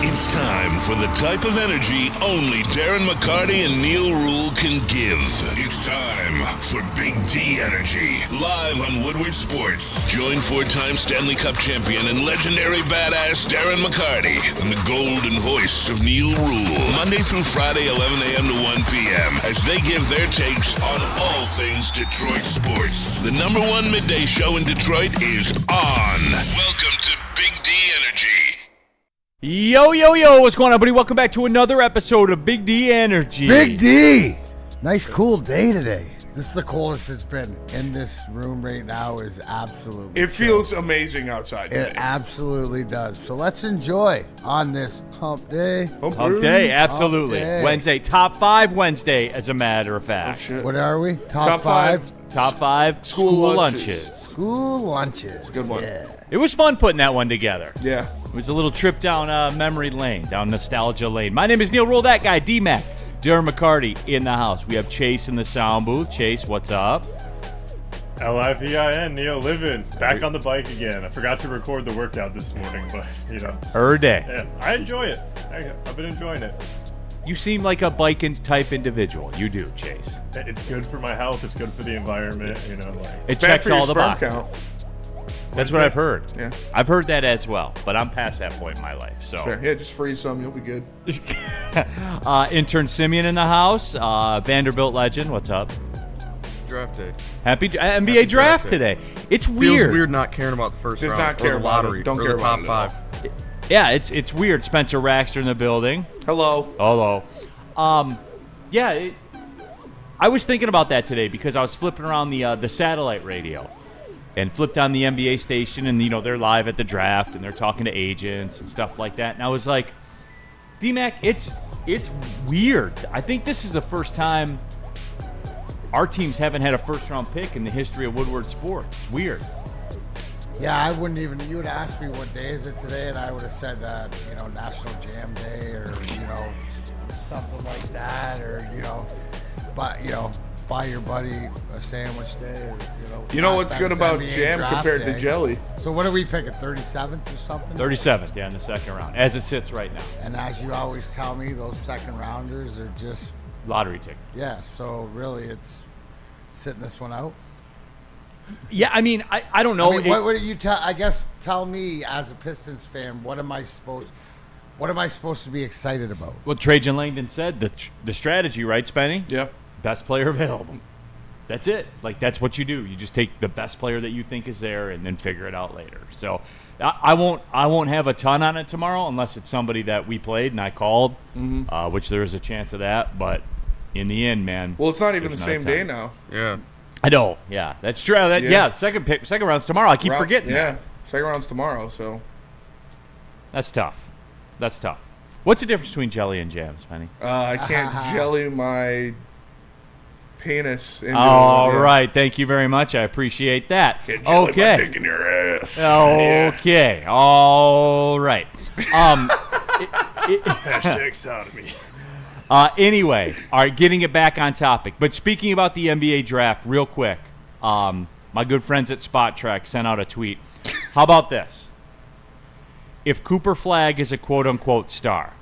It's time for the type of energy only Darren McCarty and Neil Rule can give. It's time for Big D Energy, live on Woodward Sports. Join four-time Stanley Cup champion and legendary badass Darren McCarty and the golden voice of Neil Rule, Monday through Friday, 11 a.m. to 1 p.m., as they give their takes on all things Detroit sports. The number one midday show in Detroit is on. Welcome to Big D Energy. Yo, what's going on, buddy? Welcome back to another episode of Big D Energy. Big D! Nice cool day today. This is the coolest it's been. In this room right now is absolutely It feels amazing outside today. It absolutely does. So let's enjoy on this hump day. Hump day, absolutely. Hump day. Wednesday, top 5 Wednesday, as a matter of fact. Shit. What are we? Top five. Top 5 school lunches. School lunches. Good one. Yeah. It was fun putting that one together. Yeah. It was a little trip down memory lane, down nostalgia lane. My name is Neil Rule, that guy, D-Mac. Darren McCarty in the house. We have Chase in the sound booth. Chase, what's up? L-I-V-I-N, Neil Livin. Back on the bike again. I forgot to record the workout this morning, but, Her day. yeah, I enjoy it. I've been enjoying it. You seem like a biking type individual. You do, Chase. It's good for my health. It's good for the environment, It Bad checks for your all the sperm boxes. count. That's what I've heard. Yeah. I've heard that as well, but I'm past that point in my life. So, Sure. Yeah, just freeze some. You'll be good. intern Simeon in the house. Vanderbilt legend. What's up? Draft day. Happy NBA Happy draft draft day. today. It's Feels weird. weird not caring about the first Does round not care or the about it. lottery Don't or care the top about it at 5. Yeah, it's weird. Spencer Raxter in the building. Hello. Hello. I was thinking about that today because I was flipping around the satellite radio and flipped on the NBA station, and they're live at the draft and they're talking to agents and stuff like that. And I was like, D-Mac, it's weird. I think this is the first time our teams haven't had a first-round pick in the history of Woodward sports. It's weird. Yeah, I wouldn't even, you would ask me what day is it today, and I would have said, National Jam Day or, something like that, or, buy your buddy a sandwich day, or, You know what's good it's about NBA jam draft compared day. to jelly? So what do we pick, at 37th or something? 37th, yeah, in the second round, as it sits right now. And as you always tell me, those second rounders are just, Lottery ticket. yeah, so really it's sitting this one out. Yeah, I mean, I don't know. I mean, what do you tell? I guess tell me as a Pistons fan, what am I supposed to be excited about? Well, Trajan Langdon said the strategy, right, Spenny? Yeah. Best player available. That's it. Like, that's what you do. You just take the best player that you think is there and then figure it out later. So I won't have a ton on it tomorrow unless it's somebody that we played and I called, which there is a chance of that. But in the end, man. Well, it's not even the there's not a same day ton. now. Yeah. I know. Yeah, that's true. Yeah. Second round's tomorrow. I keep forgetting Yeah. that. Second round's tomorrow, so. That's tough. What's the difference between jelly and jams, Penny? I can't jelly my penis into All yeah. right. Thank you very much. I appreciate that. Can't jelly my Okay. dick in your ass. Okay. Yeah. All right. Hashtag sodomy. Anyway, all right, getting it back on topic. But speaking about the NBA draft real quick, my good friends at Spot Track sent out a tweet. How about this? If Cooper Flagg is a quote-unquote star,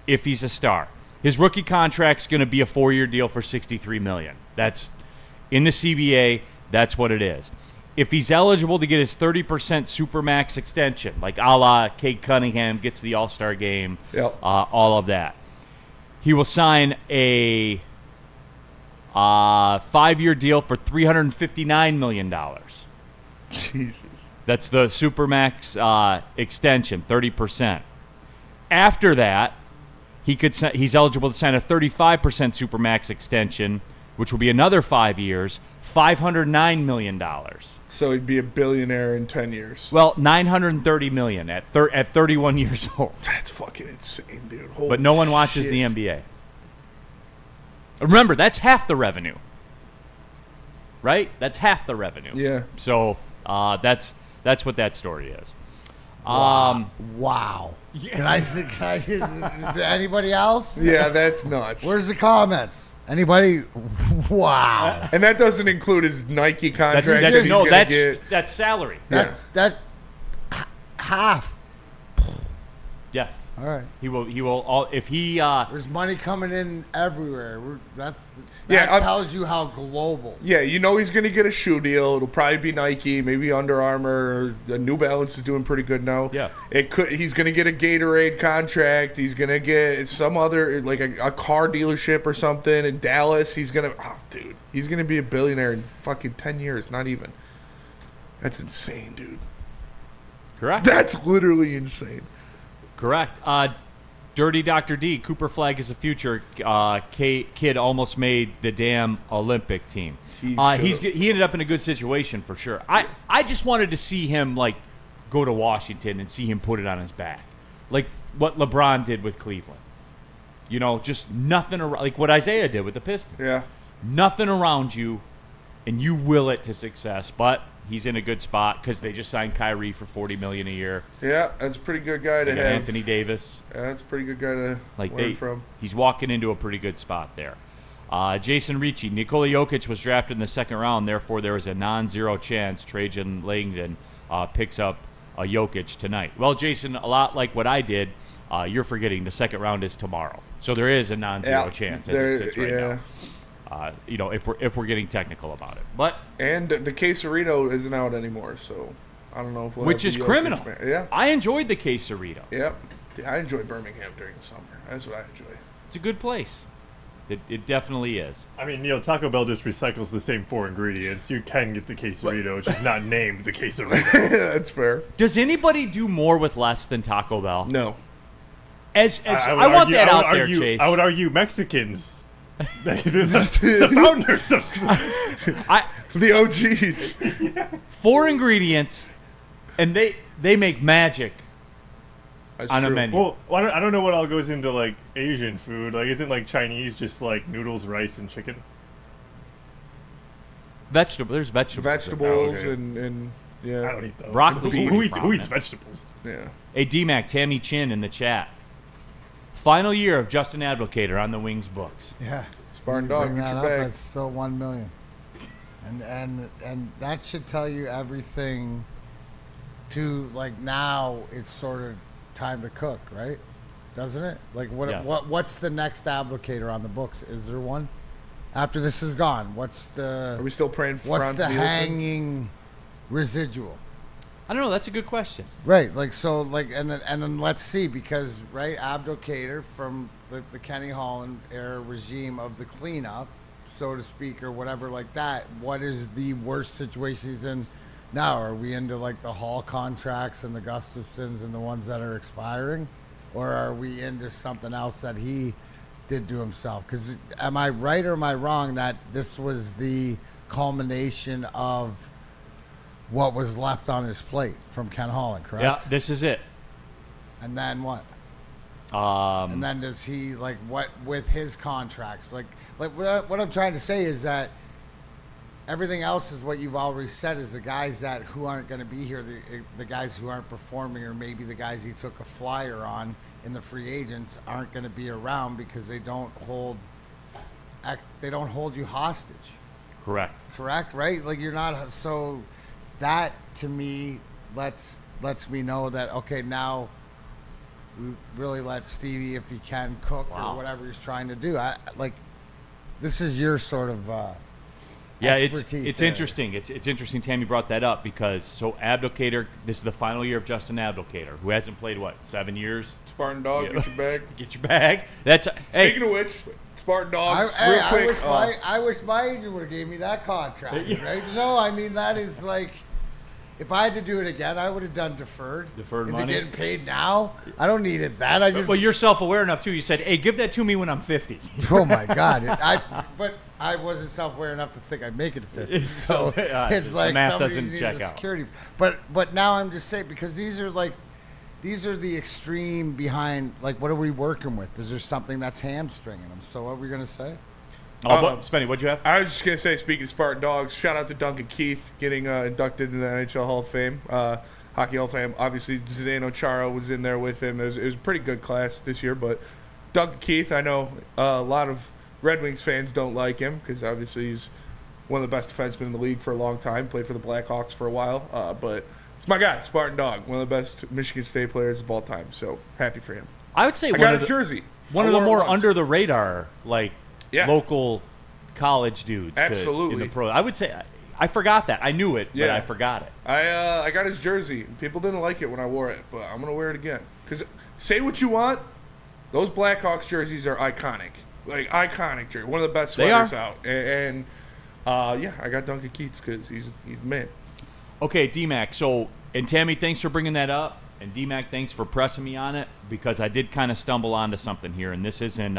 if he's a star, his rookie contract's going to be a 4-year deal for $63 million. That's in the CBA. That's what it is. If he's eligible to get his 30% Supermax extension, like a la Cade Cunningham gets the All-Star game, Yep. all of that, he will sign a 5-year deal for $359 million. Jesus. That's the Supermax extension, 30%. After that, he's eligible to sign a 35% Supermax extension, which will be another 5 years, $509 million. So he'd be a billionaire in 10 years. Well, $930 million at 31 years old. That's fucking insane, dude. Holy But no one watches shit. the NBA. Remember, that's half the revenue. Right? That's half the revenue. Yeah. So that's what that story is. Wow. Can I anybody else? Yeah, that's nuts. Where's the comments? Anybody? Wow. And that doesn't include his Nike contract. that he's gonna get. That's salary. Yeah. That half. Yes. All right. He will. He will. All if he. There's money coming in everywhere. That Yeah, tells you how global. Yeah, you know he's going to get a shoe deal. It'll probably be Nike, maybe Under Armour. The New Balance is doing pretty good now. Yeah. He's going to get a Gatorade contract. He's going to get some other, like a car dealership or something in Dallas. He's going to be a billionaire in fucking 10 years. Not even. That's insane, dude. Correct. That's literally insane. Correct. Dirty Dr. D, Cooper Flag is a future. Kid almost made the damn Olympic team. He ended up in a good situation for sure. I just wanted to see him like go to Washington and see him put it on his back, like what LeBron did with Cleveland. You know, just nothing around, like what Isaiah did with the Pistons. Yeah. Nothing around you, and you will it to success. But he's in a good spot because they just signed Kyrie for $40 million a year. Yeah, that's a pretty good guy to have. Anthony Davis. Yeah, that's a pretty good guy to learn from. He's walking into a pretty good spot there. Jason Ricci, Nikola Jokic was drafted in the second round, therefore there is a non-zero chance Trajan Langdon picks up Jokic tonight. Well, Jason, a lot like what I did, you're forgetting the second round is tomorrow, so there is a non-zero chance as it sits right now. If we're getting technical about it, and the Quesarito isn't out anymore, so I don't know if which is criminal. Yeah, I enjoyed the Quesarito. Yep, I enjoy Birmingham during the summer. That's what I enjoy. It's a good place. It definitely is. I mean, Neil, Taco Bell just recycles the same 4 ingredients. You can get the quesarito, it's just not named the quesarito. That's fair. Does anybody do more with less than Taco Bell? No. I want that out there, Chase. I would argue Mexicans. the founders of the OGs. 4 ingredients, and they make magic. That's on true. a menu. Well, I don't know what all goes into like Asian food. Like, isn't like Chinese just like noodles, rice, and chicken? There's vegetables. Vegetables okay. and yeah. I don't eat those. Broccoli. Who eats vegetables? Yeah. Hey, D-Mac, Tammy Chin in the chat. Final year of Justin Advocator on the Wings books. Yeah. Spartan Dog, Bring get that your up, bag. it's still 1 million. And that should tell you everything. To like now, it's sort of time to cook, right? Doesn't it? Like Yes. what's the next applicator on the books? Is there one? After this is gone, Are we still praying for what's Franz the Nielsen? hanging residual? I don't know. That's a good question. Right, like so, like and then let's see, because right, abdicator from the Kenny Holland era regime of the cleanup, so to speak, or whatever like that. What is the worst situation he's in now? Are we into like the Hall contracts and the Gustafsons and the ones that are expiring, or are we into something else that he did to himself? Because am I right or am I wrong that this was the culmination of what was left on his plate from Ken Holland, correct? Yeah, this is it. And then what? And then does he, like, what with his contracts? Like what I'm trying to say is that everything else is what you've already said, is the guys who aren't going to be here, the guys who aren't performing, or maybe the guys he took a flyer on in the free agents aren't going to be around because they don't hold you hostage. Correct, right? Like, you're not, so that to me lets me know that, okay, now we really let Stevie, if he can, cook or whatever he's trying to do. This is your sort of expertise. It's area. interesting. It's interesting Tammy brought that up, because Abdicator, this is the final year of Justin Abdicator, who hasn't played 7 years. Spartan Dog, Yeah. get your bag. Get your bag. That's Speaking of which, Spartan Dog, I real quick. I wish my agent would have gave me that contract, right? No, I mean, that is like, if I had to do it again, I would have done deferred. Deferred Into money? getting paid now, I don't need it. That I just. Well, you're self-aware enough too. You said, "Hey, give that to me when I'm 50." Oh my God! But I wasn't self-aware enough to think I'd make it to 50. So it's the like math somebody doesn't needed check a out. security. But now I'm just saying, because these are the extreme behind. Like, what are we working with? Is there something that's hamstringing them? So what are we gonna say? Spenny, what'd you have? I was just going to say, speaking of Spartan Dogs, shout out to Duncan Keith getting inducted into the NHL Hall of Fame, Hockey Hall of Fame. Obviously, Zdeno Chara was in there with him. It was a pretty good class this year, but Duncan Keith, I know a lot of Red Wings fans don't like him because obviously he's one of the best defensemen in the league for a long time, played for the Blackhawks for a while, but It's my guy, Spartan Dog, one of the best Michigan State players of all time. So happy for him. I would say I got his jersey. One I of the wore it more once. under the radar, like Yeah. local college dudes. Absolutely. In the pro. I would say I forgot that. I knew it, but Yeah. I forgot it. I got his jersey. People didn't like it when I wore it, but I'm gonna wear it again. Cause say what you want, those Blackhawks jerseys are iconic. Like iconic jersey, one of the best They sweaters are. out. And yeah, I got Duncan Keats because he's the man. Okay, D-Mac. So, and Tammy, thanks for bringing that up. And D-Mac, thanks for pressing me on it because I did kind of stumble onto something here. And this isn't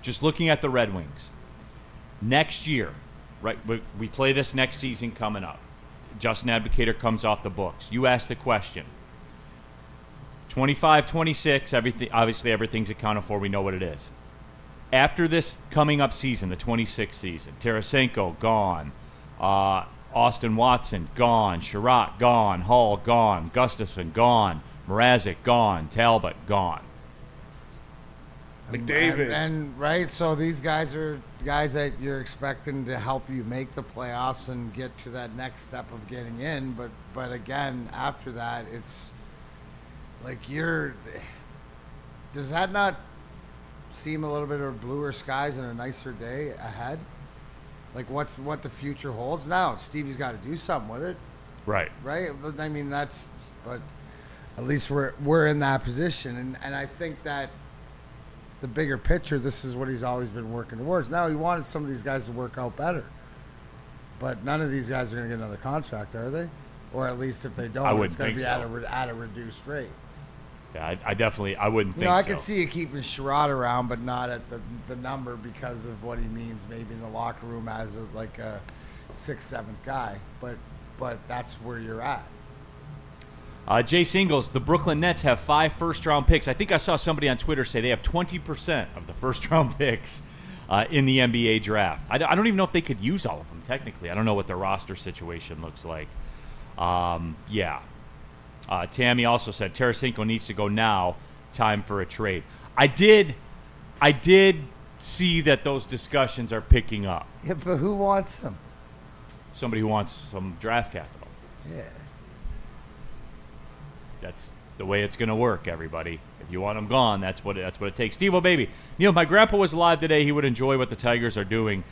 just looking at the Red Wings. Next year, right, we play this next season coming up. Justin Advocator comes off the books. You asked the question. 25, 26, obviously everything's accounted for. We know what it is. After this coming up season, the 26th season, Tarasenko, gone. Austin Watson, gone. Sherratt, gone. Hull, gone. Gustafsson, gone. Mrazek, gone. Talbot, gone. McDavid. And right, so these guys are guys that you're expecting to help you make the playoffs and get to that next step of getting in. But again, after that, it's like does that not seem a little bit of bluer skies and a nicer day ahead? Like what the future holds now. Stevie's got to do something with it, Right. right? I mean, but at least we're in that position, and I think that the bigger picture, this is what he's always been working towards. Now he wanted some of these guys to work out better, but none of these guys are going to get another contract, are they? Or at least if they don't, I wouldn't it's going to be think at a reduced rate. Yeah, I wouldn't think I so. could see you keeping Sherratt around, but not at the number because of what he means maybe in the locker room as like a 6th, 7th guy. But that's where you're at. Jay Singles, the Brooklyn Nets have 5 first-round picks. I think I saw somebody on Twitter say they have 20% of the first-round picks in the NBA draft. I don't even know if they could use all of them, technically. I don't know what their roster situation looks like. Yeah. Tammy also said Tarasenko needs to go now. Time for a trade. I did see that those discussions are picking up. Yeah, but who wants them? Somebody who wants some draft capital. Yeah. That's the way it's going to work, everybody. If you want them gone, that's what it takes. Steve-O baby. Neil, my grandpa was alive today. He would enjoy what the Tigers are doing.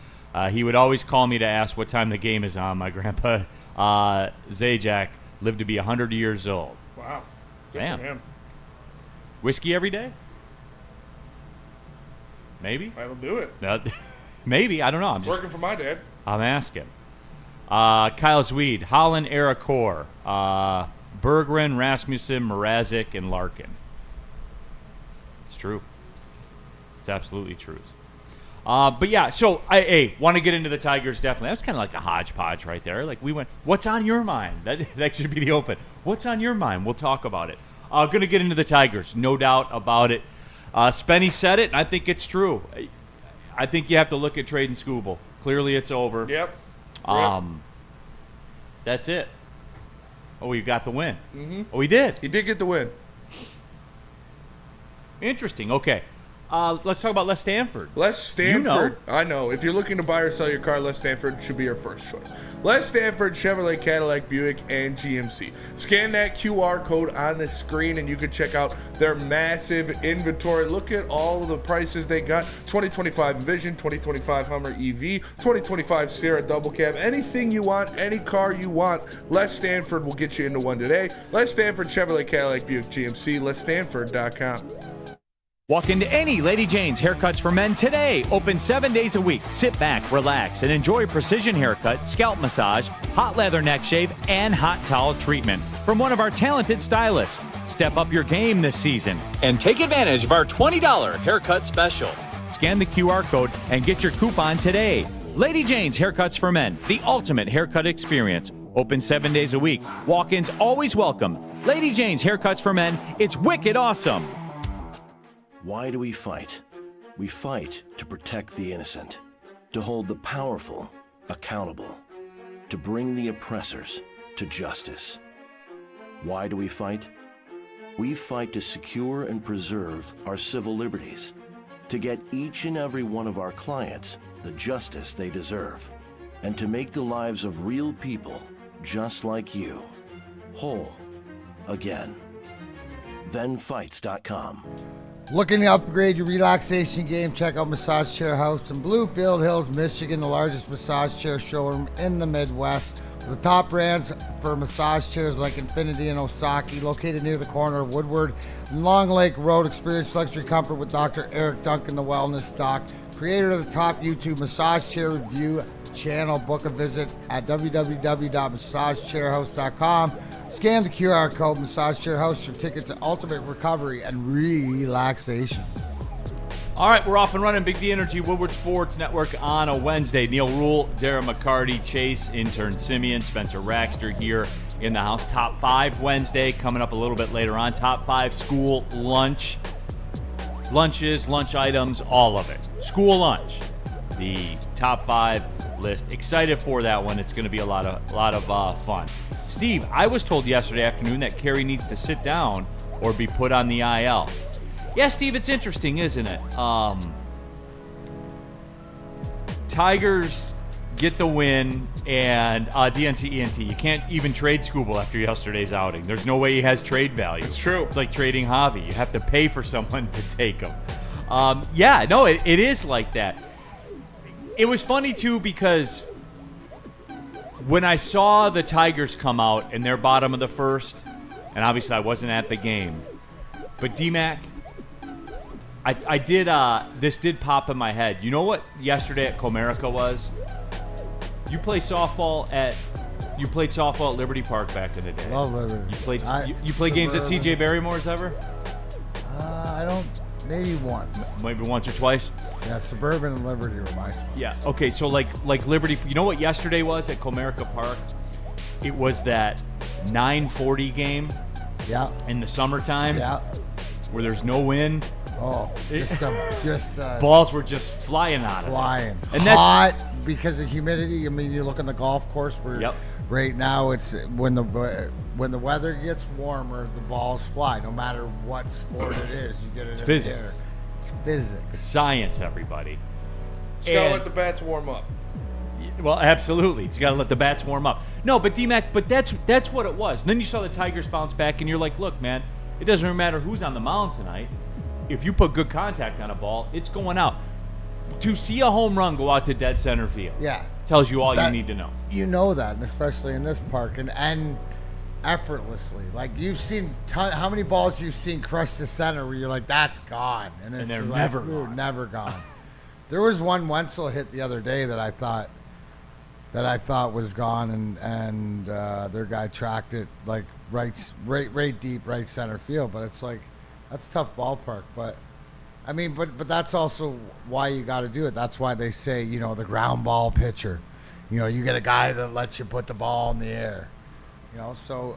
He would always call me to ask what time the game is on. My grandpa, Zajac, lived to be 100 years old. Wow. Good Damn. for him. Whiskey every day? Maybe? That'll do it. Maybe. I don't know. Working for my dad. I'm asking. Kyle Zweed, Holland, Eric-Core, Berggren, Rasmussen, Mrazek, and Larkin. It's true. It's absolutely true. But yeah, so I want to get into the Tigers definitely. That's kind of like a hodgepodge right there. Like we went, what's on your mind? That should be the open. What's on your mind? We'll talk about it. Going to get into the Tigers, no doubt about it. Spenny said it, and I think it's true. I think you have to look at trading Skubal. Clearly, it's over. Yep. That's it. Oh, you got the win. Mm-hmm. Oh, he did. He did get the win. Interesting. Okay. Let's talk about Les Stanford. Les Stanford. You know. I know. If you're looking to buy or sell your car, Les Stanford should be your first choice. Les Stanford, Chevrolet, Cadillac, Buick, and GMC. Scan that QR code on the screen and you can check out their massive inventory. Look at all of the prices they got. 2025 Envision, 2025 Hummer EV, 2025 Sierra Double Cab. Anything you want, any car you want, Les Stanford will get you into one today. Les Stanford, Chevrolet, Cadillac, Buick, GMC, LesStanford.com. Walk into any Lady Jane's Haircuts for Men today. Open 7 days a week. Sit back, relax, and enjoy precision haircut, scalp massage, hot leather neck shave, and hot towel treatment from one of our talented stylists. Step up your game this season and take advantage of our $20 haircut special. Scan the QR code and get your coupon today. Lady Jane's Haircuts for Men, the ultimate haircut experience. Open 7 days a week. Walk-ins always welcome. Lady Jane's Haircuts for Men. It's wicked awesome. Why do we fight? We fight to protect the innocent, to hold the powerful accountable, to bring the oppressors to justice. Why do we fight? We fight to secure and preserve our civil liberties, to get each and every one of our clients the justice they deserve, and to make the lives of real people just like you whole again. ThenFights.com. Looking to upgrade your relaxation game? Check out Massage Chair House in Bluefield Hills, Michigan, the largest massage chair showroom in the Midwest. The top brands for massage chairs like Infinity and Osaki, located near the corner of Woodward and Long Lake Road. Experience luxury comfort with Dr. Eric Duncan, the Wellness Doc, creator of the top YouTube massage chair review channel. Book a visit at www.massagechairhouse.com. Scan the QR code Massage Chair House for ticket to ultimate recovery and relaxation. All right, we're off and running. Big D Energy, Woodward Sports Network on a Wednesday. Neil Rule, Darren McCarty, Chase, intern Simeon, Spencer Raxter here in the house. Top 5 Wednesday coming up a little bit later on. Top 5 school lunch. Lunches, lunch items, all of it. School lunch. The top 5 list. Excited for that one. It's going to be a lot of fun. Steve, I was told yesterday afternoon that Kerry needs to sit down or be put on the IL. Yeah, Steve, it's interesting, isn't it? Tigers get the win, and DNC-ENT, you can't even trade Skubal after yesterday's outing. There's no way he has trade value. It's true. It's like trading Javi. You have to pay for someone to take him. It is like that. It was funny, too, because when I saw the Tigers come out in their bottom of the first, and obviously I wasn't at the game, but D-Mac, I did, this did pop in my head. You know what yesterday at Comerica was? You played softball at Liberty Park back in the day. Love Liberty. You played games at CJ Barrymore's ever? I don't, maybe once. Maybe once or twice? Yeah, Suburban and Liberty were my spots. Yeah, okay, so like Liberty, you know what yesterday was at Comerica Park? It was that 9:40 game in the summertime where there's no wind. Oh, just balls were just flying out of it. And hot because of humidity. I mean, you look on the golf course where right now it's when the weather gets warmer, the balls fly. No matter what sport it is, you get it. It's physics. The air. It's physics. Science, everybody. Just gotta let the bats warm up. Well, absolutely. It's got to let the bats warm up. No, but D-Mac, that's what it was. And then you saw the Tigers bounce back, and you're like, look, man, it doesn't really matter who's on the mound tonight. If you put good contact on a ball, it's going out. To see a home run go out to dead center field tells you all you need to know. You know that, and especially in this park, and effortlessly. Like, you've seen how many balls you've seen crush to center where you're like, that's gone. And they're like, never gone. Never gone. There was one Wenzel hit the other day that I thought was gone, and their guy tracked it like right deep right center field. But it's like, that's a tough ballpark. But I mean, but that's also why you got to do it. That's why they say, the ground ball pitcher. You get a guy that lets you put the ball in the air. So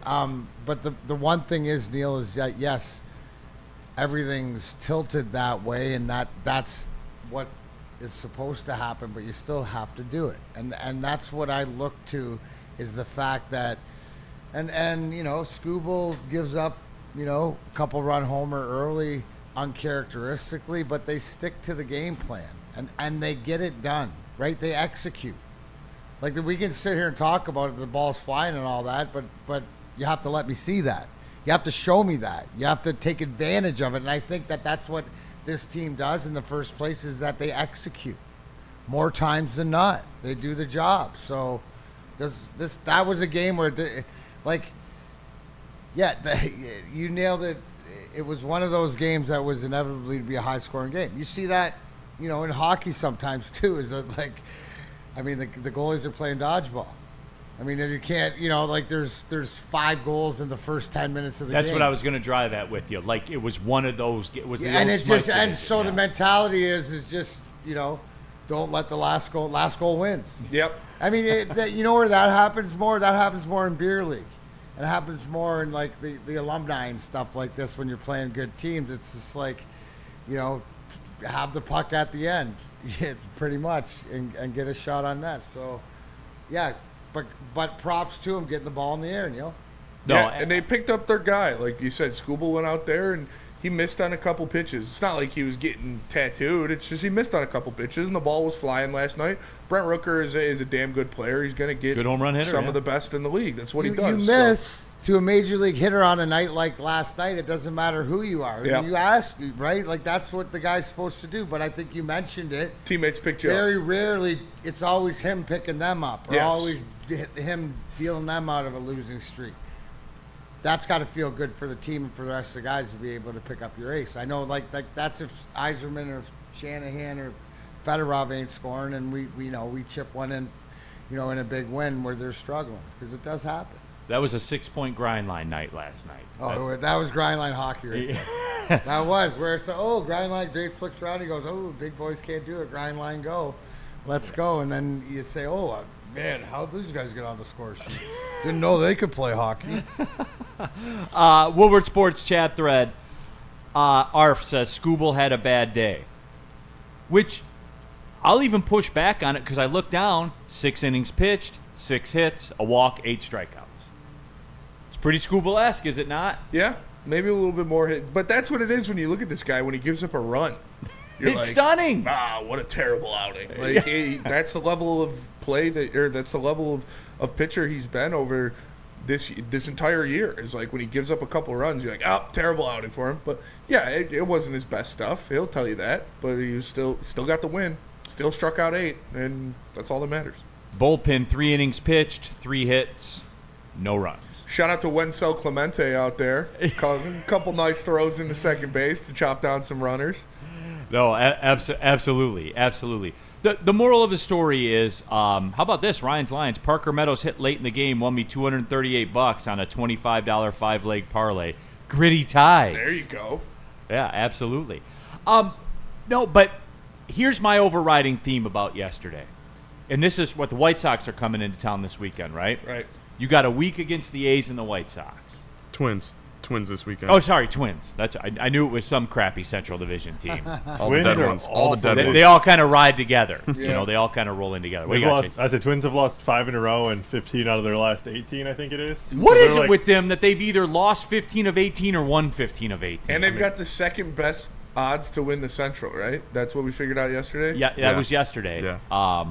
but the one thing is, Neil, is that yes, everything's tilted that way, and that's what is supposed to happen, but you still have to do it. And that's what I look to, is the fact that and Skubal gives up, a couple run homer early uncharacteristically, but they stick to the game plan and they get it done, right? They execute. Like, we can sit here and talk about it, the ball's flying and all that, but you have to let me see that. You have to show me that. You have to take advantage of it. And I think that's what this team does in the first place, is that they execute more times than not. They do the job. So that was a game where you nailed it. It was one of those games that was inevitably to be a high-scoring game. You see that, in hockey sometimes too. Is that the goalies are playing dodgeball. I mean, you can't, there's 5 goals in the first 10 minutes of the game. That's what I was going to drive at with you. Like, it was one of those. It was, the mentality is just, don't let the last goal wins. Yep. I mean, where that happens more? That happens more in beer league. And it happens more in like the alumni and stuff like this when you're playing good teams. It's just like, have the puck at the end, pretty much, and get a shot on net. So, yeah, but props to him getting the ball in the air, Neil. And they picked up their guy. Like you said, Skubal went out there and He missed on a couple pitches. It's not like he was getting tattooed. It's just he missed on a couple pitches, and the ball was flying last night. Brent Rooker is a damn good player. He's going to get good home run hitter, some of the best in the league. That's what he does. You miss to a major league hitter on a night like last night. It doesn't matter who you are. Yep. You ask, right? Like, that's what the guy's supposed to do. But I think you mentioned it. Teammates pick you Very up. rarely, it's always him picking them up, or Yes. always him dealing them out of a losing streak. That's got to feel good for the team and for the rest of the guys to be able to pick up your ace. I know, like that's if Yzerman or Shanahan or Fedorov ain't scoring, and we chip one in, in a big win where they're struggling, because it does happen. That was a 6-point grind line night last night. Oh, that was grind line hockey right there. That was where it's grind line. Drapes looks around. He goes, big boys can't do it. Grind line, go, let's go. And then you say, man, how did these guys get on the score sheet? Didn't know they could play hockey. Woodward Sports chat thread. Arf says Scooble had a bad day, which I'll even push back on it, because I look down, 6 innings pitched, 6 hits, a walk, 8 strikeouts. It's pretty Scooble-esque, is it not? Yeah, maybe a little bit more hit. But that's what it is when you look at this guy when he gives up a run. You're It's like, stunning. what a terrible outing. Like, that's the level of play that's the level of pitcher he's been over this entire year. Is like when he gives up a couple runs, you're like, terrible outing for him. But yeah, it wasn't his best stuff. He'll tell you that. But he was still got the win. Still struck out 8, and that's all that matters. Bullpen, 3 innings pitched, 3 hits, no runs. Shout out to Wenzel Clemente out there. A couple nice throws into second base to chop down some runners. No, absolutely. The moral of the story is, how about this? Ryan's Lions. Parker Meadows hit late in the game, won me $238 on a $25 5-leg parlay. Gritty ties. There you go. Yeah, absolutely. No, but here's my overriding theme about yesterday. And this is what the White Sox are coming into town this weekend, right? Right. You got a week against the A's and the White Sox. Twins this weekend. Oh, sorry, Twins. I knew it was some crappy Central Division team. All the dead ones. All the dead ones. They all kind of ride together. They all kind of roll in together. What do you got, Chase? I said Twins have lost 5 in a row and 15 out of their last 18, I think it is. What So is they're it with them that they've either lost 15 of 18 or won 15 of 18? And they've got the second best odds to win the Central, right? That's what we figured out yesterday? Yeah, that was yesterday. Yeah.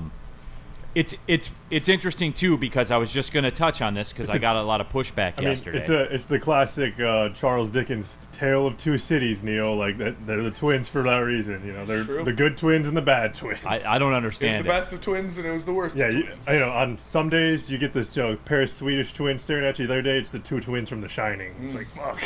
It's interesting too, because I was just going to touch on this because I got a lot of pushback yesterday. It's the classic Charles Dickens tale of two cities, Neil. Like that, they're the twins for that reason. They're True. the good twins and the bad twins. I don't understand It's the best of twins, and it was the worst of twins. On some days you get this pair of Swedish twins staring at you. The other day it's the 2 twins from The Shining. It's like, fuck.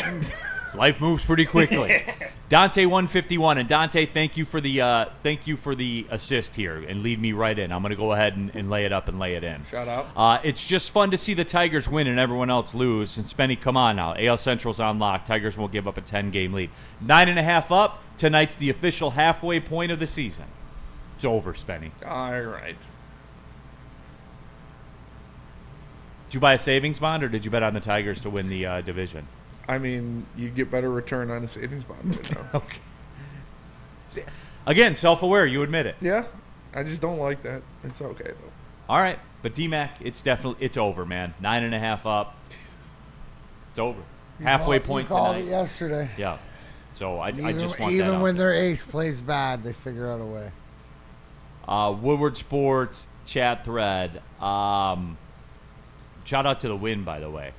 Life moves pretty quickly. Dante 151, and Dante, thank you for the assist here and lead me right in. I'm going to go ahead and lay it up and lay it in. Shout out. It's just fun to see the Tigers win and everyone else lose. And Spenny, come on now. AL Central's on lock. Tigers won't give up a 10-game lead. 9.5 up. Tonight's the official halfway point of the season. It's over, Spenny. All right. Did you buy a savings bond or did you bet on the Tigers to win the division? I mean, you get better return on a savings bond right now. Okay. See, again, self-aware. You admit it. Yeah, I just don't like that. It's okay, though. All right. But D-Mac, it's over, man. 9.5 up. Jesus. It's over. Halfway point You called tonight. it yesterday. Yeah. So I just want that even out when there. their ace plays bad, they figure out a way. Woodward Sports chat thread. Shout out to the win, by the way.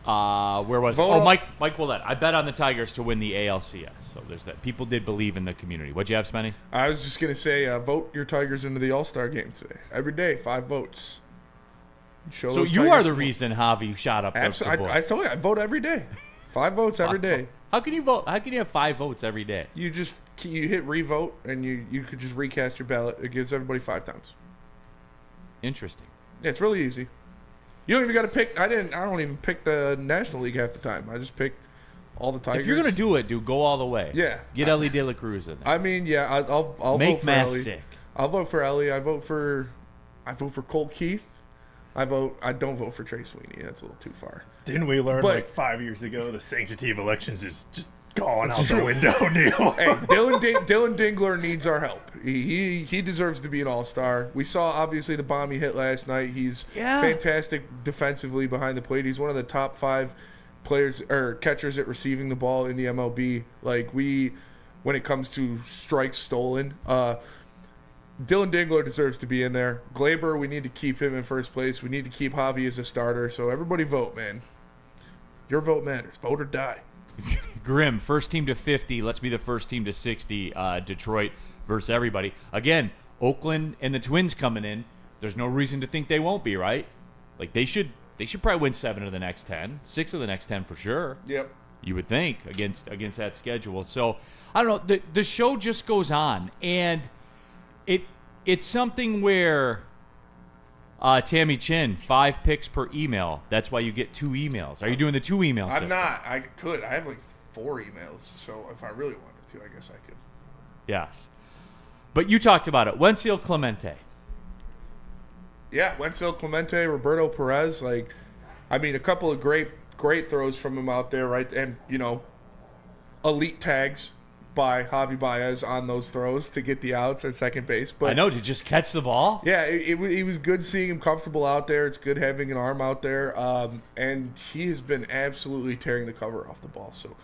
Where was Vote it? Oh, on- Mike Willett. I bet on the Tigers to win the ALCS. So there's that. People did believe in the community. What'd you have, Spenny? I was just going to say, vote your Tigers into the All-Star game today. Every day, 5 votes. Show So those you Tigers are the some- reason Javi shot up those Absolutely. I told you, I vote every day. 5 votes every day. How can you vote? How can you have 5 votes every day? You hit revote, and you could just recast your ballot. It gives everybody 5 times. Interesting. Yeah, it's really easy. You don't even got to pick. I don't even pick the National League half the time. I just pick all the Tigers. If you're gonna do it, go all the way. Yeah. Get Ellie De La Cruz in there. I mean, yeah, I'll Make vote for Mass Ellie. sick. I'll vote for Ellie. I vote for Cole Keith. I don't vote for Trey Sweeney. That's a little too far. Didn't we learn But- like 5 years ago the sanctity of elections is just Going out the window, Neil. Hey, Dylan Dingler needs our help. He deserves to be an all-star. We saw, obviously, the bomb he hit last night. He's fantastic defensively behind the plate. He's one of the top 5 players or catchers at receiving the ball in the MLB. When it comes to strikes stolen, Dylan Dingler deserves to be in there. Glaber, we need to keep him in first place. We need to keep Javi as a starter. So everybody vote, man. Your vote matters. Vote or die. Grim, first team to 50. Let's be the first team to 60. Detroit versus everybody. Again, Oakland and the Twins coming in. There's no reason to think they won't be, right? Like they should probably win 7 of the next 10, 6 of the next 10 for sure. Yep. You would think against that schedule. So I don't know. The show just goes on, and it's something where Tammy Chin, 5 picks per email. That's why you get 2 emails. Are you doing the 2 email system? I'm not. I could. I have 4 emails. So if I really wanted to, I guess I could. Yes. But you talked about it. Wenzel Clemente. Yeah, Wenzel Clemente, Roberto Perez. A couple of great throws from him out there, right? And, elite tags by Javi Baez on those throws to get the outs at second base. But I know, to just catch the ball. Yeah, it was good seeing him comfortable out there. It's good having an arm out there. And he has been absolutely tearing the cover off the ball. So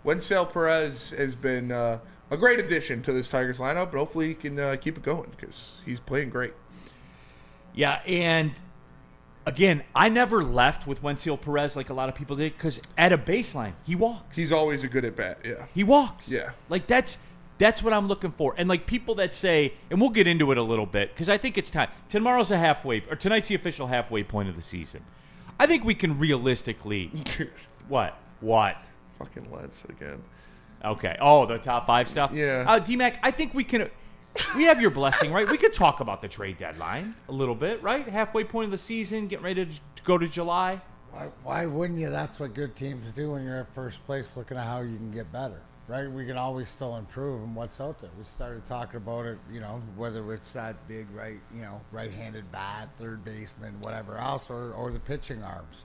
Wenzel Perez has been a great addition to this Tigers lineup, but hopefully he can keep it going because he's playing great. Yeah, and again, I never left with Wenzel Perez like a lot of people did because at a baseline, he walks. He's always a good at bat, yeah. He walks. Yeah. That's what I'm looking for. And people that say, and we'll get into it a little bit because I think it's time. Tonight's the official halfway point of the season. I think we can realistically. What? Fucking Lens again. Okay. Oh, the top 5 stuff? Yeah. D-Mac, I think we can. We have your blessing, right? We could talk about the trade deadline a little bit, right? Halfway point of the season, getting ready to go to July. Why wouldn't you? That's what good teams do when you're at first place, looking at how you can get better, right? We can always still improve and what's out there. We started talking about it, whether it's that big right-handed bat, third baseman, whatever else, or the pitching arms.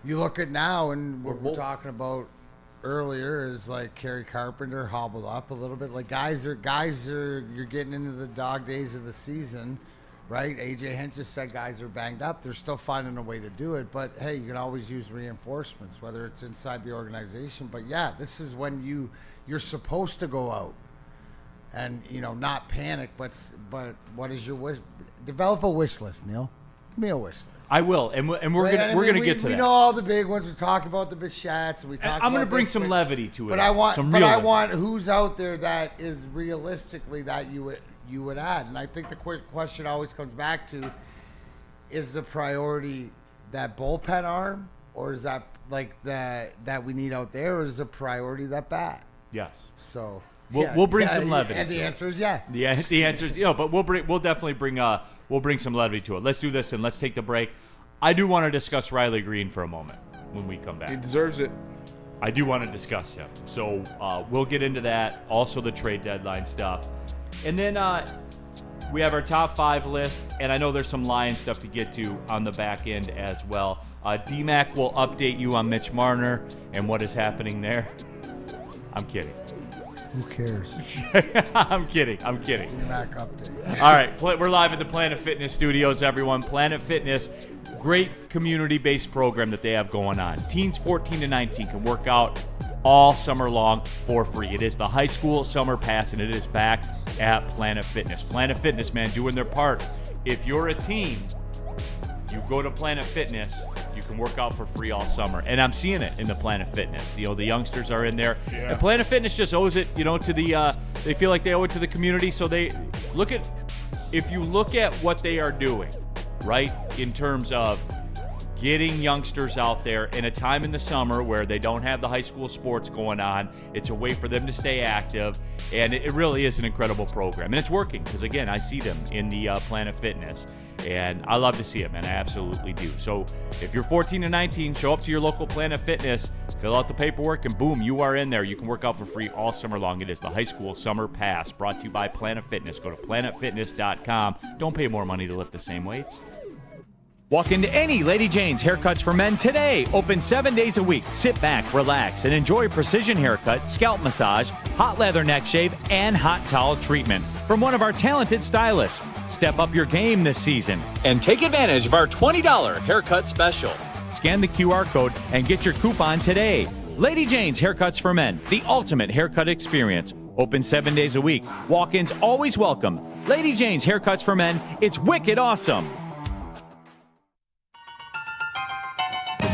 You look at now, and what we're talking about earlier is Kerry Carpenter hobbled up a little bit. Guys are you're getting into the dog days of the season, right? AJ Hinch just said guys are banged up. They're still finding a way to do it, but hey, you can always use reinforcements, whether it's inside the organization. But yeah, this is when you're supposed to go out and not panic, but what is your wish? Develop a wish list, Neil. Give me a wish list. I will, and we're gonna get to that. We know all the big ones. We talk about the Bichatts, and we talk. I'm gonna bring some levity to it. But I want who's out there that is realistically that you would add. And I think the question always comes back to: is the priority that bullpen arm, or is that that we need out there, or is the priority that bat? Yes. So we'll bring some levity. And the answer is yes. The answer is but we'll definitely bring some levity to it. Let's do this and let's take the break. I do want to discuss Riley Greene for a moment when we come back. He deserves it. I do want to discuss him. So we'll get into that. Also the trade deadline stuff. And then we have our top 5 list. And I know there's some Lion stuff to get to on the back end as well. D-Mac will update you on Mitch Marner and what is happening there. I'm kidding. Who cares? I'm kidding. D-Mac update. All right, we're live at the Planet Fitness studios, everyone. Planet Fitness, great community-based program that they have going on. Teens 14 to 19 can work out all summer long for free. It is the high school summer pass, and it is back at Planet Fitness. Planet Fitness, man, doing their part. If you're a teen, you go to Planet Fitness, you can work out for free all summer. And I'm seeing it in the Planet Fitness. The youngsters are in there. Yeah. And Planet Fitness just owes it, to the, they feel like they owe it to the community. So they if you look at what they are doing, right, in terms of getting youngsters out there in a time in the summer where they don't have the high school sports going on. It's a way for them to stay active, and it really is an incredible program. And it's working because, again, I see them in the Planet Fitness, and I love to see it, man. I absolutely do. So if you're 14 to 19, show up to your local Planet Fitness, fill out the paperwork, and boom, you are in there. You can work out for free all summer long. It is the high school summer pass brought to you by Planet Fitness. Go to planetfitness.com. Don't pay more money to lift the same weights. Walk into any Lady Jane's Haircuts for Men today. Open 7 days a week. Sit back, relax, and enjoy precision haircut, scalp massage, hot leather neck shave, and hot towel treatment from one of our talented stylists. Step up your game this season and take advantage of our $20 haircut special. Scan the QR code and get your coupon today. Lady Jane's Haircuts for Men, the ultimate haircut experience. Open 7 days a week. Walk-ins always welcome. Lady Jane's Haircuts for Men. It's wicked awesome.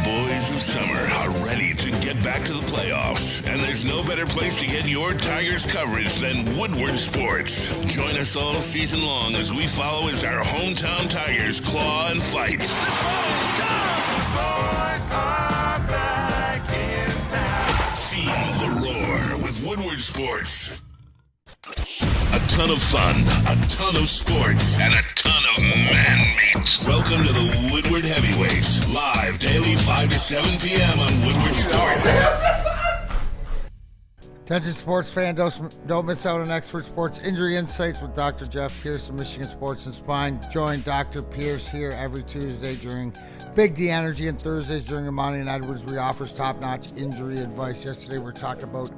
Boys of summer are ready to get back to the playoffs, and there's no better place to get your Tigers coverage than Woodward Sports. Join us all season long as we follow as our hometown Tigers claw and fight. This ball is gone. Boys are back in town. Feel the roar with Woodward Sports. A ton of fun, a ton of sports, and a ton of man meat. Welcome to the Woodward Heavyweights, live daily 5 to 7 p.m. on Woodward Sports. Attention sports fan, don't miss out on expert sports injury insights with Dr. Jeff Pierce of Michigan Sports and Spine. Join Dr. Pierce here every Tuesday during Big D Energy and Thursdays during Amon-Ra and Edwards, where he offers top-notch injury advice. Yesterday we were talking about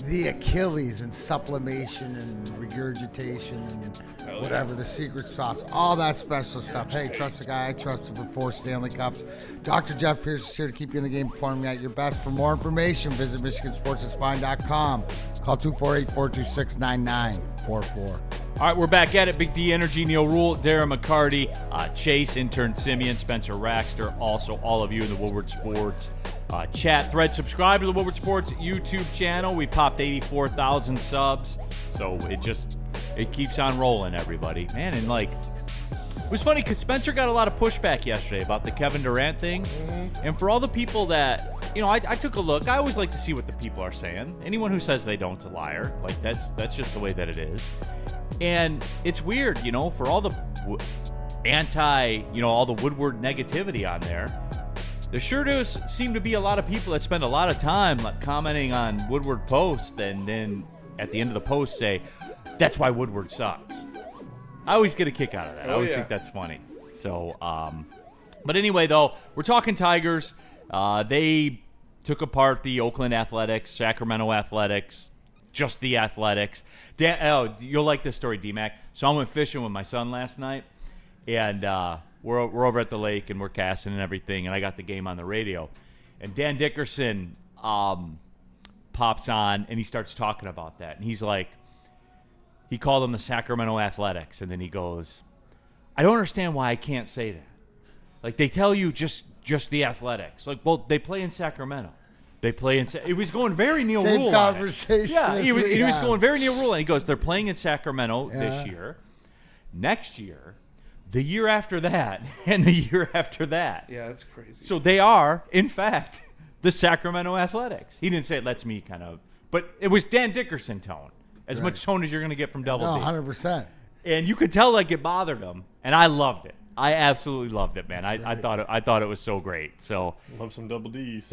the Achilles and sublimation and regurgitation and whatever, the secret sauce, all that special stuff. Hey, trust the guy I trust him for 4 Stanley Cups. Dr. Jeff Pierce is here to keep you in the game, performing at your best. For more information, visit MichiganSportsandSpine.com. Call 248-426-9944. All right, we're back at it. Big D Energy, Neil Rule, Darren McCarty, Chase, intern Simeon, Spencer Raxter, also all of you in the Woodward Sports chat thread. Subscribe to the Woodward Sports YouTube channel. We popped 84,000 subs, so it keeps on rolling, everybody. Man, and it was funny because Spencer got a lot of pushback yesterday about the Kevin Durant thing. Mm-hmm. And for all the people that, I took a look. I always like to see what the people are saying. Anyone who says they don't, a liar. That's just the way that it is. And it's weird, for all the all the Woodward negativity on there sure does seem to be a lot of people that spend a lot of time commenting on Woodward posts and then at the end of the post say, that's why Woodward sucks. I always get a kick out of that. I always think that's funny. So, but anyway, though, we're talking Tigers. They took apart the Oakland Athletics, Sacramento Athletics, just the Athletics. You'll like this story, D-Mac. So I went fishing with my son last night, and we're over at the lake, and we're casting and everything, and I got the game on the radio. And Dan Dickerson pops on, and he starts talking about that. And he's like, he called them the Sacramento Athletics, and then he goes, I don't understand why I can't say that. They tell you just the Athletics. Well, they play in Sacramento. They play in. It was going very Neil Rule. Same conversation. Yeah, he was going very Neil Rule, and he goes, they're playing in Sacramento this year, next year, the year after that, and the year after that. Yeah, that's crazy. So they are, in fact, the Sacramento Athletics. He didn't say it. That's me kind of, but it was Dan Dickerson tone, as much tone as you're going to get from Double D. 100%. And you could tell it bothered him, and I loved it. I absolutely loved it, man. I thought it was so great. So love some Double D's.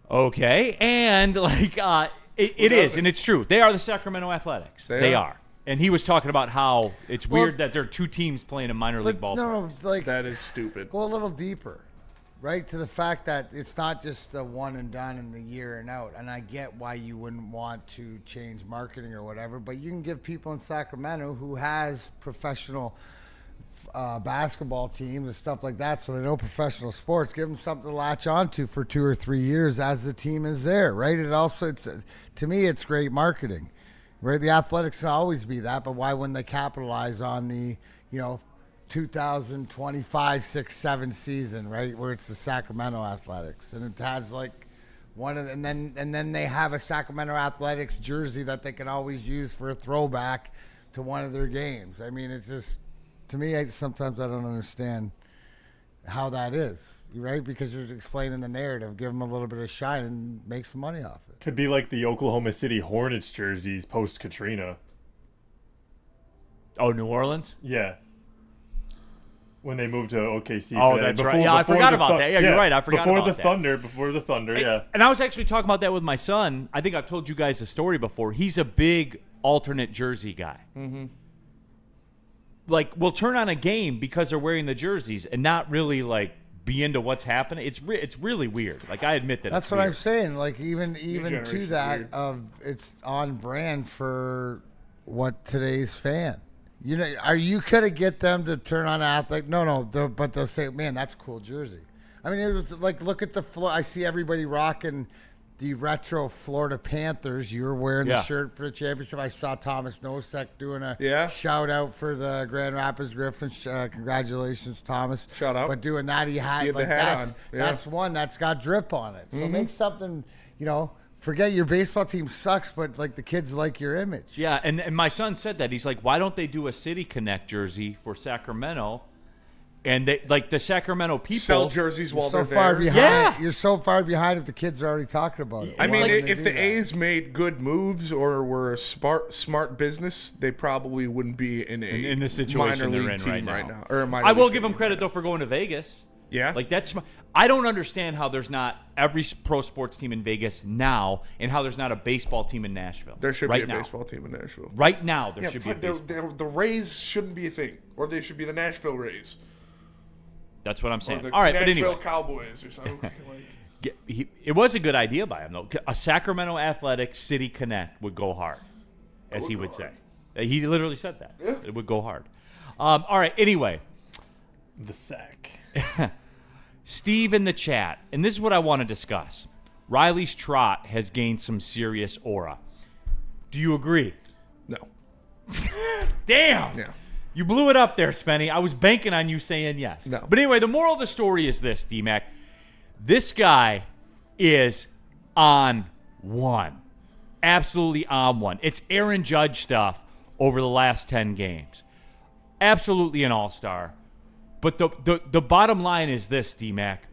Okay, and it is, and it's true. They are the Sacramento Athletics. They are. And he was talking about how it's weird that there are 2 teams playing in minor league ball. No, that is stupid. Go a little deeper, right? To the fact that it's not just a one and done in the year and out. And I get why you wouldn't want to change marketing or whatever, but you can give people in Sacramento who has professional basketball teams and stuff like that, so they know professional sports, give them something to latch onto for 2 or 3 years as the team is there, right? To me, it's great marketing, right? The Athletics can always be that, but why wouldn't they capitalize on the 2025 6 7 season, right, where it's the Sacramento Athletics, and it has and then they have a Sacramento Athletics jersey that they can always use for a throwback to one of their games. I mean, it's just, to me, sometimes I don't understand how that is, right? Because you're explaining the narrative, give them a little bit of shine and make some money off it. Could be like the Oklahoma City Hornets jerseys post-Katrina. Oh, New Orleans? Yeah. When they moved to OKC. Oh, that's right. Yeah, I forgot about that. Yeah, you're right. I forgot about that. Before the Thunder, yeah. And I was actually talking about that with my son. I think I've told you guys the story before. He's a big alternate jersey guy. Mm-hmm. like will turn on a game because they're wearing the jerseys and not really like be into what's happening. It's really weird. Like I admit that. That's it's what weird. I'm saying. Like even to generation's that, weird. it's on brand for what today's fan. You know, are you gonna get them to turn on athletic? No, but they'll say, "Man, that's a cool jersey." I mean, it was like, look at the floor. I see everybody rocking the retro Florida Panthers. You were wearing the shirt for the championship. I saw Thomas Nosek doing a shout out for the Grand Rapids Griffins. Congratulations, Thomas. Shout out. But doing that, he had the hat on. That's one that's got drip on it. So make something, forget your baseball team sucks, but like the kids like your image. Yeah, and my son said that. He's like, why don't they do a City Connect jersey for Sacramento? And they like the Sacramento people sell jerseys while so they're far there. behind. Yeah. You're so far behind if the kids are already talking about it. I mean, Why wouldn't they if do the that? A's made good moves or were a smart business, they probably wouldn't be in the situation minor they're league in team right now. Or a minor I will league give them team credit right though for going to Vegas. Yeah. Like I don't understand how there's not every pro sports team in Vegas now, and how there's not a baseball team in Nashville. There should right be a now. baseball team in Nashville. Right now, there should be a fine, baseball. the Rays shouldn't be a thing, or they should be the Nashville Rays, That's what I'm or saying. the All right, Nashville but anyway. Cowboys or something. It was a good idea by him, though. A Sacramento Athletic City Connect would go hard, as he would say. He literally said that. Yeah. It would go hard. All right, anyway. The sack. Steve in the chat, and this is what I want to discuss. Riley's trot has gained some serious aura. Do you agree? No. Damn! Yeah. You blew it up there, Spenny. I was banking on you saying yes. No. But anyway, the moral of the story is this, D-Mac. This guy is on one. Absolutely on one. It's Aaron Judge stuff over the last 10 games. Absolutely an all-star. But the bottom line is this, D-Mac.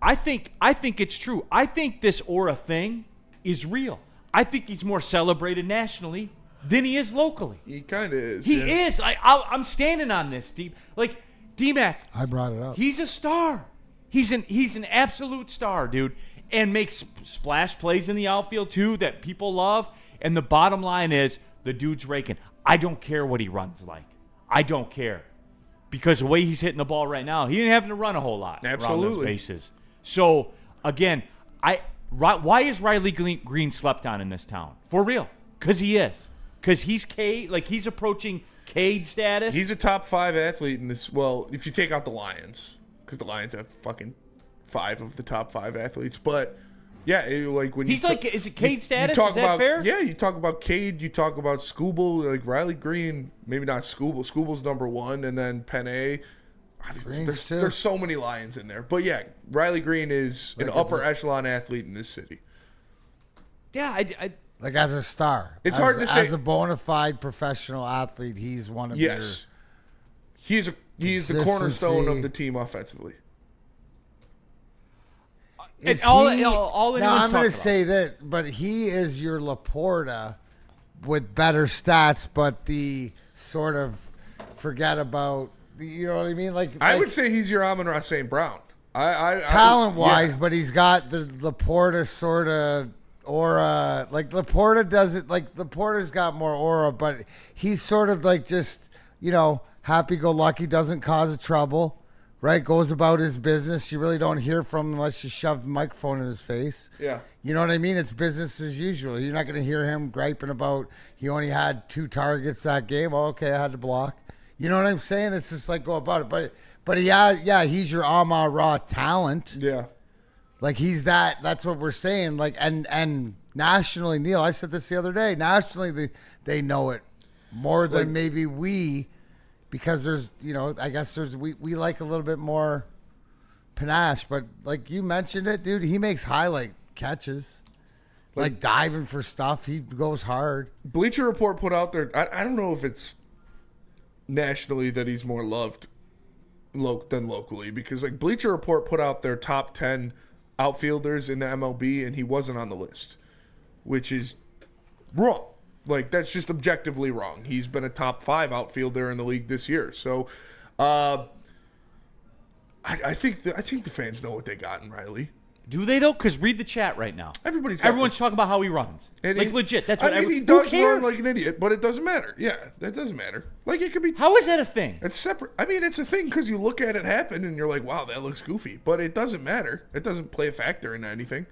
I think it's true. I think this aura thing is real. I think he's more celebrated nationally than he is locally. He kind of is. He is. I'm standing on this, Steve. Like, D-Mac. I brought it up. He's a star. He's an absolute star, dude. And makes splash plays in the outfield, too, that people love. And the bottom line is, the dude's raking. I don't care what he runs like. I don't care. Because the way he's hitting the ball right now, he didn't have to run a whole lot around those bases. So, again, why is Riley Greene slept on in this town? For real. Because he is. Because he's he's approaching Cade status. He's a top 5 athlete in this. Well, if you take out the Lions, because the Lions have fucking 5 of the top 5 athletes. But yeah, when he's is it Cade status? Is that fair? Yeah, you talk about Cade, you talk about Scooble, like Riley Greene. Maybe not Scooble. Scooble's number 1, and then Penne. There's so many Lions in there. But yeah, Riley Greene is an upper echelon athlete in this city. Yeah, like as a star. It's hard to say. As a bona fide professional athlete, he's one of Yes. He's the cornerstone of the team offensively. Is all he, anyone's now I'm talking going to about. say that, but he is your Laporta with better stats, but the sort of forget about, you know what I mean? Like I would say he's your Amon-Ra St. Brown. Talent-wise, yeah. but he's got the Laporta sort of aura. Like Laporta doesn't, like Laporta's got more aura, but he's sort of like just, happy-go-lucky, doesn't cause trouble. Right, goes about his business. You really don't hear from him unless you shove the microphone in his face. Yeah. You know what I mean? It's business as usual. You're not going to hear him griping about he only had 2 targets that game. Oh, okay, I had to block. You know what I'm saying? It's just like go about it. But yeah, he's your Amon-Ra talent. Yeah. Like he's that. That's what we're saying. Like and nationally, Neil, I said this the other day. Nationally, they know it more than maybe we. Because there's, I guess we like a little bit more panache. But like you mentioned it, dude, he makes highlight catches. Like diving for stuff. He goes hard. Bleacher Report put out there, I don't know if it's nationally that he's more loved than locally. Because like Bleacher Report put out their top 10 outfielders in the MLB, and he wasn't on the list. Which is wrong. Like, that's just objectively wrong. He's been a top 5 outfielder in the league this year. So, I think the fans know what they got in Riley. Do they, though? Because read the chat right now. Everyone's talking about how he runs. Legit. That's what he does run like an idiot, but it doesn't matter. Yeah, that doesn't matter. Like, it could be... How is that a thing? It's separate. I mean, it's a thing because you look at it happen and you're like, wow, that looks goofy. But it doesn't matter. It doesn't play a factor in anything.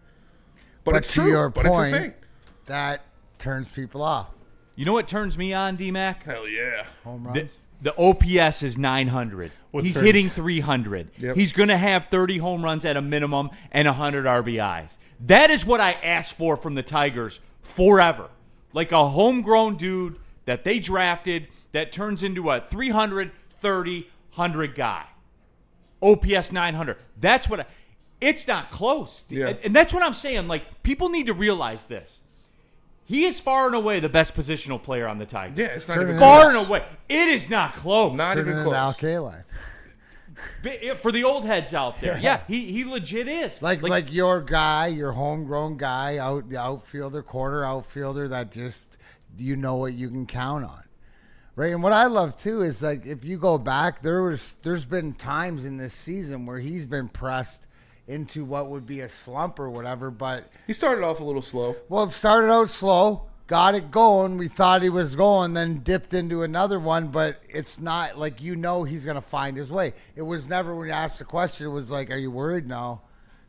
But it's to true. Your but point, it's a thing. That turns people off. You know what turns me on, D-Mac? Hell yeah. Home runs. The OPS is 900. He's hitting 300. Yep. He's going to have 30 home runs at a minimum and 100 RBIs. That is what I asked for from the Tigers forever. Like a homegrown dude that they drafted that turns into a 330, 100 guy. OPS 900. That's what it's not close. Yeah. And that's what I'm saying. Like, people need to realize this. He is far and away the best positional player on the Tigers. Yeah, it's not even far and away. It is not close. Not even close. Al Kaline. For the old heads out there, yeah, he legit is. Like your guy, your homegrown guy, the outfielder, corner outfielder that just you know what you can count on, right? And what I love too is, like, if you go back, there's been times in this season where he's been pressed into what would be a slump or whatever, but he started off a little slow. Well, it started out slow, got it going. We thought he was going, then dipped into another one, but it's not like, he's going to find his way. It was never, when you asked the question, it was like, are you worried? No,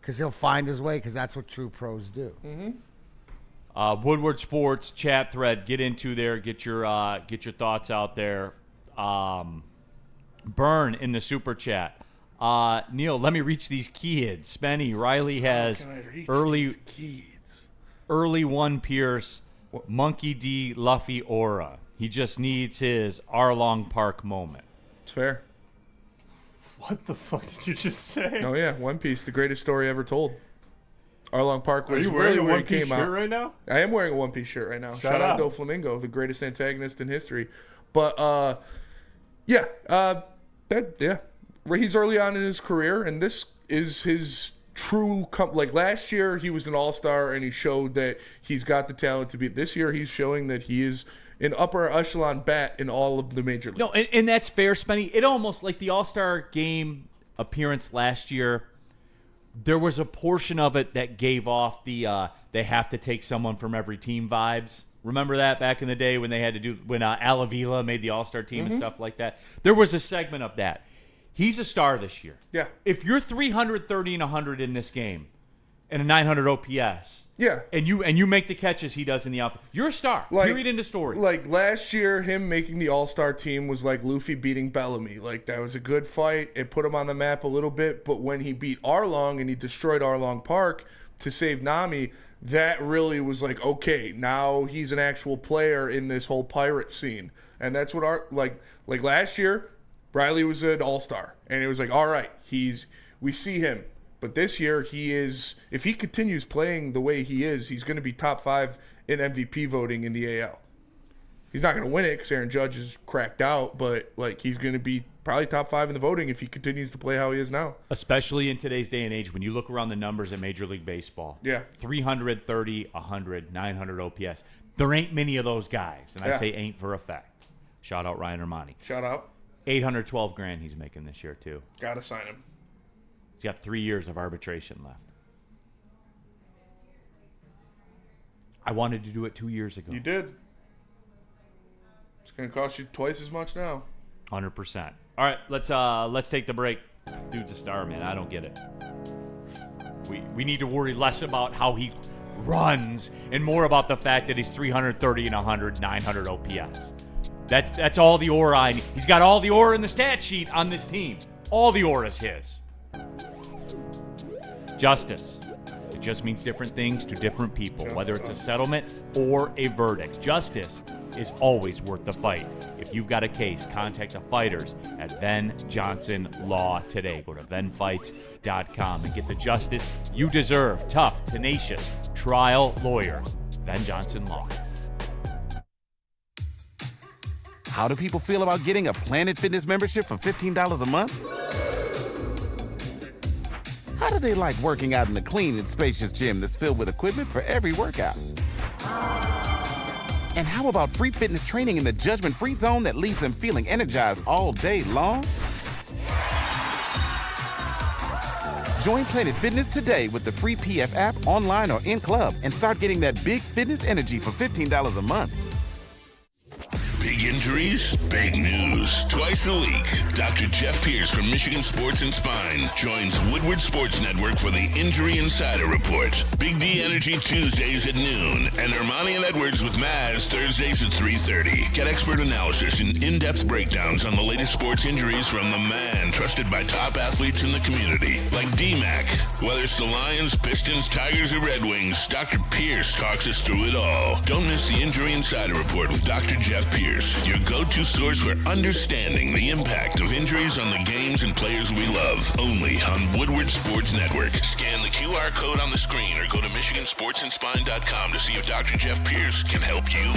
because he'll find his way, because that's what true pros do. Mm-hmm. Woodward Sports chat thread. Get into there. Get your thoughts out there. Burn in the super chat. Neil, let me reach these kids. Spenny, Riley has early one Pierce, Monkey D, Luffy Aura. He just needs his Arlong Park moment. It's fair. What the fuck did you just say? Oh yeah, One Piece, the greatest story ever told. Arlong Park was Are you wearing really a where One it Piece came shirt out. right now? I am wearing a One Piece shirt right now. Shout out Doflamingo, the greatest antagonist in history. But he's early on in his career, and this is his true like last year he was an all-star and he showed that he's got the talent to be. This year he's showing that he is an upper echelon bat in all of the major leagues. No, and that's fair, Spenny. It almost, like the All-Star game appearance last year, there was a portion of it that gave off the they have to take someone from every team vibes. Remember that back in the day when they had to do, when Al Avila made the All-Star team and stuff like that? There was a segment of that. He's a star this year. Yeah. If you're 330 and 100 in this game and a 900 OPS, yeah, and you make the catches he does in the outfield, you're a star. Period, end of story. Like last year, him making the All-Star team was like Luffy beating Bellamy. Like, that was a good fight. It put him on the map a little bit. But when he beat Arlong and he destroyed Arlong Park to save Nami, that really was like, okay, now he's an actual player in this whole pirate scene. And that's what like last year, Riley was an all-star, and it was like, all right, we see him. But this year, he is, if he continues playing the way he is, he's going to be top 5 in MVP voting in the AL. He's not going to win it because Aaron Judge is cracked out, but like, he's going to be probably top 5 in the voting if he continues to play how he is now. Especially in today's day and age, when you look around the numbers in Major League Baseball. Yeah. 330, 100, 900 OPS. There ain't many of those guys, and I say ain't for a fact. Shout out Ryan Ermanni. Shout out. $812,000 he's making this year too. Gotta sign him. He's got 3 years of arbitration left. I wanted to do it 2 years ago. You did. It's gonna cost you twice as much now. 100%. All right, let's take the break. Dude's a star, man. I don't get it. We need to worry less about how he runs and more about the fact that he's 330 and 100, 900 OPS. That's all the aura I need. He's got all the aura in the stat sheet on this team. All the aura is his. Justice. It just means different things to different people, whether it's a settlement or a verdict. Justice is always worth the fight. If you've got a case, contact the fighters at Ben Johnson Law today. Go to benfights.com and get the justice you deserve. Tough, tenacious, trial lawyers. Ben Johnson Law. How do people feel about getting a Planet Fitness membership for $15 a month? How do they like working out in a clean and spacious gym that's filled with equipment for every workout? And how about free fitness training in the judgment-free zone that leaves them feeling energized all day long? Join Planet Fitness today with the free PF app, online or in club, and start getting that big fitness energy for $15 a month. Big injuries, big news. Twice a week, Dr. Jeff Pierce from Michigan Sports and Spine joins Woodward Sports Network for the Injury Insider Report. Big D Energy Tuesdays at noon, and Ermanni and Edwards with Maz Thursdays at 3:30. Get expert analysis and in-depth breakdowns on the latest sports injuries from the man trusted by top athletes in the community, like D-Mac. Whether it's the Lions, Pistons, Tigers, or Red Wings, Dr. Pierce talks us through it all. Don't miss the Injury Insider Report with Dr. Jeff Pierce, your go-to source for understanding the impact of injuries on the games and players we love. Only on Woodward Sports Network. Scan the QR code on the screen or go to MichiganSportsandSpine.com to see if Dr. Jeff Pierce can help you.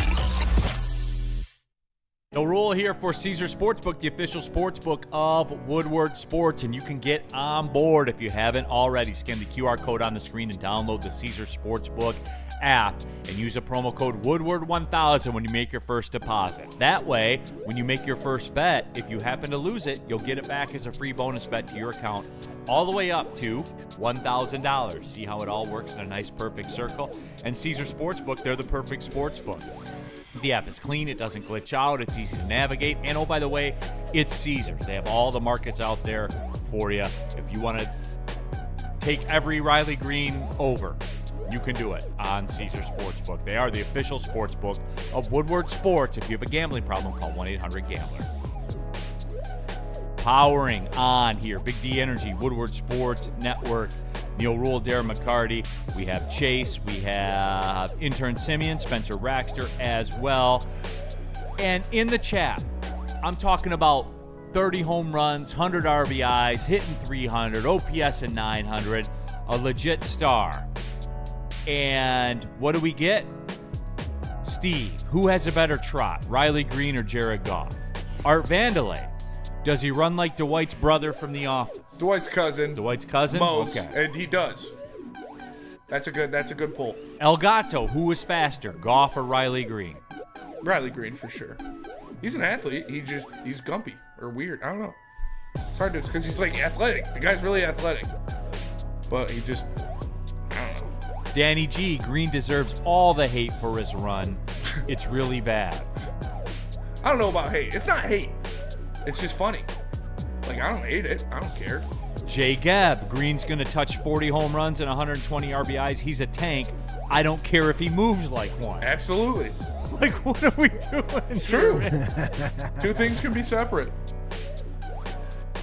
No Rule here for Caesar Sportsbook, the official sportsbook of Woodward Sports, and you can get on board if you haven't already. Scan the QR code on the screen and download the Caesar Sportsbook app and use a promo code Woodward1000 when you make your first deposit. That way, when you make your first bet, if you happen to lose it, you'll get it back as a free bonus bet to your account all the way up to $1,000. See how it all works in a nice perfect circle? And Caesar Sportsbook, they're the perfect sportsbook. The app is clean, it doesn't glitch out, it's easy to navigate, and oh, by the way, it's Caesars. They have all the markets out there for you. If you want to take every Riley Green over, you can do it on Caesar Sportsbook. They are the official sportsbook of Woodward Sports. If you have a gambling problem, call 1-800-GAMBLER. Powering on here, Big D Energy, Woodward Sports Network. Neil Rule, Darren McCarty. We have Chase. We have intern Simeon, Spencer Raxter as well. And in the chat, I'm talking about 30 home runs, 100 RBIs, hitting 300, OPS and 900, a legit star. And what do we get? Steve, who has a better trot, Riley Green or Jared Goff? Art Vandelay, does he run like Dwight's brother from The Office? Dwight's cousin. Dwight's cousin? Mo's, Okay. and he does. That's a good pull. El Gato, who was faster, Goff or Riley Green? Riley Green for sure. He's an athlete. He's gumpy or weird. I don't know. It's hard to, because he's like athletic. The guy's really athletic, but he just, I don't know. Danny G, Green deserves all the hate for his run. It's really bad. I don't know about hate. It's not hate. It's just funny. Like, I don't hate it. I don't care. Jay Gebb, Green's going to touch 40 home runs and 120 RBIs. He's a tank. I don't care if he moves like one. Absolutely. Like, what are we doing? True. Two things can be separate.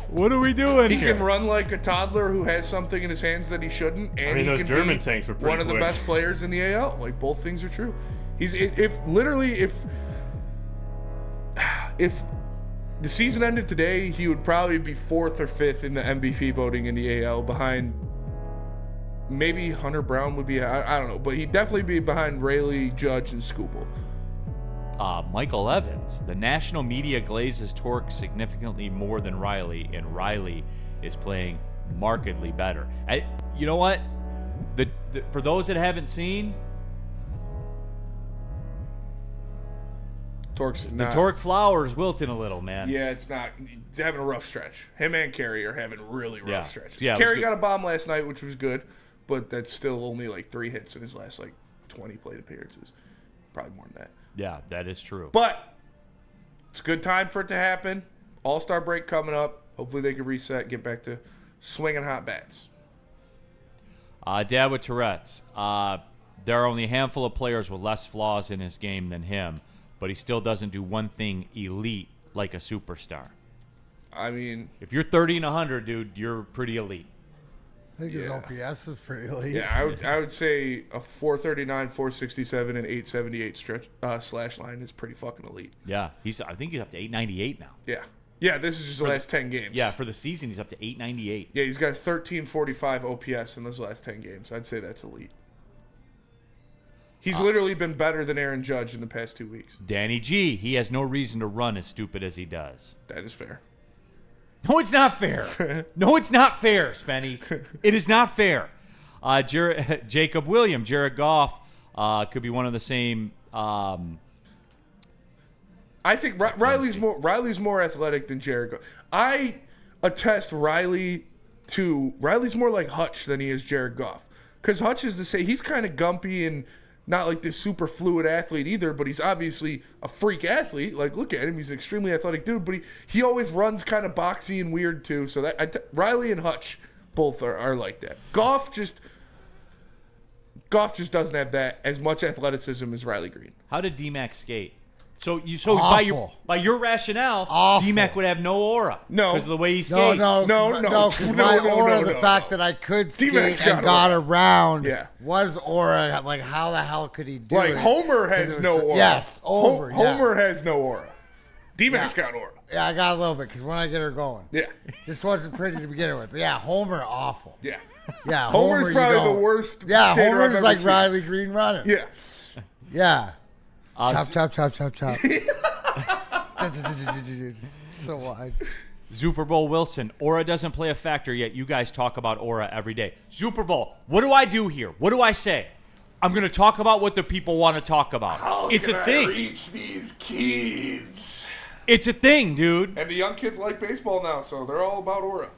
What are we doing He here? can run like a toddler who has something in his hands that he shouldn't, and I mean, he those can German be tanks were pretty one of the quick. best players in the AL. Like, both things are true. If the season ended today, he would probably be 4th or 5th in the MVP voting in the AL, behind maybe Hunter Brown would be, I don't know, but he'd definitely be behind Rayleigh, Judge, and Skubal. Michael Evans, the national media glazes Torque significantly more than Riley, and Riley is playing markedly better. You know what? For those that haven't seen, Torque's the not. Torque flowers wilting a little, man. Yeah, it's not. He's having a rough stretch. Him and Carey are having really rough Yeah. stretches. Yeah, it was Carey good. got a bomb last night, which was good, but that's still only like 3 hits in his last 20 plate appearances. Probably more than that. Yeah, that is true. But it's a good time for it to happen. All-Star break coming up. Hopefully they can reset, get back to swinging hot bats. Dad with Tourette's. There are only a handful of players with less flaws in his game than him, but he still doesn't do one thing elite like a superstar. I mean, if you're 30 and 100, dude, you're pretty elite. I think his OPS is pretty elite. yeah, I would say a 439, 467, and 878 stretch slash line is pretty fucking elite. Yeah, I think he's up to 898 now. Yeah, this is just the last 10 games. Yeah, for the season, he's up to 898. Yeah, he's got 1345 OPS in those last 10 games. I'd say that's elite. He's literally been better than Aaron Judge in the past 2 weeks. Danny G, he has no reason to run as stupid as he does. That is fair. No, it's not fair. No, it's not fair, Spenny. It is not fair. Jacob Williams, Jared Goff could be one of the same. I think Riley's more athletic than Jared Goff. I attest Riley to Riley's more like Hutch than he is Jared Goff. Because Hutch is to say he's kind of gumpy and not like this super fluid athlete either, but he's obviously a freak athlete. Like, look at him. He's an extremely athletic dude, but he always runs kind of boxy and weird too. So Riley and Hutch both are like that. Goff just doesn't have that as much athleticism as Riley Greene. How did D-Mac skate? So Awful. by your rationale, Awful. D-Mac would have no aura. No. Because of the way he skates. No. Because my aura, the fact that I could D-Mac's skate and got got around, Yeah. was aura. Like, how the hell could he do Like it? Homer has no aura. Yes, Homer. Homer has no aura. D-Mac's got aura. Yeah, I got a little bit because when I get her going, Yeah. just wasn't pretty to begin with. Yeah, Homer, awful. Yeah. Yeah, Homer's Homer, probably you don't. the worst. Yeah, skater I've Homer's ever like seen. Riley Greene running. Yeah. Yeah. Uh, Chop. So wide. Super Bowl Wilson, aura doesn't play a factor yet. You guys talk about aura every day. Super Bowl, what do I do here? What do I say? I'm going to talk about what the people want to talk about. It's a thing. Reach these kids. It's a thing, dude. And the young kids like baseball now, so they're all about aura.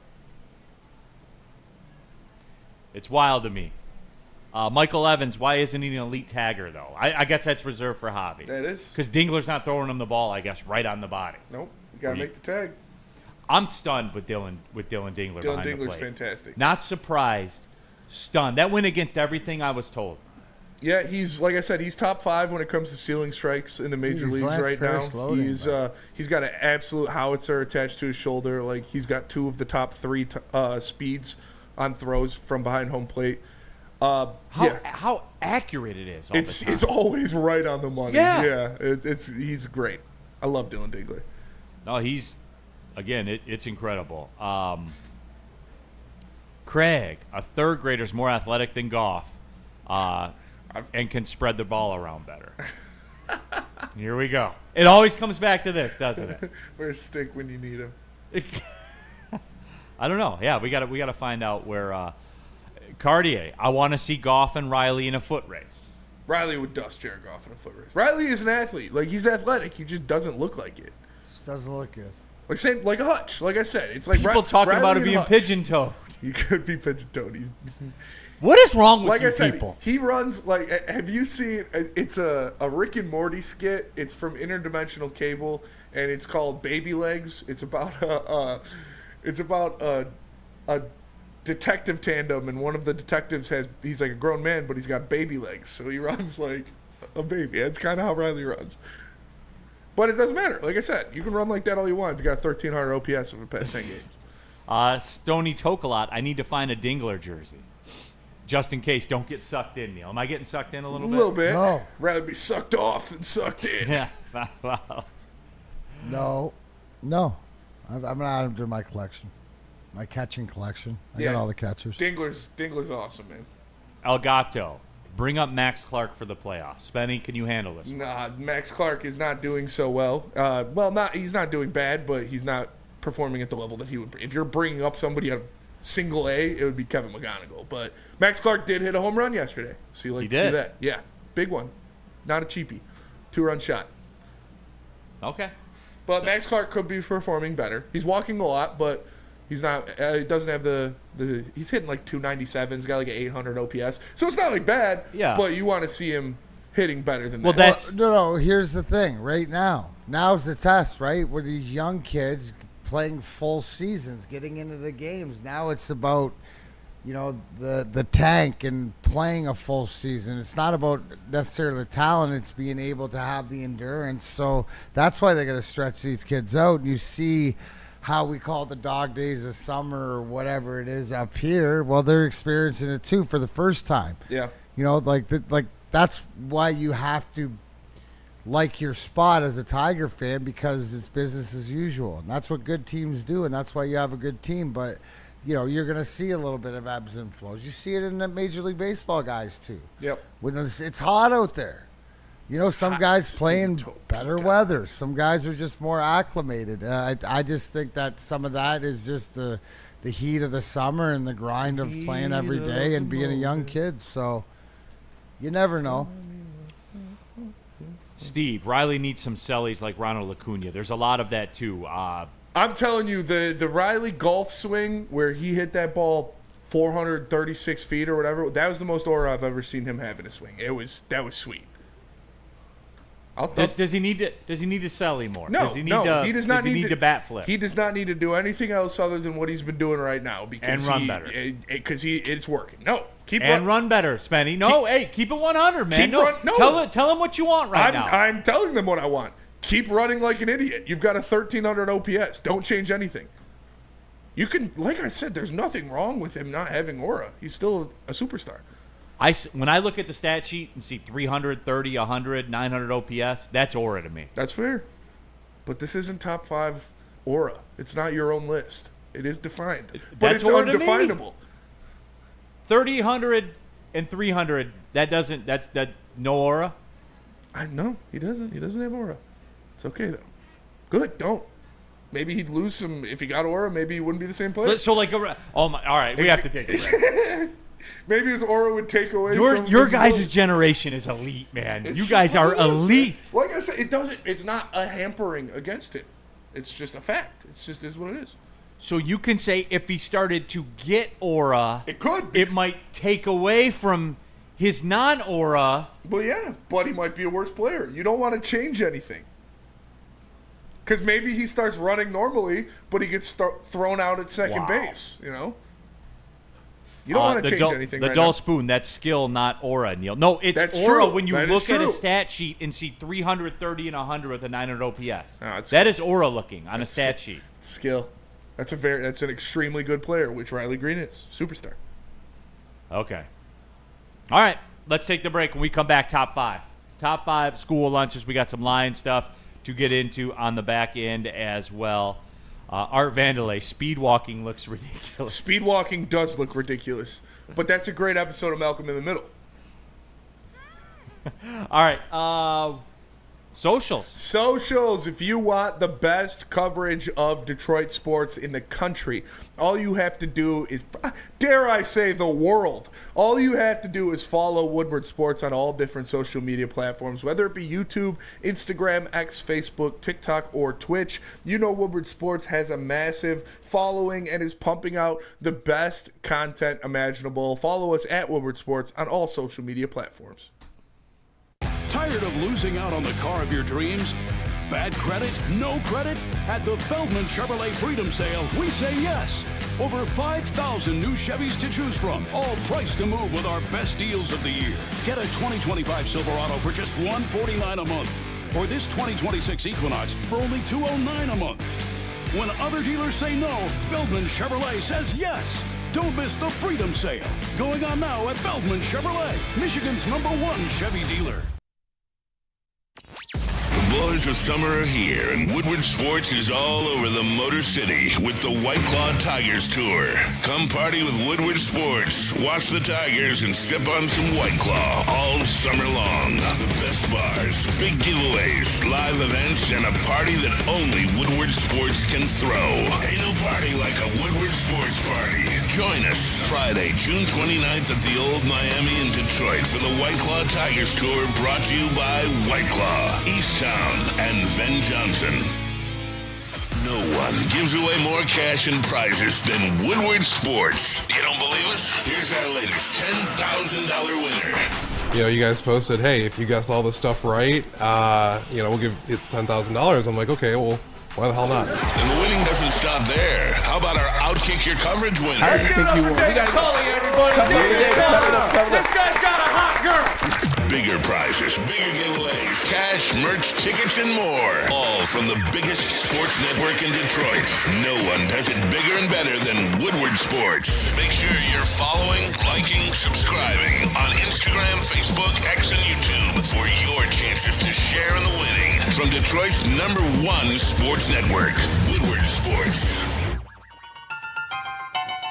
It's wild to me. Michael Evans, why isn't he an elite tagger, though? I guess that's reserved for Javi. That is. Because Dingler's not throwing him the ball, I guess, right on the body. Nope. You got to make the tag. I'm stunned with Dylan Dingler Dylan behind the Dingler's plate. fantastic. Not surprised, stunned. That went against everything I was told. Yeah, he's like I said, he's top 5 when it comes to stealing strikes in the major leagues Lance right Parrish now. loading, He's got an absolute howitzer attached to his shoulder. Like he's got 2 of the top 3 speeds speeds on throws from behind home plate. How accurate it is. It's always right on the money. Yeah. He's great. I love Dylan Dingler. No, it's incredible. Craig, a third grader's more athletic than Goff, and can spread the ball around better. Here we go. It always comes back to this, doesn't it? Where's Stink when you need him? I don't know. Yeah, we got to find out where Cartier. I want to see Goff and Riley in a foot race. Riley would dust Jared Goff in a foot race. Riley is an athlete. Like he's athletic. He just doesn't look like it. Just doesn't look good. Like Hutch. Like I said, it's like People talking Riley about him and being Hutch. pigeon-toed. He could be pigeon-toed. What is wrong with like you I said, people? he runs like. Have you seen? It's a Rick and Morty skit. It's from Interdimensional Cable, and it's called Baby Legs. It's about a detective tandem, and one of the detectives he's like a grown man, but he's got baby legs, so he runs like a baby. That's kind of how Riley runs. But it doesn't matter. Like I said, you can run like that all you want if you got 1,300 OPS over the past 10 games. Stony Tokalot, I need to find a Dingler jersey. Just in case, don't get sucked in, Neil. Am I getting sucked in a little bit? A little bit. No. Rather be sucked off than sucked in. Yeah. Wow. No. I'm not into my collection. My catching collection. I got all the catchers. Dingler's awesome, man. Elgato, bring up Max Clark for the playoffs. Spenny, can you handle this? Nah, Max Clark is not doing so well. He's not doing bad, but he's not performing at the level that he would. If you're bringing up somebody out of single A, it would be Kevin McGonigal. But Max Clark did hit a home run yesterday, so you like to see that. Yeah, big one. Not a cheapie. 2-run shot. Okay. But Max Clark could be performing better. He's walking a lot, but he's not. He doesn't have the. He's hitting like 297. He's got like an 800 OPS, so it's not like bad. Yeah. But you want to see him hitting better than that. That's No. Here's the thing. Right now's the test. Right, where these young kids playing full seasons, getting into the games. Now it's about, the tank and playing a full season. It's not about necessarily the talent. It's being able to have the endurance. So that's why they got to stretch these kids out. And you see how we call the dog days of summer or whatever it is up here. Well, they're experiencing it too for the first time. Yeah. That's why you have to like your spot as a Tiger fan, because it's business as usual. And that's what good teams do, and that's why you have a good team. But, you're going to see a little bit of ebbs and flows. You see it in the Major League Baseball guys, too. Yep. When it's hot out there. Some guys play in better weather. Some guys are just more acclimated. I just think that some of that is just the heat of the summer and the grind of playing every day and being a young kid. So you never know. Steve, Riley needs some sellies like Ronald Acuna. There's a lot of that, too. I'm telling you, the Riley golf swing where he hit that ball 436 feet or whatever, that was the most aura I've ever seen him have in a swing. That was sweet. Does he need to sell anymore? No, he does not need to bat flip. He does not need to do anything else other than what he's been doing right now and run better. Because it's working. No, run better, Spenny. No, keep it 100, man. Tell him what you want now. I'm telling them what I want. Keep running like an idiot. You've got a 1300 OPS. Don't change anything. You can, like I said, there's nothing wrong with him not having aura. He's still a superstar. When I look at the stat sheet and see 330, 100, 900 OPS, that's aura to me. That's fair. But this isn't top 5 aura. It's not your own list. It is defined. But it's undefinable. 30, 100, and 300, that's no aura? No, he doesn't. He doesn't have aura. It's okay, though. Good, don't. Maybe he'd lose some. If he got aura, maybe he wouldn't be the same player. So, all right, we have to take it. Maybe his aura would take away your guys' generation is elite, man. You guys are elite. Like I said, it's not a hampering against him. It's just a fact. It's just is what it is. So you can say if he started to get aura, it might take away from his non-aura. Well, yeah, but he might be a worse player. You don't want to change anything. Because maybe he starts running normally, but he gets thrown out at second base, You don't want to change anything The right dull now. spoon, that's skill, not aura, Neil. No, it's That's aura true. when you That look is at a true. stat sheet and see 330 and 100 with a 900 OPS. Oh, That is aura looking on a stat sheet. It's skill. That's an extremely good player, which Riley Greene is. Superstar. Okay. All right, let's take the break. When we come back, top 5. Top 5 school lunches. We got some Lion stuff to get into on the back end as well. Art Vandelay, speed walking looks ridiculous. Speed walking does look ridiculous, but that's a great episode of Malcolm in the Middle. All right, socials. If you want the best coverage of Detroit sports in the country, all you have to do is, dare I say, the world. All you have to do is follow Woodward Sports on all different social media platforms, whether it be YouTube, Instagram, X, Facebook, TikTok, or Twitch. You know Woodward Sports has a massive following and is pumping out the best content imaginable. Follow us at Woodward Sports on all social media platforms. Tired of losing out on the car of your dreams? Bad credit? No credit? At the Feldman Chevrolet Freedom Sale, we say yes. Over 5,000 new Chevys to choose from, all priced to move with our best deals of the year. Get a 2025 Silverado for just $149 a month, or this 2026 Equinox for only $209 a month. When other dealers say no, Feldman Chevrolet says yes. Don't miss the Freedom Sale, going on now at Feldman Chevrolet, Michigan's #1 Chevy dealer. The boys of summer are here, and Woodward Sports is all over the Motor City with the White Claw Tigers Tour. Come party with Woodward Sports, watch the Tigers, and sip on some White Claw all summer long. The best bars, big giveaways, live events, and a party that only Woodward Sports can throw. Ain't no party like a Woodward Sports party. Join us Friday, June 29th at the Old Miami in Detroit for the White Claw Tigers Tour, brought to you by White Claw, Easttown, and Ven Johnson. No one gives away more cash and prizes than Woodward Sports. You don't believe us? Here's our latest $10,000 winner. You guys posted, hey, if you guess all this stuff right, we'll give it's $10,000. I'm like, okay, well, why the hell not? And the winning doesn't stop there. How about our Outkick Your Coverage winner? Let's give it up for David Tully, everybody. David Tully. This guy's got a hot girl. Bigger prizes, bigger giveaways, cash, merch, tickets, and more. All from the biggest sports network in Detroit. No one does it bigger and better than Woodward Sports. Make sure you're following, liking, subscribing on Instagram, Facebook, X, and YouTube for your chances to share in the winning. From Detroit's #1 sports network, Woodward Sports.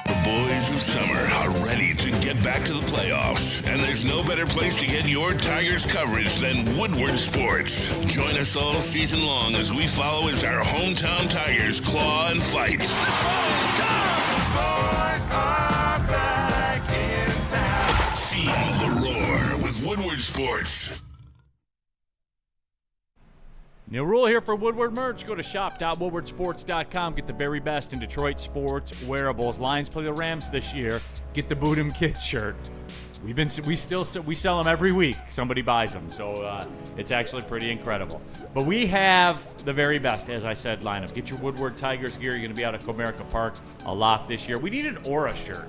The boys of summer are ready to get back to the playoffs, and there's no better place to get your Tigers coverage than Woodward Sports. Join us all season long as we follow as our hometown Tigers claw and fight. This ball's gone! Boys are back in town. Feel the roar with Woodward Sports. Neil Rule here for Woodward Merch. Go to shop.woodwardsports.com. Get the very best in Detroit sports wearables. Lions play the Rams this year. Get the Boot 'em Kids shirt. We sell them every week. Somebody buys them, so it's actually pretty incredible. But we have the very best, as I said, lineup. Get your Woodward Tigers gear. You're going to be out at Comerica Park a lot this year. We need an Aura shirt.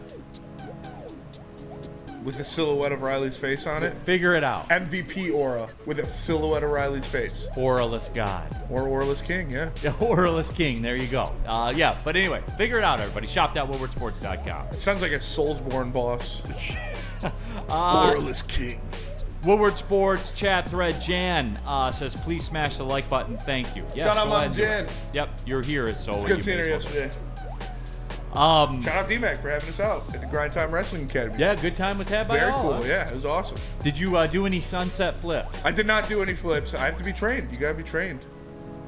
With a silhouette of Riley's face on it. Figure it out. MVP Aura with a silhouette of Riley's face. Auraless God. Or Auraless King, yeah. Yeah, Auraless King. There you go. Yeah, but anyway, figure it out, everybody. Shop.woodwardsports.com. It sounds like a Soulsborne boss. Auraless King. Woodward Sports chat thread. Jan says, please smash the like button. Thank you. Yes, Shout out, go ahead Mom and do Jan. it. Yep, you're here. So It's good seeing her yesterday. Shout out D-Mac for having us out at the Grind Time Wrestling Academy. Yeah, good time was had by Very all. cool. Huh? Yeah, it was awesome. Did you do any sunset flips? I did not do any flips. I have to be trained. You gotta be trained.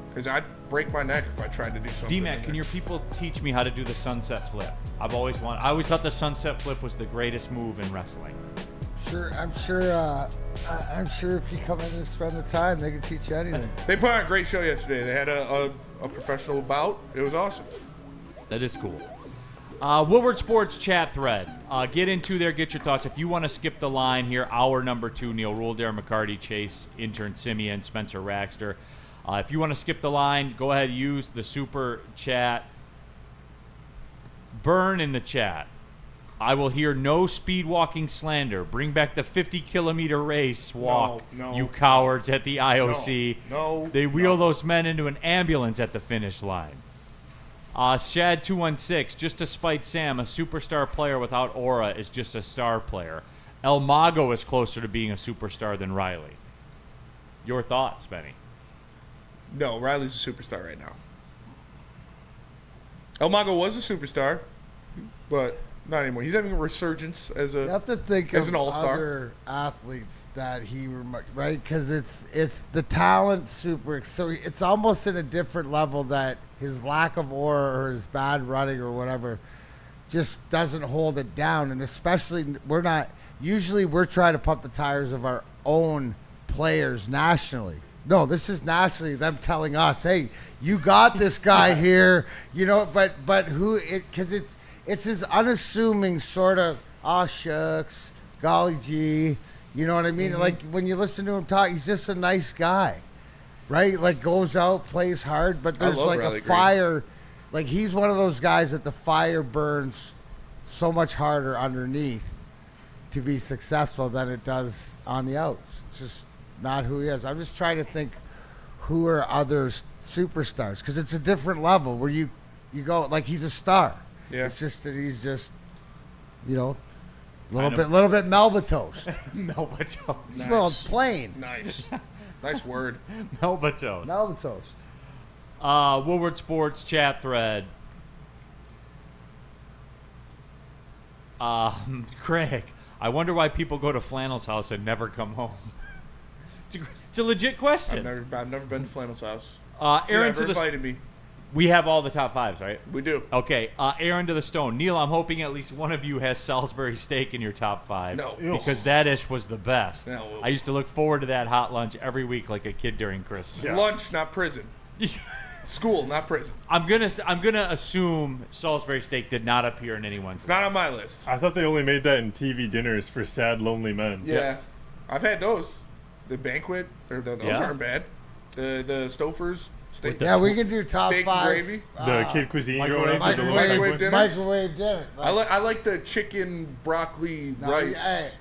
Because I'd break my neck if I tried to do something. D-Mac, can your people teach me how to do the sunset flip? I always thought the sunset flip was the greatest move in wrestling. Sure, I'm sure if you come in and spend the time, they can teach you anything. They put on a great show yesterday. They had a professional bout. It was awesome. That is cool. Woodward Sports chat thread. Get into there, get your thoughts. If you want to skip the line here, hour number 2, Neil Rule, Darren McCarty, Chase, intern Simeon, Spencer Raxter. If you want to skip the line, go ahead, use the super chat. Burn in the chat. I will hear no speed walking slander. Bring back the 50-kilometer race walk, No, you cowards at the IOC. No. They wheel those men into an ambulance at the finish line. Shad216, just to spite Sam, a superstar player without aura is just a star player. El Mago is closer to being a superstar than Riley. Your thoughts, Benny? No, Riley's a superstar right now. El Mago was a superstar, but not anymore. He's having a resurgence as You have to think as of an all-star. other athletes that right? Because it's the talent super. So it's almost in a different level that his lack of aura or his bad running or whatever just doesn't hold it down. And especially we're trying to pump the tires of our own players nationally. No, this is nationally them telling us, hey, you got this guy here, but who because it's his unassuming sort of, aw shucks, golly gee, you know what I mean? Mm-hmm. Like when you listen to him talk, he's just a nice guy, right? Like goes out, plays hard, but there's like Riley a fire. Like he's one of those guys that the fire burns so much harder underneath to be successful than it does on the outs. It's just not who he is. I'm just trying to think who are other superstars because it's a different level where you go like he's a star. Yeah. It's just that he's just, little bit Melba toast. Melba toast. It's a little plain. Nice. Nice word. Melba toast. Melba toast. Woodward Sports chat thread. Craig, I wonder why people go to Flannel's house and never come home. It's a legit question. I've never been to Flannel's house. Aaron You never invited me. We have all the top fives, right? We do. Okay, Aaron to the Stone. Neil, I'm hoping at least one of you has Salisbury steak in your top 5. No. Because that dish was the best. No. I used to look forward to that hot lunch every week like a kid during Christmas. Yeah. Lunch, not prison. School, not prison. I'm gonna assume Salisbury steak did not appear in anyone's It's not on my list. I thought they only made that in TV dinners for sad, lonely men. Yeah. I've had those. The banquet, or those aren't bad. The Stouffer's steak. Yeah, we can do top steak 5. gravy. The kid cuisine. Microwave dinners. Microwave dinner. I like the chicken broccoli rice.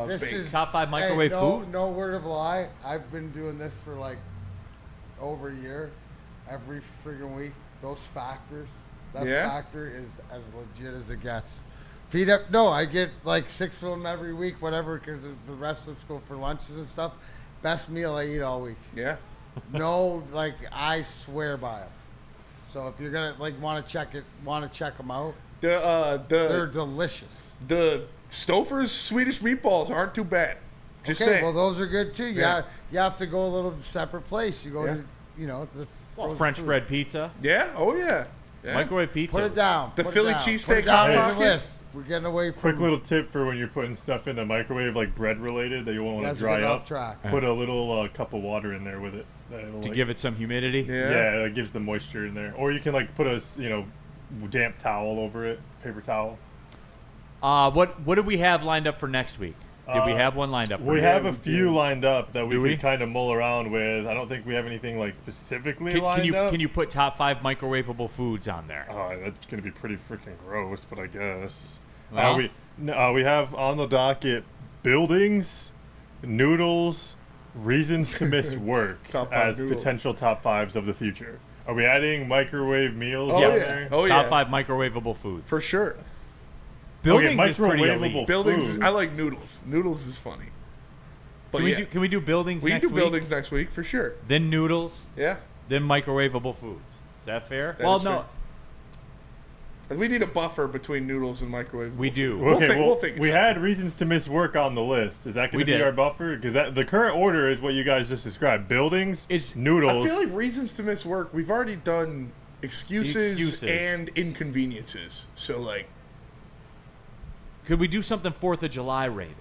This bake. is top 5 microwave food. No word of lie. I've been doing this for like over a year. Every friggin' week, those factors. That factor is as legit as it gets. Feed up. No, I get like 6 of them every week, whatever, because the rest of us go for lunches and stuff. Best meal I eat all week. Yeah. No, like I swear by them. So if you're gonna want to check them out. They're delicious. The Stouffer's Swedish meatballs aren't too bad. Just okay, saying. well those are good too. Yeah. You have to go a little separate place. You go to the French bread pizza. Yeah. Oh yeah. Microwave pizza. Put it down. The Put it Philly down. cheesesteak Put it down hot as a pocket? list. We're getting away from. Quick little tip for when you're putting stuff in the microwave, like bread related, that you won't want Guys to are dry getting up. off track. Put a little cup of water in there with it. To give it some humidity. Yeah, it gives the moisture in there. Or you can like put a damp towel over it, paper towel. What do we have lined up for next week? Did we have one lined up? We have a few lined up that we Do we? can kind of mull around with. I don't think we have anything like specifically lined up. Can you put top 5 microwavable foods on there? That's gonna be pretty freaking gross, but I guess. Well, we have on the docket buildings, noodles, reasons to miss work as noodles. potential top 5s of the future. Are we adding microwave meals? Oh, on yeah. there? Oh, top yeah. 5 microwavable foods. For sure. Buildings Okay, is pretty microwavable elite. Buildings. food. I like noodles. Noodles is funny. But Can we do buildings we next can do week? buildings next week for sure. Then noodles, Yeah. then microwavable foods. Is that fair? That well, is no. fair. We need a buffer between noodles and microwave. We do. We'll Okay, we'll think of we something. had reasons to miss work on the list. Is that going We to be did. our buffer? Because the current order is what you guys just described: buildings, It's- noodles. I feel like reasons to miss work. We've already done excuses. Excuses. And inconveniences. So like, Could we do something 4th of July rated?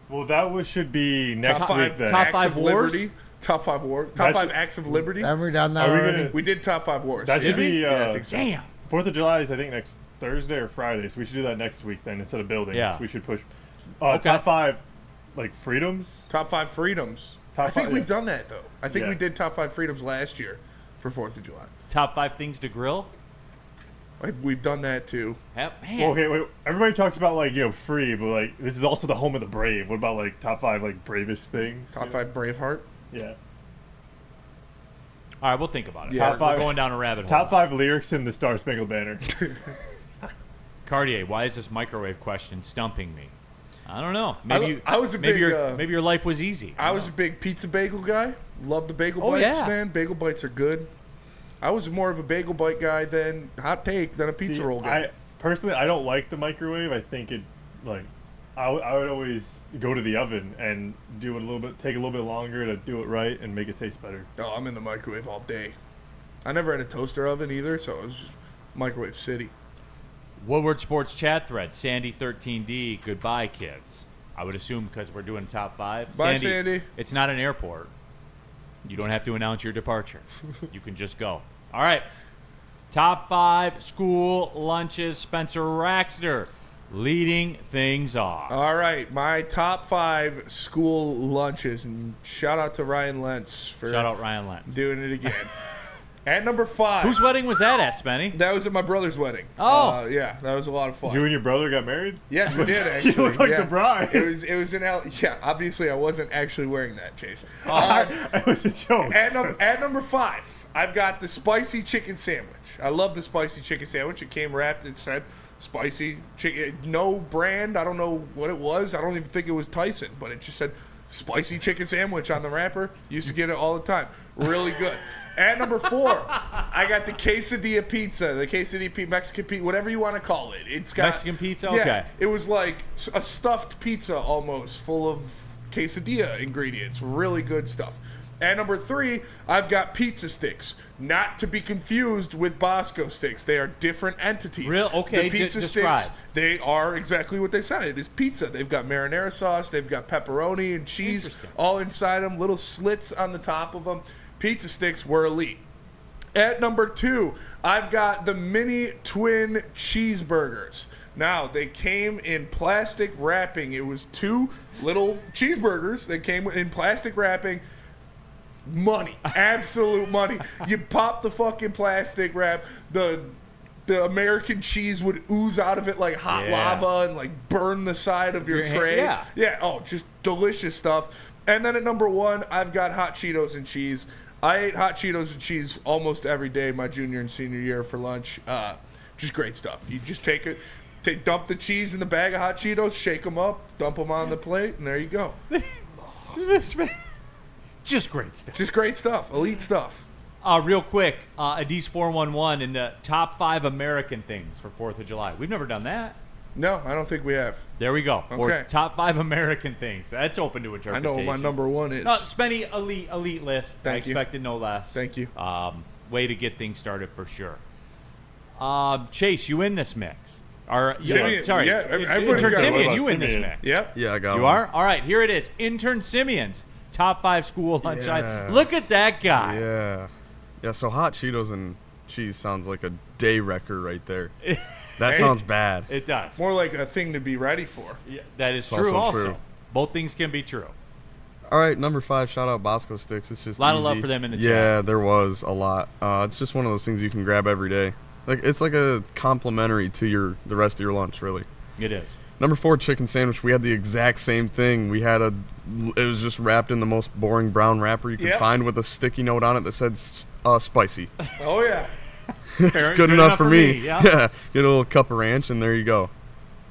well, that should be next top week five then. top acts 5 of wars? liberty. Top 5 wars. That Top 5 should- acts of liberty. Haven't we done that Are we already? gonna- We did top 5 wars. That should be Yeah, I think so. Damn. 4th of July is I think next Thursday or Friday, so we should do that next week then instead of buildings. Yeah. We should push Okay. top 5 like freedoms. Top 5 freedoms. Top I think five, we've yeah. done that though. I think Yeah. we did top 5 freedoms last year for 4th of July. Top 5 things to grill? We've done that too. Man. Well, okay, wait. Everybody talks about like free, but like this is also the home of the brave. What about like top 5 like bravest things? Top 5 Braveheart. Yeah. All right, we'll think about it. Yeah. We're Top 5 going down a rabbit hole. Top 5 lyrics in the Star Spangled Banner. Cartier, why is this microwave question stumping me? I don't know. Maybe I was a maybe big, maybe your life was easy. I was a big pizza bagel guy. Love the bagel Oh, bites, yeah. man. Bagel bites are good. I was more of a bagel bite guy than hot take than a pizza See, roll guy. Personally, I don't like the microwave. I think it like I would always go to the oven and do it take a little bit longer to do it right and make it taste better. Oh, I'm in the microwave all day. I never had a toaster oven either, so it was just microwave city. Woodward Sports chat thread, Sandy13D, goodbye, kids. I would assume because we're doing top 5. Bye, Sandy. It's not an airport. You don't have to announce your departure. You can just go. All right. Top 5 school lunches. Spencer Raxter leading things off. All right, my top 5 school lunches, and shout out to Ryan Lentz for Shout out Ryan Lentz. doing it again. At number 5, Whose wedding was that at, Spenny? that was at my brother's wedding. Oh. Yeah, that was a lot of fun. You and your brother got married? Yes, we did actually. You look like yeah. the bride. It was in L. Yeah, obviously I wasn't actually wearing that, Chase. It was a joke. At number 5, I've got the spicy chicken sandwich. I love the spicy chicken sandwich. It came wrapped. It said spicy chicken. No brand. I don't know what it was. I don't even think it was Tyson, but it just said spicy chicken sandwich on the wrapper. Used to get it all the time. Really good. At number 4, I got the quesadilla pizza, Mexican pizza, whatever you want to call it. It's got Mexican pizza? Yeah, Okay. it was like a stuffed pizza almost, full of quesadilla ingredients. Really good stuff. At number 3, I've got pizza sticks, not to be confused with Bosco sticks. They are different entities. Okay, the pizza describe. sticks, they are exactly what they sound. It is pizza. They've got marinara sauce, they've got pepperoni and cheese Interesting. all inside them, little slits on the top of them. Pizza sticks were elite. At number 2, I've got the mini twin cheeseburgers. Now, they came in plastic wrapping. It was 2 little cheeseburgers that came in plastic wrapping. Money. Absolute money. You pop the fucking plastic wrap, the American cheese would ooze out of it like hot Yeah. lava and like burn the side of your Your hand- tray. yeah. Yeah, oh, just delicious stuff. And then at number 1, I've got hot Cheetos and cheese. I ate hot Cheetos and cheese almost every day my junior and senior year for lunch. Just great stuff. You just take it, dump the cheese in the bag of hot Cheetos, shake them up, dump them on the plate, and there you go. Just great stuff. Just great stuff. Elite stuff. Real quick, Adis 411 in the top 5 American things for 4th of July. We've never done that. No, I don't think we have. There we go. For Okay. top 5 American things. That's open to I interpretation. know what my number 1 is. No, Spenny, elite list. Thank I you. expected no less. Thank you. Way to get things started for sure. Chase, you in this mix? Simeon, sorry. yeah, everybody's Intern got Simeon, one. you in this Simeon. mix. Yep. Yeah, I got You one. are? All right, here it is. Intern Simeon's top 5 school lunch. Yeah. Look at that guy. Yeah, so hot Cheetos and cheese sounds like a day wrecker right there. That sounds bad. It does. More like a thing to be ready for. Yeah, that is It's true also also. true. Both things can be true. All right, number 5, shout out Bosco Sticks. It's just A lot of love easy. for them in the chat. Yeah, there was a lot. It's just one of those things you can grab every day. Like it's like a complimentary to the rest of your lunch, really. It is. Number 4, chicken sandwich. We had the exact same thing. It was just wrapped in the most boring brown wrapper you could Yep. find with a sticky note on it that said spicy. Oh, yeah. It's good enough for me. Yeah. Yeah, get a little cup of ranch and there you go.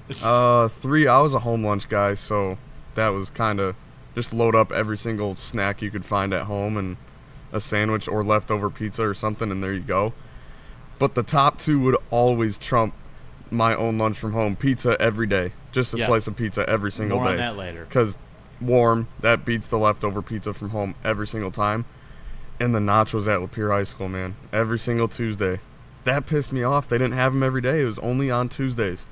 3, I was a home lunch guy, so that was kind of just load up every single snack you could find at home and a sandwich or leftover pizza or something, and there you go. But the top 2 would always trump my own lunch from home. Pizza every day. Just a Yes. slice of pizza every single More day. on that later. Because warm, that beats the leftover pizza from home every single time. And the nachos at Lapeer High School, man. Every single Tuesday. That pissed me off. They didn't have them every day. It was only on Tuesdays.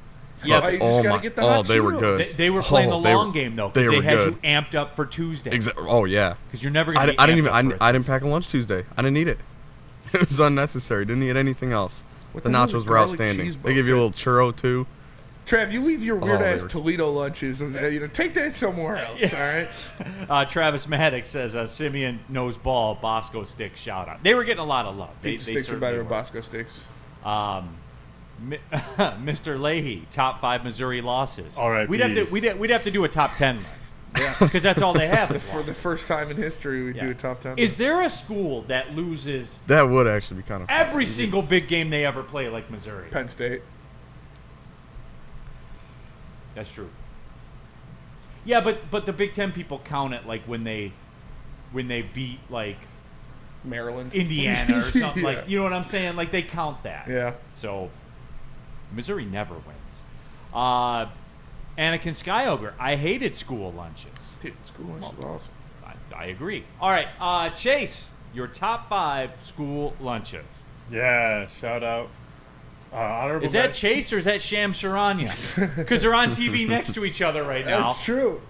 Yeah, you just gotta get the hot they were Cheetos. good. They were playing Oh, the they long were- game, though, they because they were had good. you amped up for Tuesday. Oh, yeah. Because you're never going to be I didn't amped even. up for I didn't pack a lunch Tuesday. I didn't eat it. It was unnecessary. Didn't eat anything else. What The the hell is nachos were garlic outstanding. cheese They give you a bone? little churro too. Trav, you leave your they weird-ass were- Toledo lunches. Take that somewhere else, all right? Travis Maddox says, Simeon knows ball, Bosco Sticks, shout out. They were getting a lot of love. Pizza They sticks are better certainly than were. Bosco sticks. Mr. Leahy, top 5 Missouri losses. R.I.P. We'd have to do a top 10 list. Because that's all they have. is For the losses. first time in history, we Yeah. do a top 10. Is there a school that loses That would actually be kind of. every single big game they ever play like Missouri? Penn State. That's true. Yeah, but the Big Ten people count it like when they beat like Maryland. Indiana or something. Yeah. Like, you know what I'm saying? Like they count that. Yeah. So Missouri never wins. Anakin Skyogre, I hated school lunches. Dude, school lunch is awesome. I agree. All right, Chase, your top 5 school lunches. Yeah, shout out. Honorable Is that mention- Chase or is that Sham Sharanya? Because they're on TV next to each other right now. That's true.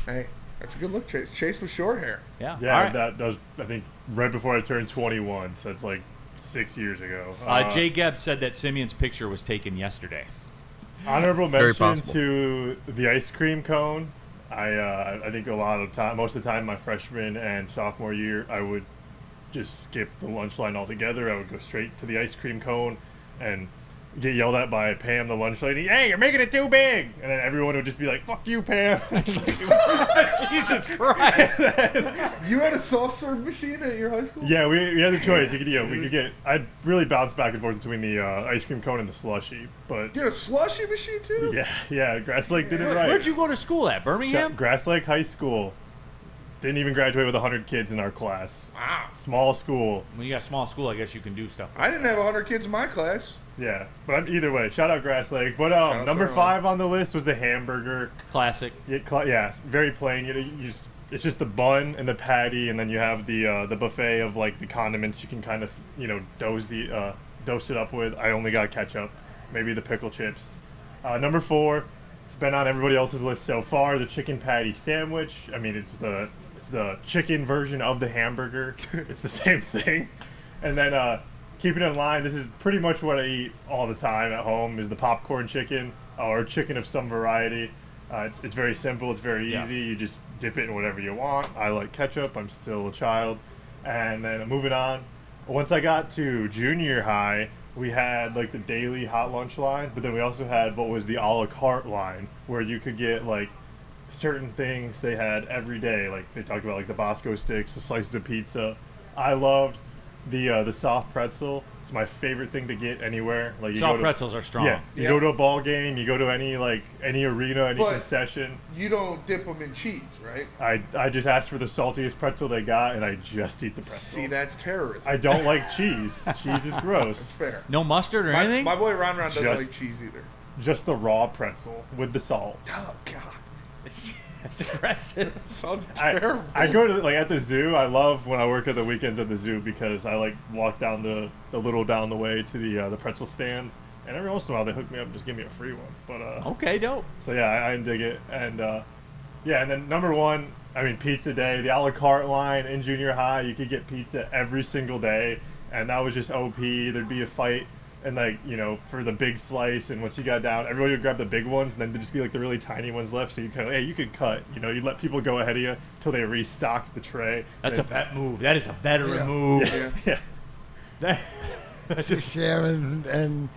Hey, that's a good look, Chase. Chase with short hair. Yeah. Yeah, All right. that was, I think, right before I turned 21, so it's like 6 years ago. Jay Gebb said that Simeon's picture was taken yesterday. Honorable Very mention possible. to the ice cream cone. I think most of the time, my freshman and sophomore year, I would just skip the lunch line altogether. I would go straight to the ice cream cone and get yelled at by Pam, the lunch lady. Hey, you're making it too big! And then everyone would just be like, "Fuck you, Pam!" Jesus Christ. You had a soft serve machine at your high school? Yeah, we had the choice. We could get. I'd really bounce back and forth between the ice cream cone and the slushy, but You had a slushy machine too? yeah, Grass Lake did it right. Where'd you go to school at? Birmingham? Grass Lake High School. Didn't even graduate with 100 kids in our class. Wow. Small school. When you got small school, I guess you can do stuff. I didn't have 100 kids in my class. Yeah, but either way, shout out Grass Lake. But out to number everyone. 5 on the list was the hamburger. Classic. Yeah, very plain. It's just the bun and the patty, and then you have the buffet of like the condiments you can kind of dose it up with. I only got ketchup, maybe the pickle chips. Number 4, it's been on everybody else's list so far. The chicken patty sandwich. I mean, it's the chicken version of the hamburger. It's the same thing. And then keeping in line, this is pretty much what I eat all the time at home, is the popcorn chicken or chicken of some variety. It's very simple. It's very Yeah. easy. You just dip it in whatever you want. I like ketchup. I'm still a child. And then moving on, once I got to junior high, we had like the daily hot lunch line, but then we also had what was the a la carte line, where you could get like certain things they had every day. Like they talked about like the Bosco sticks, the slices of pizza. I loved the soft pretzel. It's my favorite thing to get anywhere. Like you Soft go to, pretzels are strong. Yeah, you Yeah. go to a ball game, you go to any arena, any But- concession. You don't dip them in cheese, right? I just asked for the saltiest pretzel they got, and I just eat the pretzel. See, that's terrorism. I don't like cheese. Cheese is That's gross. fair. No mustard or My, anything? my boy Ron doesn't Just- like cheese either. Just the raw pretzel with the salt. Oh, God. It's aggressive. Sounds I terrible. go to like at the zoo. I love when I work at the weekends at the zoo because I like walk down the little down the way to the pretzel stand, And every once in a while they hook me up and just give me a free one. But Okay, dope. so yeah, I dig it. And yeah, and then number one, I mean, pizza day, the a la carte line in junior high, you could get pizza every single day, and that was just OP. There'd be a fight, and like, you know, for the big slice, and once you got down, everybody would grab the big ones, and then there'd just be like the really tiny ones left, so you kind of, hey, you could cut, you know, you'd let people go ahead of you until they restocked the tray. That's a vet move. That is a veteran move. Yeah. That, that's a, Sham and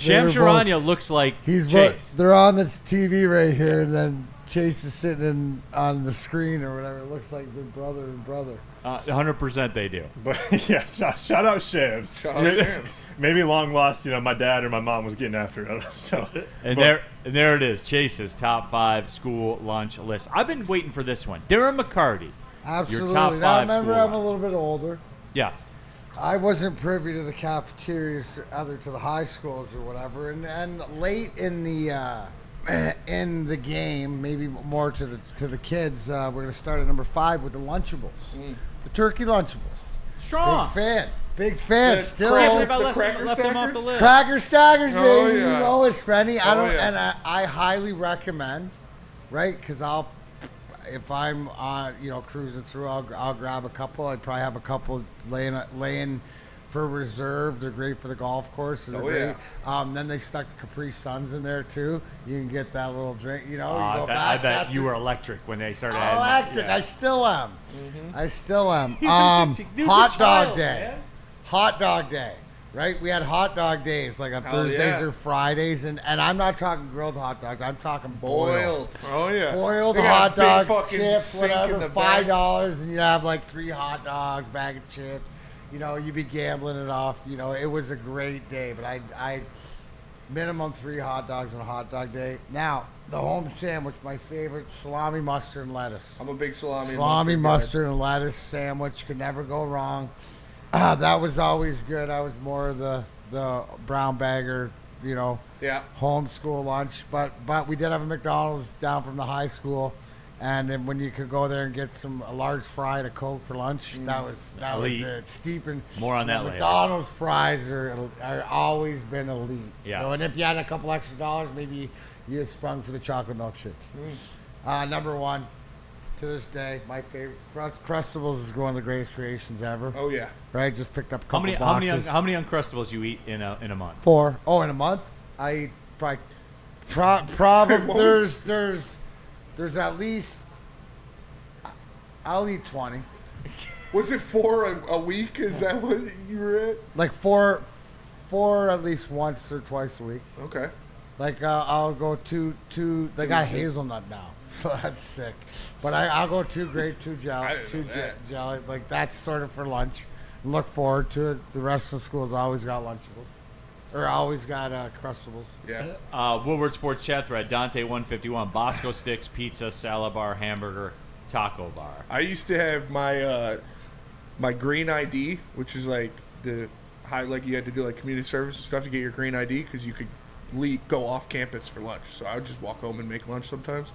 Sham Charania looks like Chase. They're on the TV right here, and then Chase is sitting on the screen or whatever. It looks like they're brother and brother. 100% they do. But yeah, shout out Shams. Shout out Shams. Maybe long lost, you know, my dad or my mom was getting after it. So there it is, Chase's top 5 school lunch list. I've been waiting for this one. Darren McCarty. Absolutely. Your top 5 now remember, school I'm a lunch. little bit older. Yes. I wasn't privy to the cafeterias, other to the high schools or whatever, and late in the game, maybe more to the kids. We're gonna start at number 5 with the Lunchables, the turkey Lunchables. Strong. Big fan. Still, left them off the list. Cracker Staggers, baby. Oh, yeah. You know it's Spenny. Yeah. And I highly recommend, right? Because if I'm on, cruising through, I'll grab a couple. I'd probably have a couple laying for reserve. They're great for the golf course. So they're great. Yeah. Then they stuck the Capri Suns in there too. You can get that little drink. You go I back. bet you were electric when they started adding that. Electric. Yeah. I still am. Mm-hmm. I still am. Dude's a Hot dog child, day. man. Hot dog day. Right? We had hot dog days like on Thursdays or Fridays. And I'm not talking grilled hot dogs. I'm talking boiled. Oh, yeah. Boiled They got hot a big dogs, fucking chips, sink in whatever, the back. $5. And you'd have like 3 hot dogs, bag of chips. You'd be gambling it off. It was a great day. But I minimum 3 hot dogs on a hot dog day. Now, the home sandwich, my favorite, salami, mustard, and lettuce. I'm a big salami Salami, guy. mustard, and lettuce sandwich. Could never go wrong. That was always good. I was more of the brown bagger, Yeah. homeschool lunch. But we did have a McDonald's down from the high school. And then when you could go there and get a large fry and a Coke for lunch, that was it. Steeping. More on that later. McDonald's fries are always been elite. Yes. So, and if you had a couple extra dollars, maybe you had sprung for the chocolate milkshake. Number 1, to this day, my favorite. Crustables is one of the greatest creations ever. Oh, yeah. Right? Just picked up a couple boxes. How many Uncrustables you eat in a month? 4. Oh, in a month? I eat probably there's at least, I'll eat 20. Was it 4 a week? Is that what you were at? Like 4 at least once or twice a week. Okay. Like I'll go two. They got hazelnut now, so that's sick. But I'll go 2 grape, 2 jelly, 2 jelly. Like that's sort of for lunch. Look forward to it. The rest of the school's always got Lunchables, or always got Crustables. Yeah. Woodward Sports Chat thread, Dante 151, Bosco Sticks, pizza, salad bar, hamburger, taco bar. I used to have my my green ID, which is like you had to do like community service and stuff to get your green ID because you could go off campus for lunch. So I would just walk home and make lunch sometimes.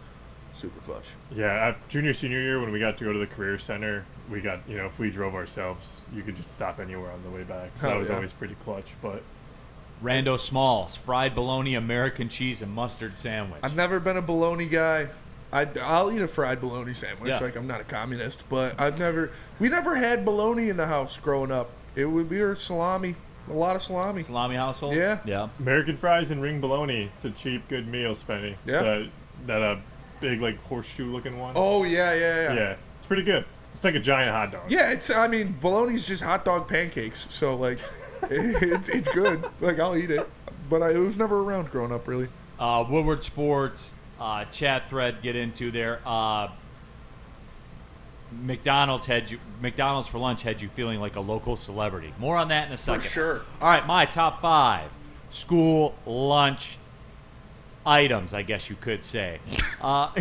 Super clutch. Yeah, senior year when we got to go to the career center, we got, if we drove ourselves, you could just stop anywhere on the way back. So that was always pretty clutch. But Rando Smalls, fried bologna, American cheese, and mustard sandwich. I've never been a bologna guy. I'll eat a fried bologna sandwich. Yeah. Like I'm not a communist, but we never had bologna in the house growing up. We were salami, a lot of salami. Salami household? Yeah. Yeah. American fries and ring bologna. It's a cheap, good meal, Spenny. Yeah. That big like horseshoe looking one. Oh yeah. Yeah, it's pretty good. It's like a giant hot dog. Yeah, bologna's just hot dog pancakes. So like, it's good. Like I'll eat it, but it was never around growing up really. Woodward Sports chat thread, get into there. McDonald's for lunch had you feeling like a local celebrity. More on that in a second. For sure. All right, my top 5 school lunch items, I guess you could say. Oh,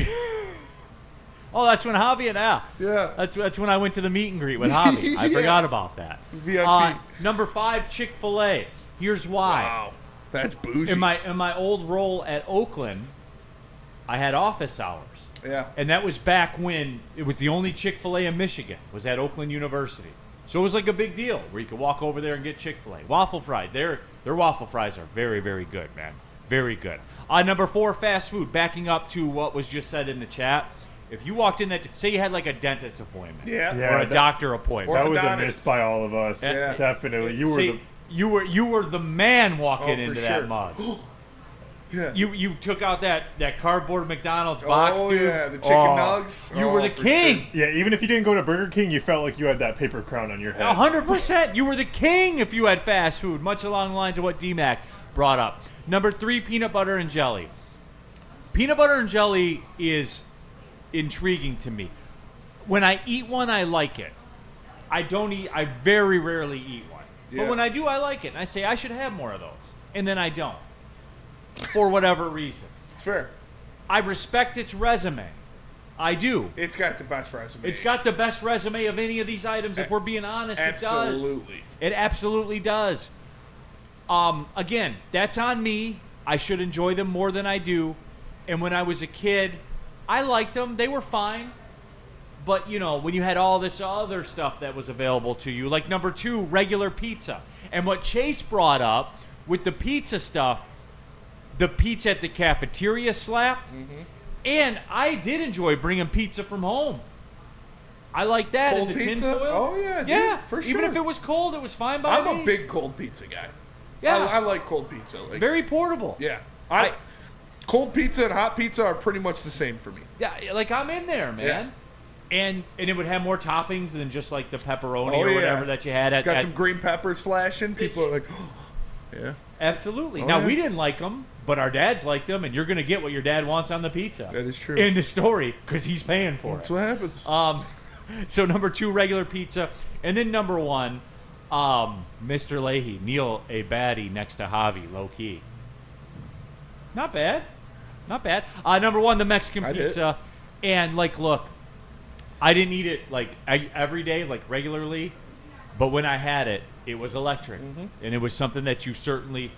that's when Javi and Al. Yeah. That's when I went to the meet and greet with Javi. I forgot about that. VIP. Number 5, Chick-fil-A. Here's why. Wow, that's bougie. In my old role at Oakland, I had office hours. Yeah. And that was back when it was the only Chick-fil-A in Michigan, was at Oakland University. So it was like a big deal where you could walk over there and get Chick-fil-A. Waffle Fried, Their waffle fries are very, very good, man. Very good. Number 4, fast food. Backing up to what was just said in the chat. If you walked in say you had like a dentist appointment, or a doctor appointment, that was a miss by all of us. Yeah. Definitely. You were the man walking into sure. that mug. Yeah. You took out that cardboard McDonald's box, dude. Yeah, the chicken nugs. You were the king. Sure. Yeah, even if you didn't go to Burger King, you felt like you had that paper crown on your head. 100%. You were the king if you had fast food, much along the lines of what D-Mac brought up. Number 3, peanut butter and jelly. Peanut butter and jelly is intriguing to me. When I eat one, I like it. I very rarely eat one. Yeah. But when I do, I like it. And I say, I should have more of those. And then I don't. For whatever reason. It's fair. I respect its resume. I do. It's got the best resume. It's got the best resume of any of these items. If we're being honest, it does. Absolutely. It absolutely does. Again, that's on me. I should enjoy them more than I do. And when I was a kid, I liked them. They were fine. But, when you had all this other stuff that was available to you, like number 2, regular pizza. And what Chase brought up with the pizza stuff, the pizza at the cafeteria slapped. Mm-hmm. And I did enjoy bringing pizza from home. I like that. Cold in the pizza? tin foil. Oh, yeah, dude, yeah, for sure. Even if it was cold, it was fine by me. I'm a big cold pizza guy. Yeah. I like cold pizza. Very portable. Yeah. Cold pizza and hot pizza are pretty much the same for me. Yeah, like I'm in there, man. Yeah. And it would have more toppings than just like the pepperoni or whatever that you had at. Got some green peppers flashing. People are like, yeah. Absolutely. Now we didn't like them, but our dads liked them, and you're gonna get what your dad wants on the pizza. That is true. End of story, because he's paying for That's it. That's what happens. So number 2, regular pizza, and then number 1, Mr. Leahy, Neil a baddie next to Javi, low key. Not bad. Number 1, the Mexican pizza, and look, I didn't eat it every day, regularly, but when I had it, it was electric, and it was something that you certainly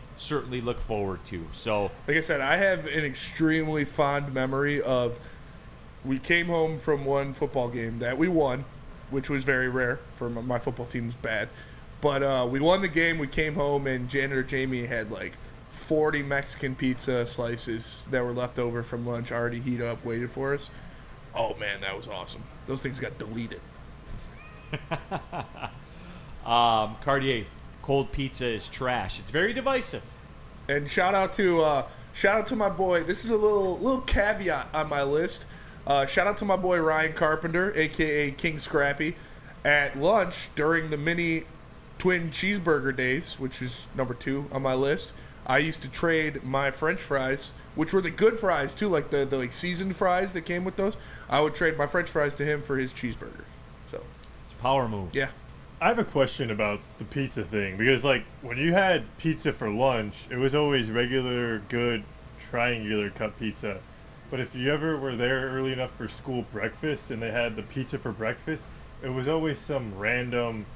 look forward to. So, like I said, I have an extremely fond memory of. We came home from one football game that we won, which was very rare for my football team was bad, but we won the game. We came home and janitor Jamie had 40 Mexican pizza slices that were left over from lunch, already heated up, waited for us. Oh man, that was awesome. Those things got deleted. Cartier, cold pizza is trash. It's very divisive. And shout out to my boy. This is a little caveat on my list. Shout out to my boy Ryan Carpenter, aka King Scrappy, at lunch during the mini twin cheeseburger days, which is number 2 on my list. I used to trade my French fries, which were the good fries too, like the seasoned fries that came with those. I would trade my French fries to him for his cheeseburger. So it's a power move. Yeah. I have a question about the pizza thing, because when you had pizza for lunch, it was always regular, good, triangular cut pizza. But if you ever were there early enough for school breakfast and they had the pizza for breakfast, it was always some random,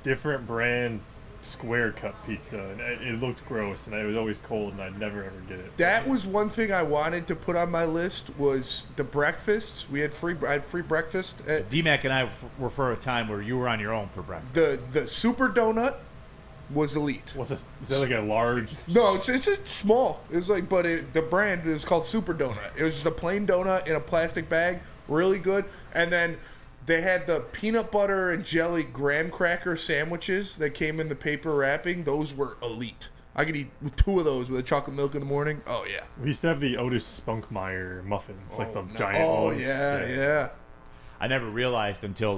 different brand square cut pizza, and it looked gross, and it was always cold, and I'd never ever get it. That was one thing I wanted to put on my list was the breakfast. I had free breakfast. D-Mac and I were for a time where you were on your own for breakfast. The super donut was elite. Is that like a large? No, it's just small. It was the brand is called Super Donut. It was just a plain donut in a plastic bag, really good. And then they had the peanut butter and jelly graham cracker sandwiches that came in the paper wrapping. Those were elite. I could eat 2 of those with a chocolate milk in the morning. Oh yeah. We used to have the Otis Spunkmeyer muffins, the giant ones. Oh yeah. I never realized until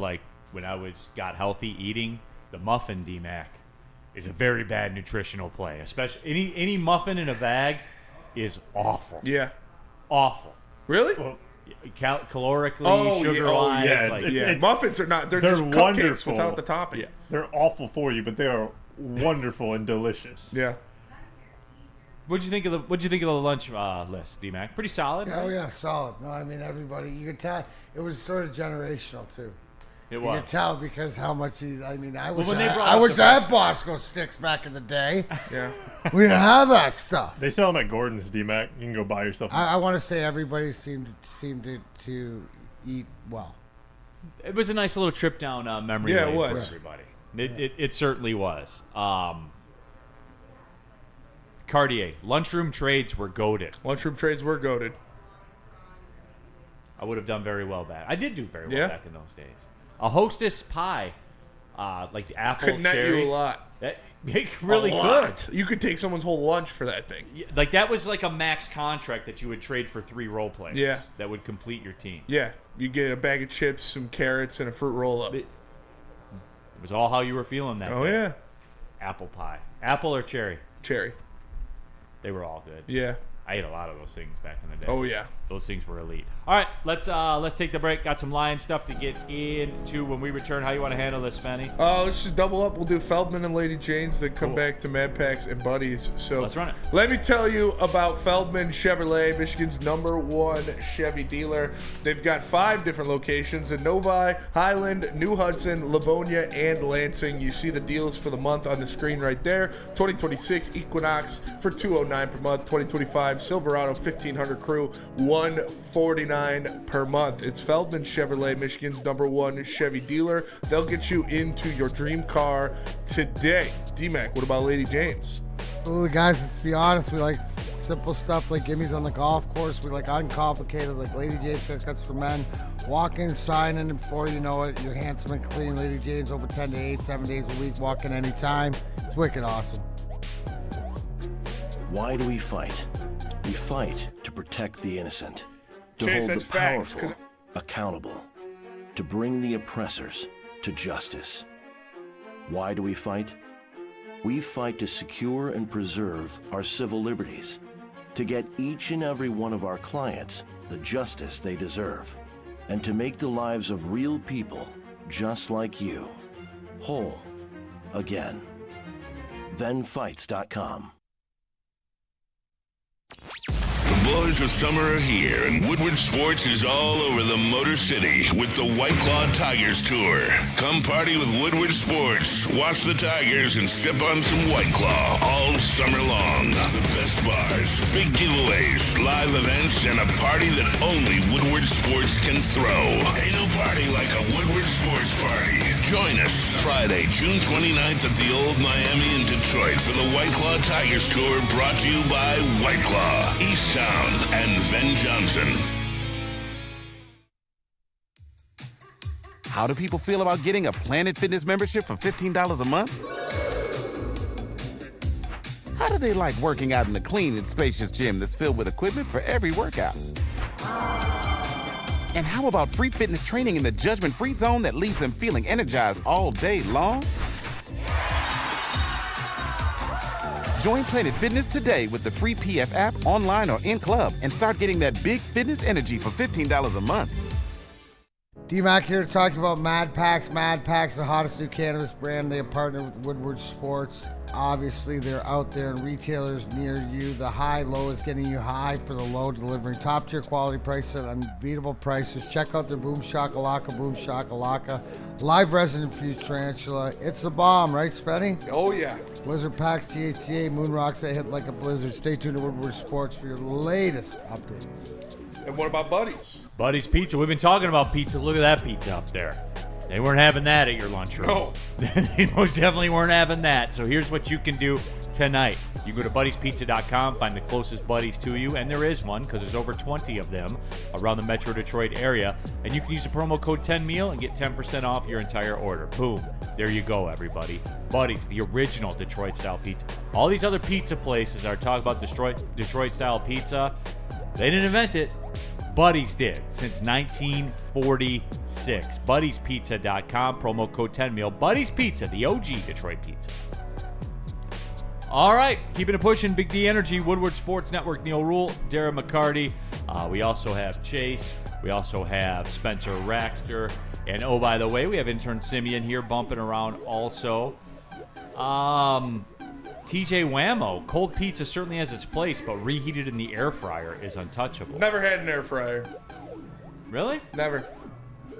when I got healthy eating the muffin, D-Mac is a very bad nutritional play. Especially any muffin in a bag is awful. Yeah. Awful. Really? Well, calorically, sugar-wise. Muffins are not. They're just cupcakes wonderful without the topping. Yeah. They're awful for you, but they are wonderful and delicious. Yeah. What'd you think of the lunch list, D-Mac? Pretty solid. Oh yeah, solid. No, I mean everybody. You could tell it was sort of generational too. It was. You could tell because how much I wish when I had Bosco sticks back in the day. Yeah. We didn't have that stuff. They sell them at Gordon's, D-Mac. You can go buy yourself. I want to say everybody seemed to eat well. It was a nice little trip down memory lane for everybody. It certainly was. Cartier, lunchroom trades were goated. Lunchroom trades were goated. I would have done very well back. I did do very well Yeah. back in those days. A Hostess pie, like the apple Could net cherry. you a lot. That really A could. lot. You could take someone's whole lunch for that thing. Like that was like a max contract that you would trade for 3 role players. Yeah. That would complete your team. Yeah, you get a bag of chips, some carrots, and a fruit roll-up. It was all how you were feeling that Oh day. yeah, Apple pie. Apple or cherry? cherry. They were all good. Yeah. I ate a lot of those things back in the day. Oh yeah. Those things were elite. All right, let's take the break. Got some Lion stuff to get into when we return. How you want to handle this, Spenny? Let's just double up. We'll do Feldman and Lady Jane's, then come Cool. back to Mad Packs and Buddies. So Let's run it. Let me tell you about Feldman Chevrolet, Michigan's #1 Chevy dealer. They've got 5 different locations in Novi, Highland, New Hudson, Livonia, and Lansing. You see the deals for the month on the screen right there. 2026 Equinox for $209 per month. 2025 Silverado 1500 Crew, $149 per month. It's Feldman Chevrolet, Michigan's #1 Chevy dealer. They'll get you into your dream car today. D-Mac, what about Lady Jane's? Well, guys, let's be honest. We like simple stuff like gimmies on the golf course. We like uncomplicated, like Lady Jane's haircuts for men. Walk in, sign in, and before you know it, you're handsome and clean. Lady Jane's over 10 to 8, 7 days a week. Walk in anytime. It's wicked awesome. Why do we fight? We fight to protect the innocent, to Chase, hold that's the facts, powerful accountable, to bring the oppressors to justice. Why do we fight? We fight to secure and preserve our civil liberties, to get each and every one of our clients the justice they deserve, and to make the lives of real people just like you whole again. ThenFights.com. The boys of summer are here, and Woodward Sports is all over the Motor City with the White Claw Tigers Tour. Come party with Woodward Sports, watch the Tigers, and sip on some White Claw all summer long. The best bars, big giveaways, live events, and a party that only Woodward Sports can throw. Ain't no party like a Woodward Sports party. Join us Friday, June 29th at the Old Miami in Detroit for the White Claw Tigers Tour, brought to you by White Claw, Easttown, and Ven Johnson. How do people feel about getting a Planet Fitness membership for $15 a month? How do they like working out in a clean and spacious gym that's filled with equipment for every workout? And how about free fitness training in the judgment-free zone that leaves them feeling energized all day long? Join Planet Fitness today with the free PF app, online or in club, and start getting that big fitness energy for $15 a month. D-Mac here to talk about Mad Packs. Mad Packs, the hottest new cannabis brand. They have partnered with Woodward Sports. Obviously, they're out there in retailers near you. The high-low is getting you high for the low, delivering top-tier quality prices at unbeatable prices. Check out their Boom Shakalaka, live resin-infused tarantula. It's the bomb, right, Spenny? Oh yeah. Blizzard packs, THCA, moon rocks that hit like a blizzard. Stay tuned to Woodward Sports for your latest updates. And what about Buddies? Buddy's Pizza. We've been talking about pizza. Look at that pizza up there. They weren't having that at your lunchroom. No. They most definitely weren't having that. So here's what you can do tonight. You go to buddiespizza.com, find the closest Buddies to you, and there is one because there's over 20 of them around the Metro Detroit area. And you can use the promo code 10MEAL and get 10% off your entire order. Boom. There you go, everybody. Buddies, the original Detroit-style pizza. All these other pizza places are talking about Detroit-style pizza. They didn't invent it. Buddies did since 1946. BuddiesPizza.com, promo code 10MEAL. Buddies Pizza, the OG Detroit pizza. All right, keeping it pushing. Big D Energy, Woodward Sports Network, Neil Rule, Darren McCarty. We also have Chase. We also have Spencer Raxter. And oh, by the way, we have intern Simeon here bumping around also. TJ Whammo, cold pizza certainly has its place, but reheated in the air fryer is untouchable. Never had an air fryer. Really? Never.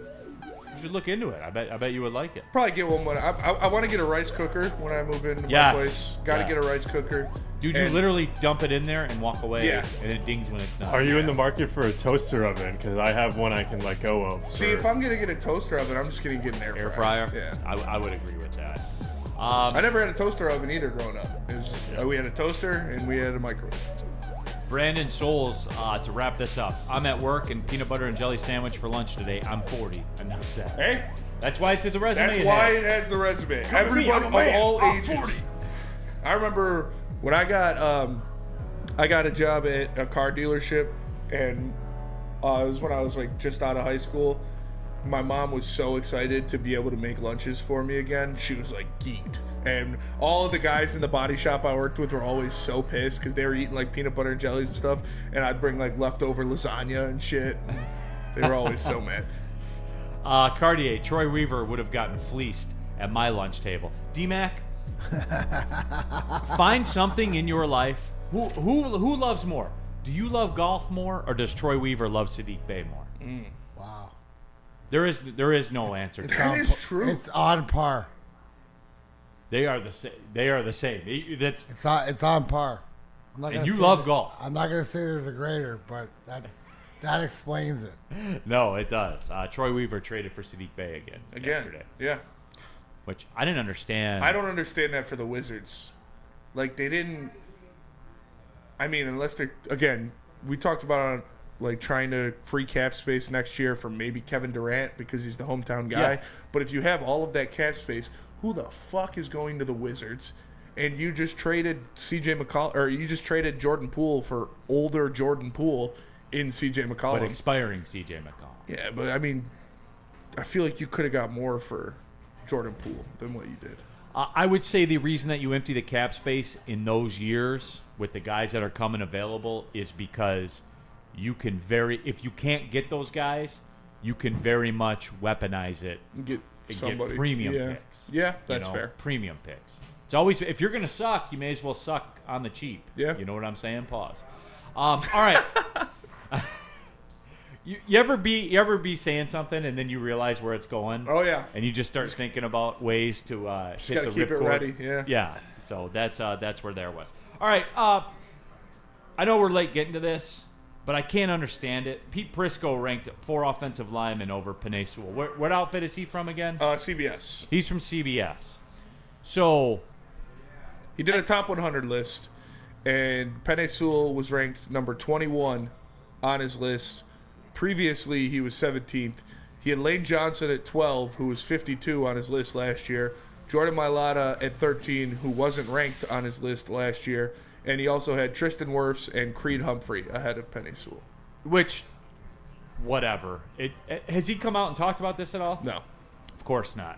You should look into it. I bet you would like it. Probably get one when I want to get a rice cooker when I move into my place. Got to get a rice cooker. Dude, you literally dump it in there and walk away, and it dings when it's not. Are you in the market for a toaster oven? Because I have one I can let go of. See, if I'm gonna get a toaster oven, I'm just gonna get an air fryer. Yeah, I would agree with that. I never had a toaster oven either growing up. It was just We had a toaster and we had a microwave. Brandon Souls, to wrap this up. I'm at work and peanut butter and jelly sandwich for lunch today. I'm 40. I'm not sad. Hey, that's why it's at the resume. That's why it has the resume. Everybody of all ages. 40. I remember when I got a job at a car dealership, and it was when I was like just out of high school. My mom was so excited to be able to make lunches for me again. She was like geeked. And all of the guys in the body shop I worked with were always so pissed because they were eating like peanut butter and jellies and stuff, and I'd bring like leftover lasagna and shit. They were always so mad. Cartier, Troy Weaver would have gotten fleeced at my lunch table. D-Mac, find something in your life. Who loves more? Do you love golf more, or does Troy Weaver love Sadiq Bey more? Wow. There is no answer to That is true. It's on par. They are the same. They are the same. It's on par. And you love golf. I'm not gonna say there's a grader, but that explains it. No, it does. Troy Weaver traded for Sadiq Bey again yesterday. Yeah. Which I didn't understand. I don't understand that for the Wizards. Like, they didn't. I mean, unless they're, again, we talked about like trying to free cap space next year for maybe Kevin Durant because he's the hometown guy. Yeah. But if you have all of that cap space, who the fuck is going to the Wizards? And you just traded CJ McCollum, or you just traded Jordan Poole for older Jordan Poole in CJ McCollum. But expiring CJ McCollum. Yeah, but I mean, I feel like you could have got more for Jordan Poole than what you did. I would say the reason that you empty the cap space in those years with the guys that are coming available is because you can if you can't get those guys, you can very much weaponize it Get and somebody. get premium Yeah. picks. Yeah, that's fair. Premium picks. It's always, if you're going to suck, you may as well suck on the cheap. Yeah. You know what I'm saying? Pause. All right. You ever be saying something and then you realize where it's going? Oh, yeah. And you just start thinking about ways to Just hit gotta the keep it ripcord. ready, yeah. Yeah. So that's where there was. All right. I know we're late getting to this, but I can't understand it. Pete Prisco ranked 4 offensive linemen over Penei Sewell. What outfit is he from again? CBS. He's from CBS. So he did a top 100 list, and Penei Sewell was ranked number 21 on his list. Previously, he was 17th. He had Lane Johnson at 12, who was 52 on his list last year. Jordan Mailata at 13, who wasn't ranked on his list last year. And he also had Tristan Wirfs and Creed Humphrey ahead of Penei Sewell. Which, whatever. Has he come out and talked about this at all? No. Of course not.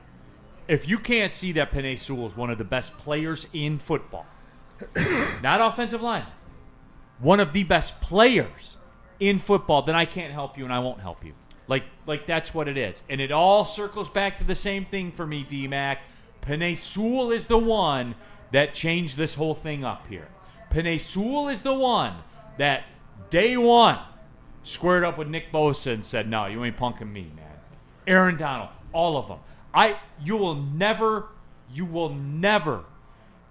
If you can't see that Penei Sewell is one of the best players in football, not offensive line, one of the best players in football, then I can't help you and I won't help you. Like that's what it is. And it all circles back to the same thing for me, D-Mac. Penei Sewell is the one that changed this whole thing up here. Penei Sewell is the one that day one squared up with Nick Bosa and said, no, you ain't punking me, man. Aaron Donald, all of them. You will never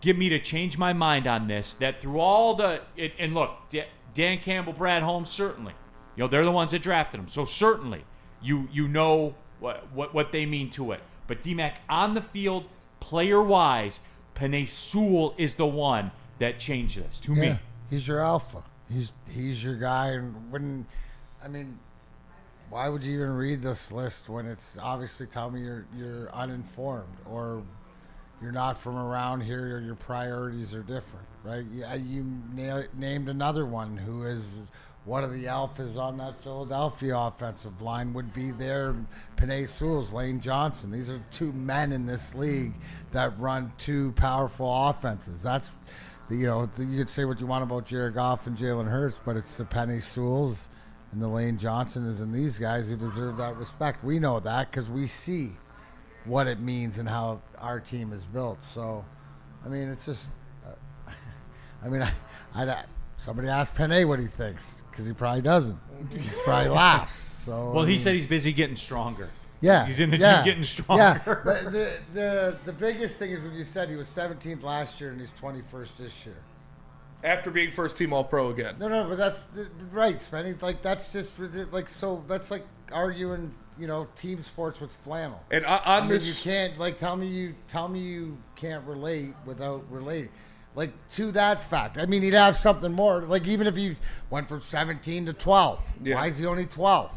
get me to change my mind on this, that through all and look, Dan Campbell, Brad Holmes, certainly. They're the ones that drafted him. So certainly you know what they mean to it. But D-Mac, on the field, player-wise, Penei Sewell is the one that changed this to me. He's your alpha. He's your guy. And why would you even read this list when it's obviously telling me you're uninformed or you're not from around here or your priorities are different, right? You named another one who is one of the alphas on that Philadelphia offensive line would be there. Penei Sewell's Lane Johnson. These are two men in this league that run two powerful offenses. That's you could say what you want about Jared Goff and Jalen Hurts, but it's the Penei Sewells and the Lane Johnsons and these guys who deserve that respect. We know that because we see what it means and how our team is built. So, it's just, somebody asked Penei what he thinks because he probably doesn't. He probably laughs. So, well, he said he's busy getting stronger. Yeah, he's in the gym getting stronger. Yeah, but the biggest thing is when you said he was 17th last year and he's 21st this year. After being first team All-Pro again. No, but that's right, Spenny. Like that's just so that's like arguing, team sports with flannel. And on this, you can't tell me you can't relate without relating. Like, to that fact. I mean, he'd have something more. Like, even if he went from 17 to 12th. Yeah. Why is he only 12th?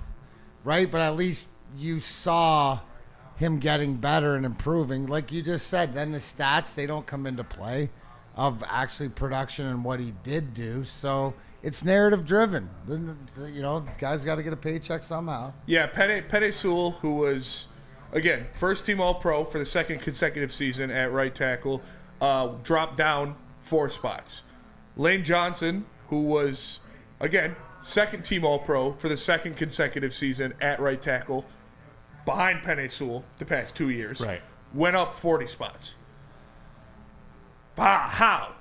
Right? But at least you saw him getting better and improving. Like you just said, then the stats, they don't come into play of actually production and what he did do. So it's narrative driven. You know, the guy's got to get a paycheck somehow. Yeah, Penei Sewell, who was, again, first team All-Pro for the second consecutive season at right tackle, dropped down 4 spots. Lane Johnson, who was, again, second team All-Pro for the second consecutive season at right tackle, behind Penei Sewell the past 2 years, right, went up 40 spots. How?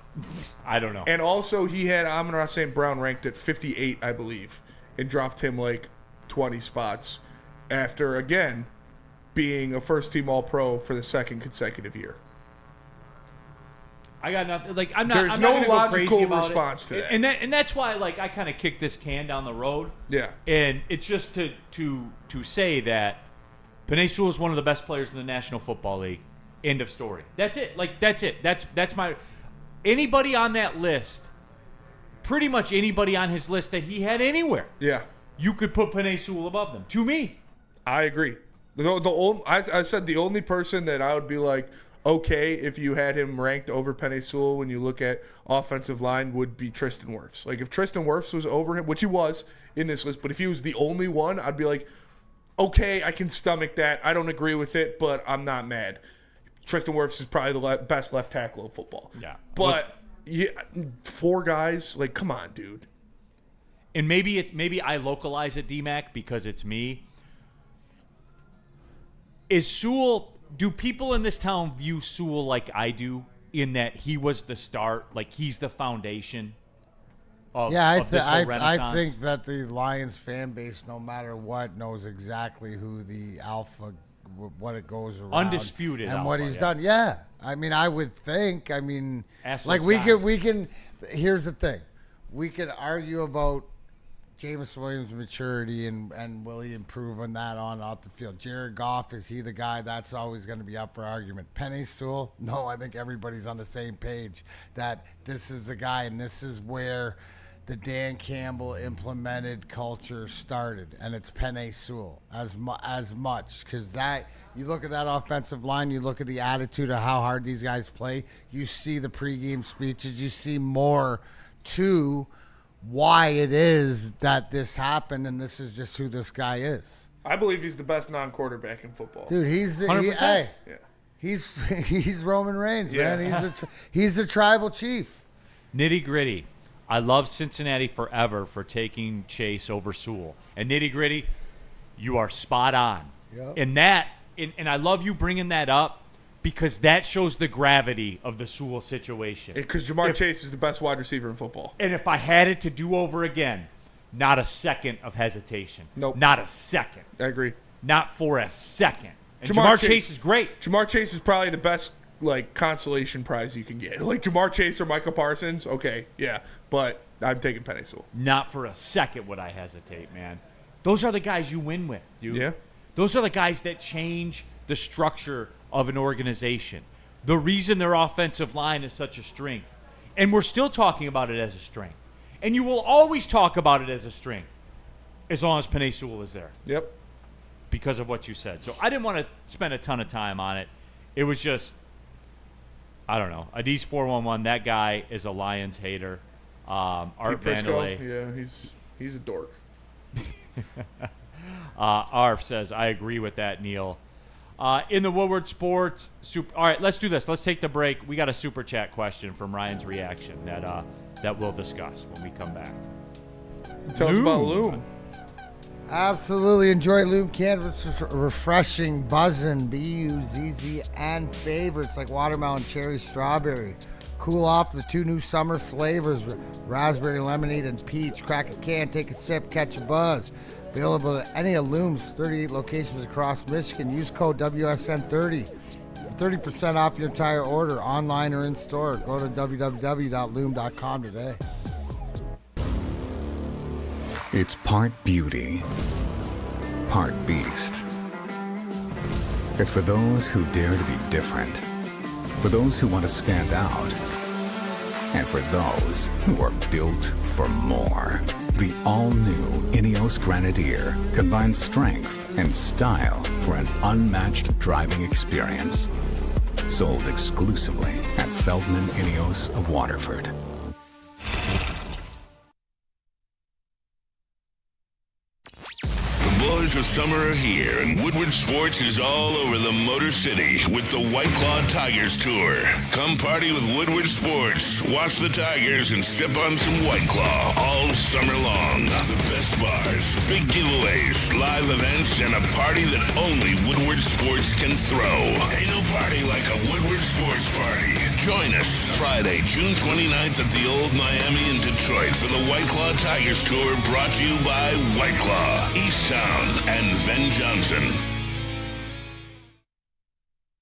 I don't know. And also he had Amon-Ra St. Brown ranked at 58, I believe, and dropped him like 20 spots after, again, being a first-team All-Pro for the second consecutive year. I got nothing. Like I'm not. There's I'm no not gonna go logical crazy about response to that. And that's why, like, I kind of kicked this can down the road. Yeah. And it's just to say that Penei Sewell is one of the best players in the National Football League. End of story. That's it. Like, that's it. That's my. Anybody on that list, pretty much anybody on his list that he had anywhere. Yeah. You could put Penei Sewell above them. To me. I agree. I said the only person that I would be like, okay, if you had him ranked over Penei Sewell when you look at offensive line, would be Tristan Wirfs. Like, if Tristan Wirfs was over him, which he was in this list, but if he was the only one, I'd be like, okay, I can stomach that. I don't agree with it, but I'm not mad. Tristan Wirfs is probably the best left tackle in football. Yeah. But yeah, 4 guys, like, come on, dude. And maybe I localize it, D-Mac, because it's me. Is Sewell... Do people in this town view Sewell like I do, in that he was the start, like he's the foundation of, of this whole renaissance? I think that the Lions fan base, no matter what, knows exactly who the alpha, what it goes around. Undisputed and alpha, what he's done. Yeah. I mean, I would think, I mean, Ask like those we can, here's the thing. We could argue about Jameson Williams' maturity and will he improve on that on off the field. Jared Goff, is he the guy? That's always going to be up for argument. Penei Sewell, no, I think everybody's on the same page that this is the guy, and this is where the Dan Campbell implemented culture started, and it's Penei Sewell as much, because that, you look at that offensive line, you look at the attitude of how hard these guys play, you see the pregame speeches, you see more to why it is that this happened, and this is just who this guy is. I believe he's the best non-quarterback in football. Dude, he's he's Roman Reigns, Yeah. man. He's the tribal chief. Nitty gritty. I love Cincinnati forever for taking Chase over Sewell. And nitty gritty, you are spot on. Yep. And I love you bringing that up, because that shows the gravity of the Sewell situation. Because Jamar Chase is the best wide receiver in football. And if I had it to do over again, not a second of hesitation. Nope. Not a second. I agree. Not for a second. And Jamar Chase is great. Jamar Chase is probably the best, like, consolation prize you can get. Like, Jamar Chase or Micah Parsons, okay, yeah. But I'm taking Penei Sewell. Not for a second would I hesitate, man. Those are the guys you win with, dude. Yeah. Those are the guys that change the structure of an organization. The reason their offensive line is such a strength. And we're still talking about it as a strength. And you will always talk about it as a strength as long as Penei Sewell is there. Yep. Because of what you said. So I didn't want to spend a ton of time on it. It was just, I don't know. Adis 411, that guy is a Lions hater. Art Vanderlei. Yeah, he's a dork. Arf says, I agree with that, Neil. In the Woodward Sports, all right, let's do this. Let's take the break. We got a super chat question from Ryan's reaction that we'll discuss when we come back. Tell us about Loom. Absolutely enjoy Loom Canvas, refreshing, buzzing, B-U-Z-Z, and favorites like watermelon, cherry, strawberry. Cool off the 2 new summer flavors, raspberry lemonade and peach. Crack a can, take a sip, catch a buzz. Available at any of Loom's 38 locations across Michigan. Use code WSN30 for 30% off your entire order, online or in store. Go to www.loom.com today. It's part beauty, part beast. It's for those who dare to be different, for those who want to stand out, and for those who are built for more. The all-new Ineos Grenadier combines strength and style for an unmatched driving experience. Sold exclusively at Feldman Ineos of Waterford. The boys of summer are here, and Woodward Sports is all over the Motor City with the White Claw Tigers Tour. Come party with Woodward Sports, watch the Tigers, and sip on some White Claw all summer long. The best bars, big giveaways, live events, and a party that only Woodward Sports can throw. Ain't no party like a Woodward Sports party. Join us Friday, June 29th at the Old Miami in Detroit for the White Claw Tigers Tour, brought to you by White Claw, Easttown, and Ven Johnson.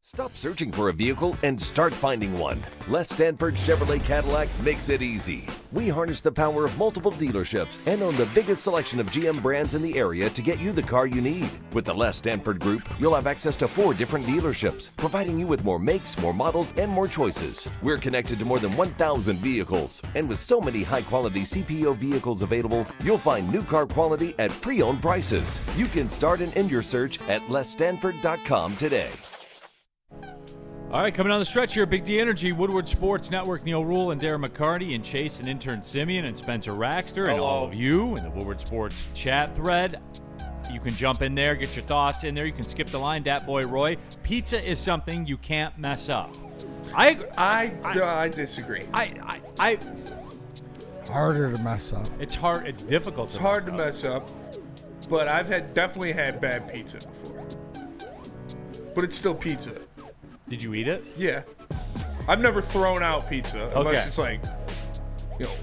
Stop searching for a vehicle and start finding one. Les Stanford Chevrolet Cadillac makes it easy. We harness the power of multiple dealerships and own the biggest selection of GM brands in the area to get you the car you need. With the Les Stanford Group, you'll have access to 4 different dealerships, providing you with more makes, more models, and more choices. We're connected to more than 1,000 vehicles. And with so many high-quality CPO vehicles available, you'll find new car quality at pre-owned prices. You can start and end your search at lesstanford.com today. All right, coming on the stretch here, Big D Energy, Woodward Sports Network, Neil Rule and Darren McCarty, and Chase and intern Simeon and Spencer Raxter, and all of you in the Woodward Sports chat thread. You can jump in there, get your thoughts in there. You can skip the line, Dat Boy Roy. Pizza is something you can't mess up. I disagree. Harder to mess up. It's hard. It's difficult. It's hard to mess up, but I've definitely had bad pizza before. But it's still pizza. Did you eat it? Yeah. I've never thrown out pizza unless it's like,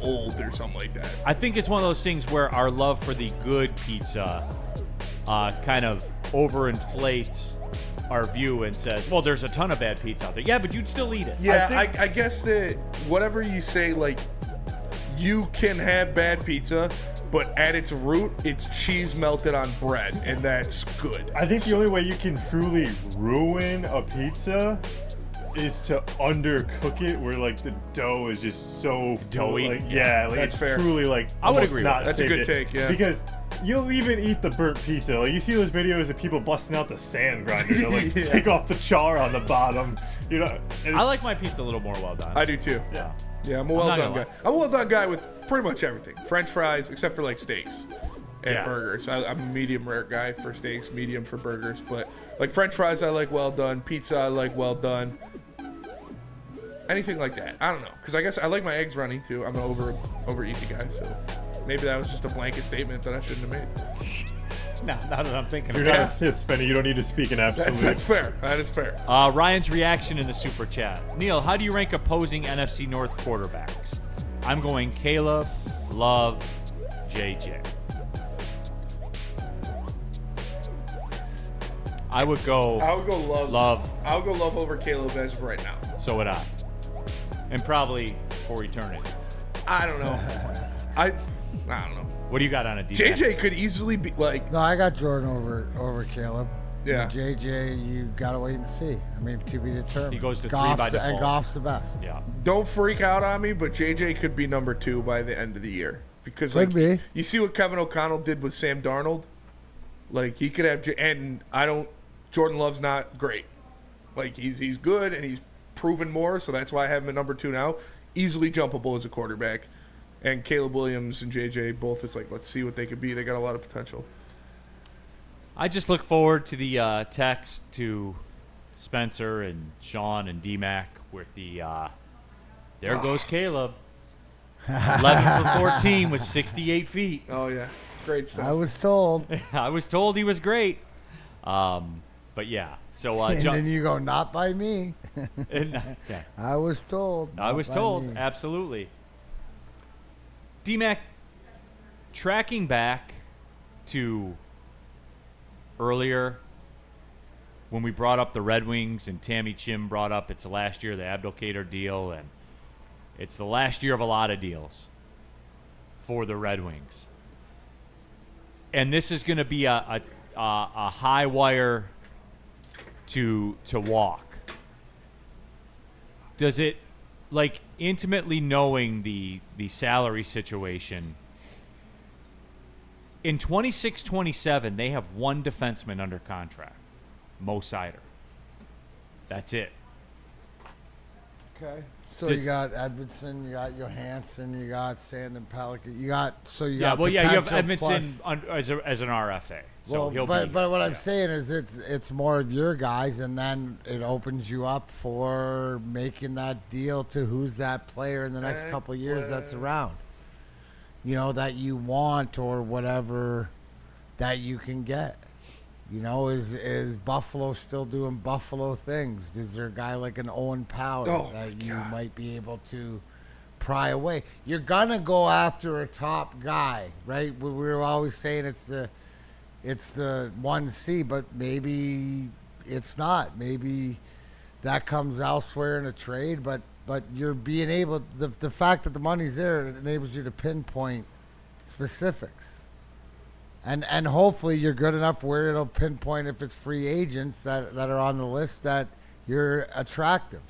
old or something like that. I think it's one of those things where our love for the good pizza kind of overinflates our view and says, well, there's a ton of bad pizza out there. Yeah, but you'd still eat it. Yeah, I guess that whatever you say, like, you can have bad pizza, but at its root, it's cheese melted on bread, and that's good. I think the only way you can truly ruin a pizza is to undercook it, where like the dough is just so doughy. Like, that's it's fair. Truly like I would agree. Not that's a good take. Yeah, because you'll even eat the burnt pizza. Like you see those videos of people busting out the sand grinder to like take off the char on the bottom. I like my pizza a little more well done. I do too. Yeah, I'm a well done guy. I'm a well done guy with pretty much everything. French fries, except for like steaks and burgers. I'm a medium rare guy for steaks, medium for burgers. But like French fries, I like well done. Pizza, I like well done. Anything like that. I don't know. Because I guess I like my eggs runny too. I'm an overeating guy. So maybe that was just a blanket statement that I shouldn't have made. No, now that I'm thinking You're about not a Sith, Spenny. You don't need to speak in absolutes. That's fair. That is fair. Ryan's reaction in the super chat. Neil, how do you rank opposing NFC North quarterbacks? I'm going Caleb, Love, JJ. I would go Love. I would go Love over Caleb as of right now. So would I. And probably for eternity. I don't know. I don't know. What do you got on a D? JJ could easily be like. No, I got Jordan over Caleb. Yeah. And JJ, you gotta wait and see. I mean, to be determined. He goes to Goff's 3 by default. And Goff's the best. Yeah. Don't freak out on me, but JJ could be number 2 by the end of the year because Could be. You see what Kevin O'Connell did with Sam Darnold. Like he could have, and Jordan Love's not great. Like he's good and he's proven more, so that's why I have him at number 2 now. Easily jumpable as a quarterback. And Caleb Williams and JJ both, it's like, let's see what they could be. They got a lot of potential. I just look forward to the text to Spencer and Sean and D-Mac with the, there goes Caleb. 11 for 14 with 68 feet. Oh, yeah. Great stuff. I was told. I was told he was great. But, yeah. So, and then you go, not by me. Yeah. I was told. I was told. Absolutely. D-Mac, tracking back to earlier when we brought up the Red Wings and Tammy Chim brought up it's the last year of the Abdelkader deal and it's the last year of a lot of deals for the Red Wings. And this is going to be a high wire to walk. Does it, like, intimately knowing the salary situation, in 26-27, they have one defenseman under contract, Mo Sider. That's it. Okay. So you got Edmondson, you got Johansson, you got Sandin Pelican, you have Edmondson as an RFA. So but what I'm saying is it's more of your guys, and then it opens you up for making that deal to who's that player in the next couple of years that's around. That you want or whatever that you can get. Is Buffalo still doing Buffalo things? Is there a guy like an Owen Power that you might be able to pry away? You're gonna go after a top guy, right? We were always saying it's the 1C, but maybe it's not. Maybe that comes elsewhere in a trade, but you're being able, the fact that the money's there, it enables you to pinpoint specifics. And hopefully you're good enough where it'll pinpoint if it's free agents that are on the list that you're attractive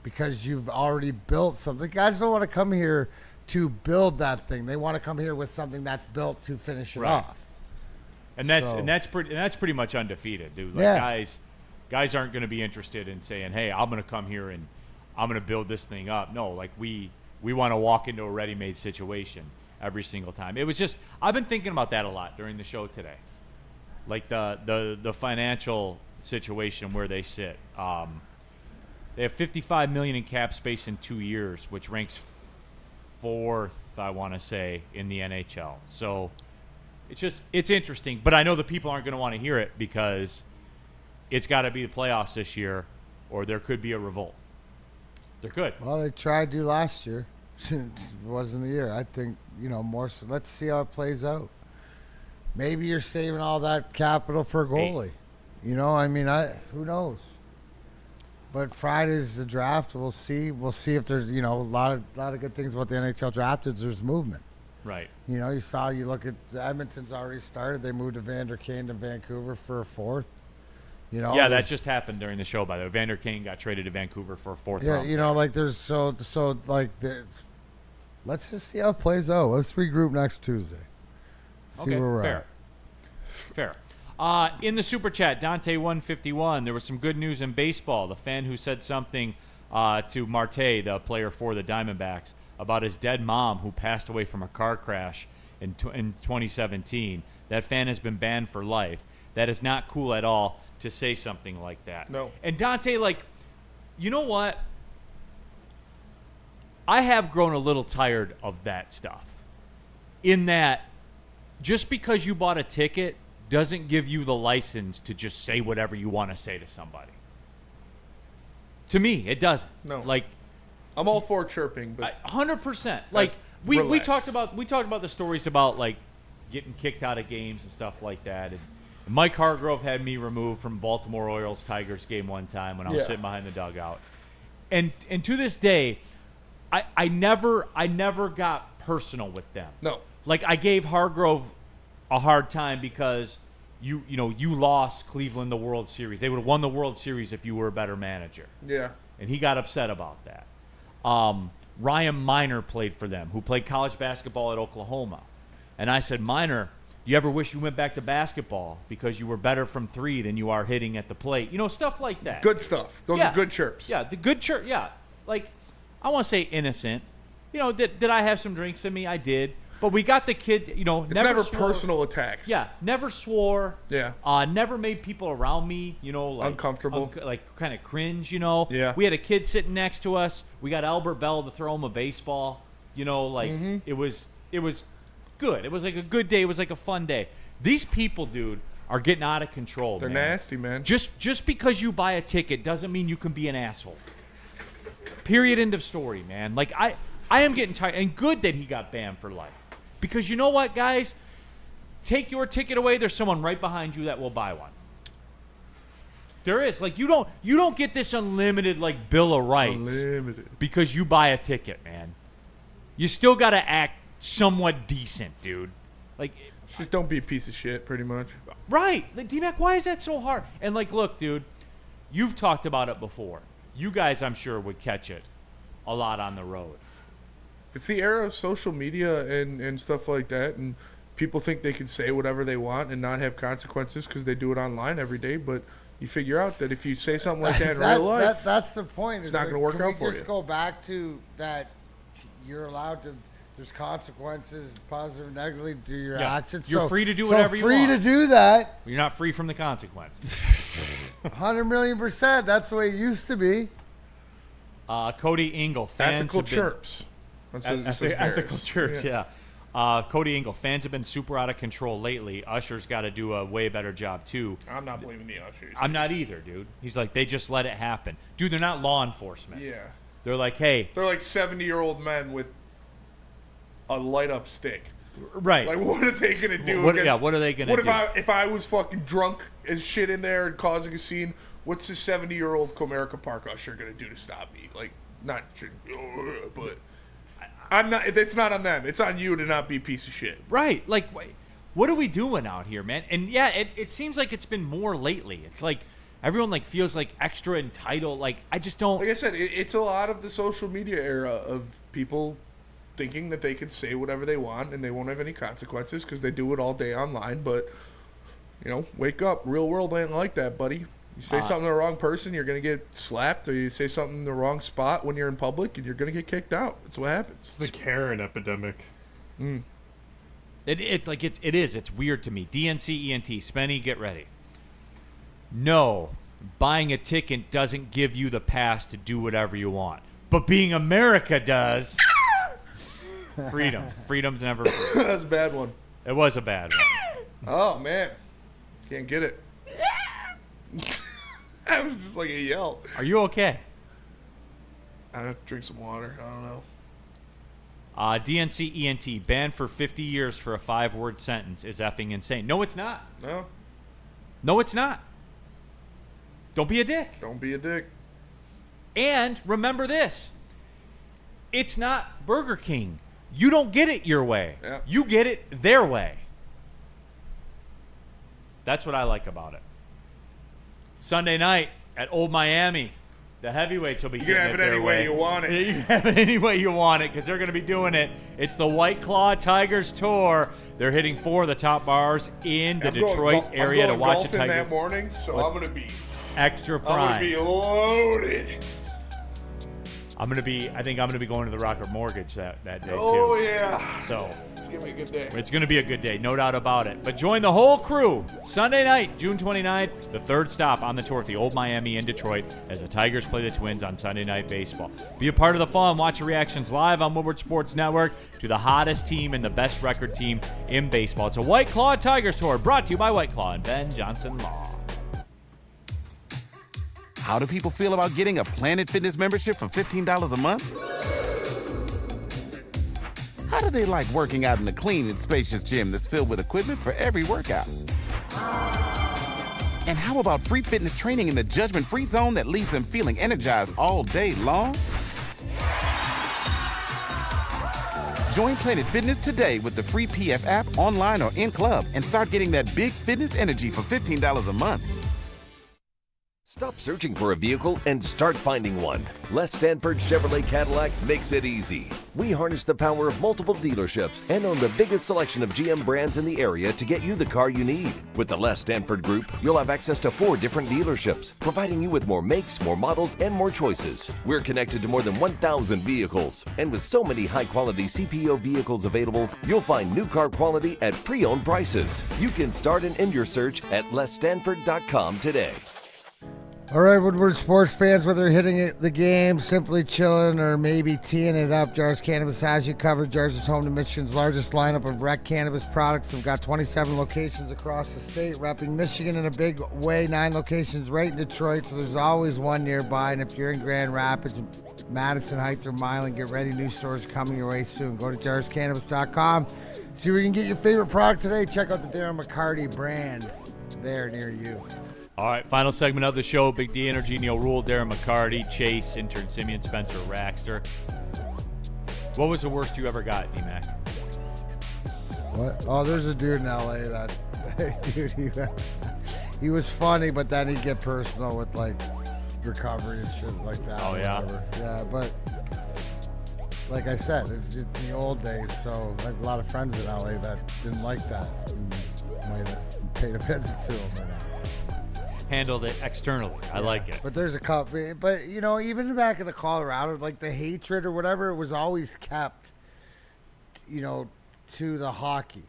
because you've already built something. Guys don't want to come here to build that thing. They want to come here with something that's built to finish it off. And that's pretty much undefeated, dude. Like guys aren't going to be interested in saying, "Hey, I'm going to come here and I'm going to build this thing up." No, like we want to walk into a ready-made situation every single time. It was just, I've been thinking about that a lot during the show today, like the financial situation where they sit. They have $55 million in cap space in 2 years, which ranks 4th, I want to say, in the NHL. So it's interesting, but I know the people aren't going to want to hear it because it's got to be the playoffs this year, or there could be a revolt. There could. Well, they tried to last year. It wasn't the year. I think, more so. Let's see how it plays out. Maybe you're saving all that capital for a goalie. Who knows? But Friday's the draft. We'll see. We'll see if there's, a lot of good things about the NHL draft is there's movement. Right. You look at Edmonton's already started. They moved Evander Kane to Vancouver for a 4th. That just happened during the show, by the way. Evander Kane got traded to Vancouver for a 4th round. Let's just see how it plays out. Let's regroup next Tuesday. See where we're at. Fair. In the Super Chat, Dante151, there was some good news in baseball. The fan who said something to Marte, the player for the Diamondbacks, about his dead mom who passed away from a car crash in 2017. That fan has been banned for life. That is not cool at all to say something like that. No. And Dante, you know what? I have grown a little tired of that stuff. In that, just because you bought a ticket doesn't give you the license to just say whatever you want to say to somebody. To me, it doesn't. No. I'm all for chirping, but 100%. We talked about the stories about getting kicked out of games and stuff like that. And Mike Hargrove had me removed from Baltimore Orioles Tigers game one time when I was sitting behind the dugout. And to this day, I never got personal with them. No. I gave Hargrove a hard time because you lost Cleveland the World Series. They would have won the World Series if you were a better manager. Yeah. And he got upset about that. Ryan Miner played for them, who played college basketball at Oklahoma. And I said, Miner, do you ever wish you went back to basketball because you were better from 3 than you are hitting at the plate? Stuff like that. Good stuff. Those are good chirps. Yeah, the good chirp. Yeah. I want to say innocent. Did I have some drinks in me? I did. But we got the kid, it's never personal attacks. Yeah, never swore. Yeah. Never made people around me, uncomfortable. Kind of cringe, Yeah. We had a kid sitting next to us. We got Albert Bell to throw him a baseball. It was good. It was a good day. It was a fun day. These people, dude, are getting out of control. They're nasty, man. Just because you buy a ticket doesn't mean you can be an asshole. Period. End of story, man. I am getting tired. And good that he got banned for life. Because you know what, guys? Take your ticket away. There's someone right behind you that will buy one. There is. You don't get this unlimited bill of rights. Unlimited. Because you buy a ticket, man. You still got to act somewhat decent, dude. Just don't be a piece of shit, pretty much. Right. D-Mac, why is that so hard? And look, dude, you've talked about it before. You guys, I'm sure, would catch it. a lot on the road. It's the era of social media and stuff like that, and people think they can say whatever they want and not have consequences because they do it online every day. But you figure out that if you say something like that in real life, that's the point. It's not going to work out for you. Just go back to that. You're allowed to. There's consequences, positive and negatively, to your actions. You're free to do whatever you want. Free to do that. You're not free from the consequences. 100,000,000%. That's the way it used to be. Cody Engel. Ethical chirps. Ethical chirps, yeah. Cody Engel. Fans have been super out of control lately. Usher's got to do a way better job, too. I'm not blaming the Ushers. I'm not either, dude. He's like, they just let it happen. Dude, they're not law enforcement. Yeah. They're like, hey. They're like 70-year-old men with a light-up stick. Right. Like, what are they going to do? What are they going to do? What if I was fucking drunk as shit in there and causing a scene? What's this 70-year-old Comerica Park usher going to do to stop me? Like, not, but I'm not. It's not on them. It's on you to not be a piece of shit. Right. Like, what are we doing out here, man? And yeah, it seems like it's been more lately. It's like everyone like feels like extra entitled. Like, I just don't. Like I said, it's a lot of the social media era of people thinking that they can say whatever they want and they won't have any consequences because they do it all day online. But, wake up. Real world ain't like that, buddy. You say something to the wrong person, you're going to get slapped, or you say something in the wrong spot when you're in public, and you're going to get kicked out. That's what happens. It's the Karen epidemic. It is. It's weird to me. DNC ENT. Spenny, get ready. No, buying a ticket doesn't give you the pass to do whatever you want. But being America does. Freedom. Freedom's never free. That's a bad one. It was a bad one. Oh, man. Can't get it. That was just like a yell. Are you okay? I have to drink some water. I don't know. DNC ENT, banned for 50 years for a 5-word sentence, is effing insane. No, it's not. No. No, it's not. Don't be a dick. Don't be a dick. And remember this. It's not Burger King. You don't get it your way. Yeah. You get it their way. That's what I like about it. Sunday night at Old Miami, the heavyweights will be getting it their way. You can have it any way you want it. You can have it any way you want it because they're going to be doing it. It's the White Claw Tigers Tour. They're hitting 4 of the top bars in the Detroit area to watch a Tiger. I'm going that morning, so I'm going to be extra prime. I'm going to be loaded. I think I'm going to be going to the Rocket Mortgage that day, too. Oh, yeah. So it's going to be a good day. It's going to be a good day, no doubt about it. But join the whole crew Sunday night, June 29th, the third stop on the tour at the Old Miami in Detroit as the Tigers play the Twins on Sunday Night Baseball. Be a part of the fun. Watch the reactions live on Woodward Sports Network to the hottest team and the best record team in baseball. It's a White Claw Tigers Tour brought to you by White Claw and Ben Johnson Law. How do people feel about getting a Planet Fitness membership for $15 a month? How do they like working out in a clean and spacious gym that's filled with equipment for every workout? And how about free fitness training in the judgment-free zone that leaves them feeling energized all day long? Join Planet Fitness today with the free PF app online or in club and start getting that big fitness energy for $15 a month. Stop searching for a vehicle and start finding one. Les Stanford Chevrolet Cadillac makes it easy. We harness the power of multiple dealerships and own the biggest selection of GM brands in the area to get you the car you need. With the Les Stanford Group, you'll have access to 4 different dealerships, providing you with more makes, more models, and more choices. We're connected to more than 1,000 vehicles. And with so many high-quality CPO vehicles available, you'll find new car quality at pre-owned prices. You can start and end your search at lesstanford.com today. All right, Woodward sports fans, whether you're hitting the game, simply chilling, or maybe teeing it up, Jars Cannabis has you covered. Jars is home to Michigan's largest lineup of rec cannabis products. We've got 27 locations across the state, repping Michigan in a big way. 9 locations right in Detroit, so there's always one nearby. And if you're in Grand Rapids, Madison Heights, or Milan, get ready. New stores coming your way soon. Go to jarscannabis.com. See where you can get your favorite product today. Check out the Darren McCarty brand there near you. All right, final segment of the show. Big D Energy, Neil Rule, Darren McCarty, Chase, intern Simeon, Spencer, Raxter. What was the worst you ever got, D-Mac? What? Oh, there's a dude in L.A. that, dude, he was funny, but then he'd get personal with, like, recovery and shit like that. Oh, yeah? Yeah, but like I said, it's just the old days. So I have a lot of friends in LA that didn't like that. And might have paid a visit to them or not. Handled it externally. I like it. But there's a couple. But you know, even back in the Colorado, like the hatred or whatever, it was always kept, you know, to the hockey,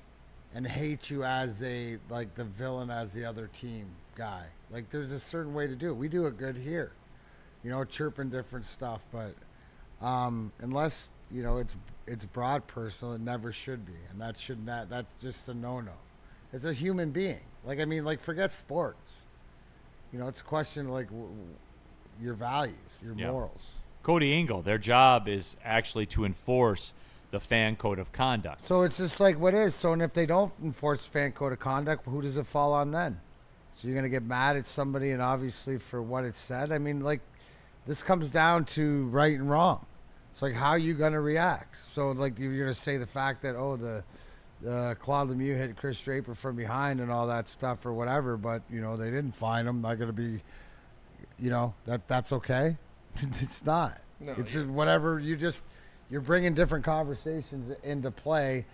and hate you as the villain as the other team guy. Like there's a certain way to do it. We do it good here, you know, chirping different stuff. But unless you know it's broad personal, it never should be, and that should not. That's just a no-no. It's a human being. Like I mean, like forget sports. You know, it's a question of like your values, your morals. Cody Engel, their job is actually to enforce the fan code of conduct. So it's just like what is. So and if they don't enforce fan code of conduct, who does it fall on then? So you're going to get mad at somebody and obviously for what it said? I mean, like this comes down to right and wrong. It's like how you going to react. So like you're going to say the fact that, oh, the Claude Lemieux hit Chris Draper from behind and all that stuff or whatever, but, you know, they didn't find him. Not going to be, you know, that's okay. It's not. No, it's whatever. You're bringing different conversations into play.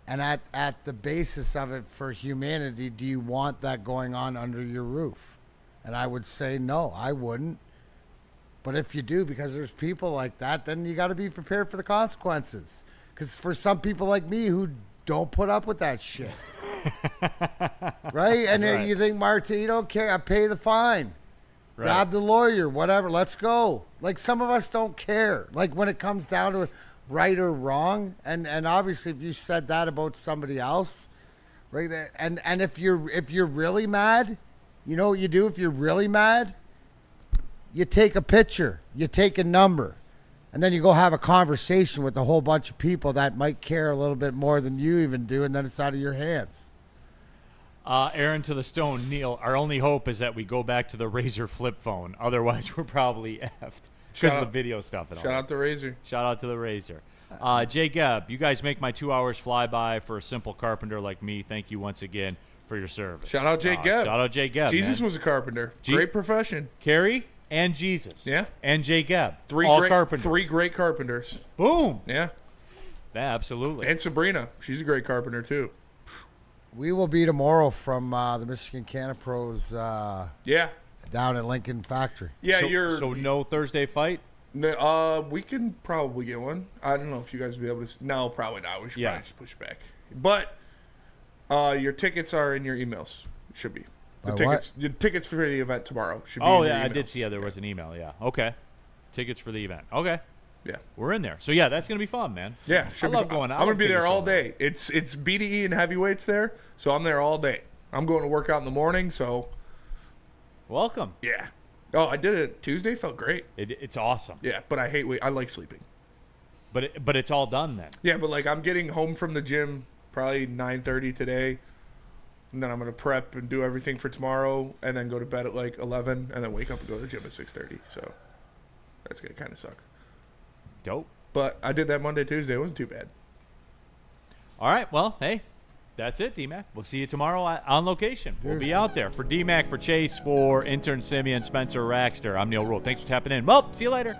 And at the basis of it for humanity, do you want that going on under your roof? And I would say no, I wouldn't. But if you do, because there's people like that, then you got to be prepared for the consequences. Because for some people like me who don't put up with that shit. Right? And then you think, Marta, you don't care. I pay the fine. Right. Grab the lawyer, whatever. Let's go. Like some of us don't care. Like when it comes down to right or wrong. And obviously if you said that about somebody else, right? And if you're really mad, you know what you do if you're really mad? You take a picture, you take a number. And then you go have a conversation with a whole bunch of people that might care a little bit more than you even do, and then it's out of your hands. Aaron to the Stone, Neil, our only hope is that we go back to the Razor flip phone. Otherwise, we're probably effed because of the video stuff and all. Shout out to Razor. Shout out to the Razor. Jay Gebb, you guys make my 2 hours fly by for a simple carpenter like me. Thank you once again for your service. Shout out Jay Gebb. Shout out Jay Gebb. Jesus was a carpenter. Great profession. Carrie and Jesus. Yeah. And Jay Gebb. Three great carpenters. Boom. Yeah. Yeah, absolutely. And Sabrina. She's a great carpenter, too. We will be tomorrow from the Michigan Canapros down at Lincoln Factory. Yeah, so no Thursday fight? No, we can probably get one. I don't know if you guys will be able to. No, probably not. We should probably just push back. But your tickets are in your emails. Should be. Your tickets for the event tomorrow should be in your emails. I did see there was an email. Yeah. Okay. Tickets for the event. Okay. Yeah. We're in there. So, yeah, that's going to be fun, man. Yeah. I love going out. I'm going to be there all day. It's BDE and heavyweights there, so I'm there all day. I'm going to work out in the morning, so. Welcome. Yeah. Oh, I did it Tuesday. Felt great. It's awesome. Yeah, but I hate I like sleeping. But it's all done then. Yeah, but like I'm getting home from the gym probably 9:30 today, and then I'm gonna prep and do everything for tomorrow, and then go to bed at like 11, and then wake up and go to the gym at 6:30. So that's gonna kind of suck. Dope. But I did that Monday, Tuesday. It wasn't too bad. All right. Well, hey. That's it, D-Mac. We'll see you tomorrow on location. We'll be out there. For D-Mac, for Chase, for intern Simeon, Spencer Raxter, I'm Neil Rule. Thanks for tapping in. Well, see you later.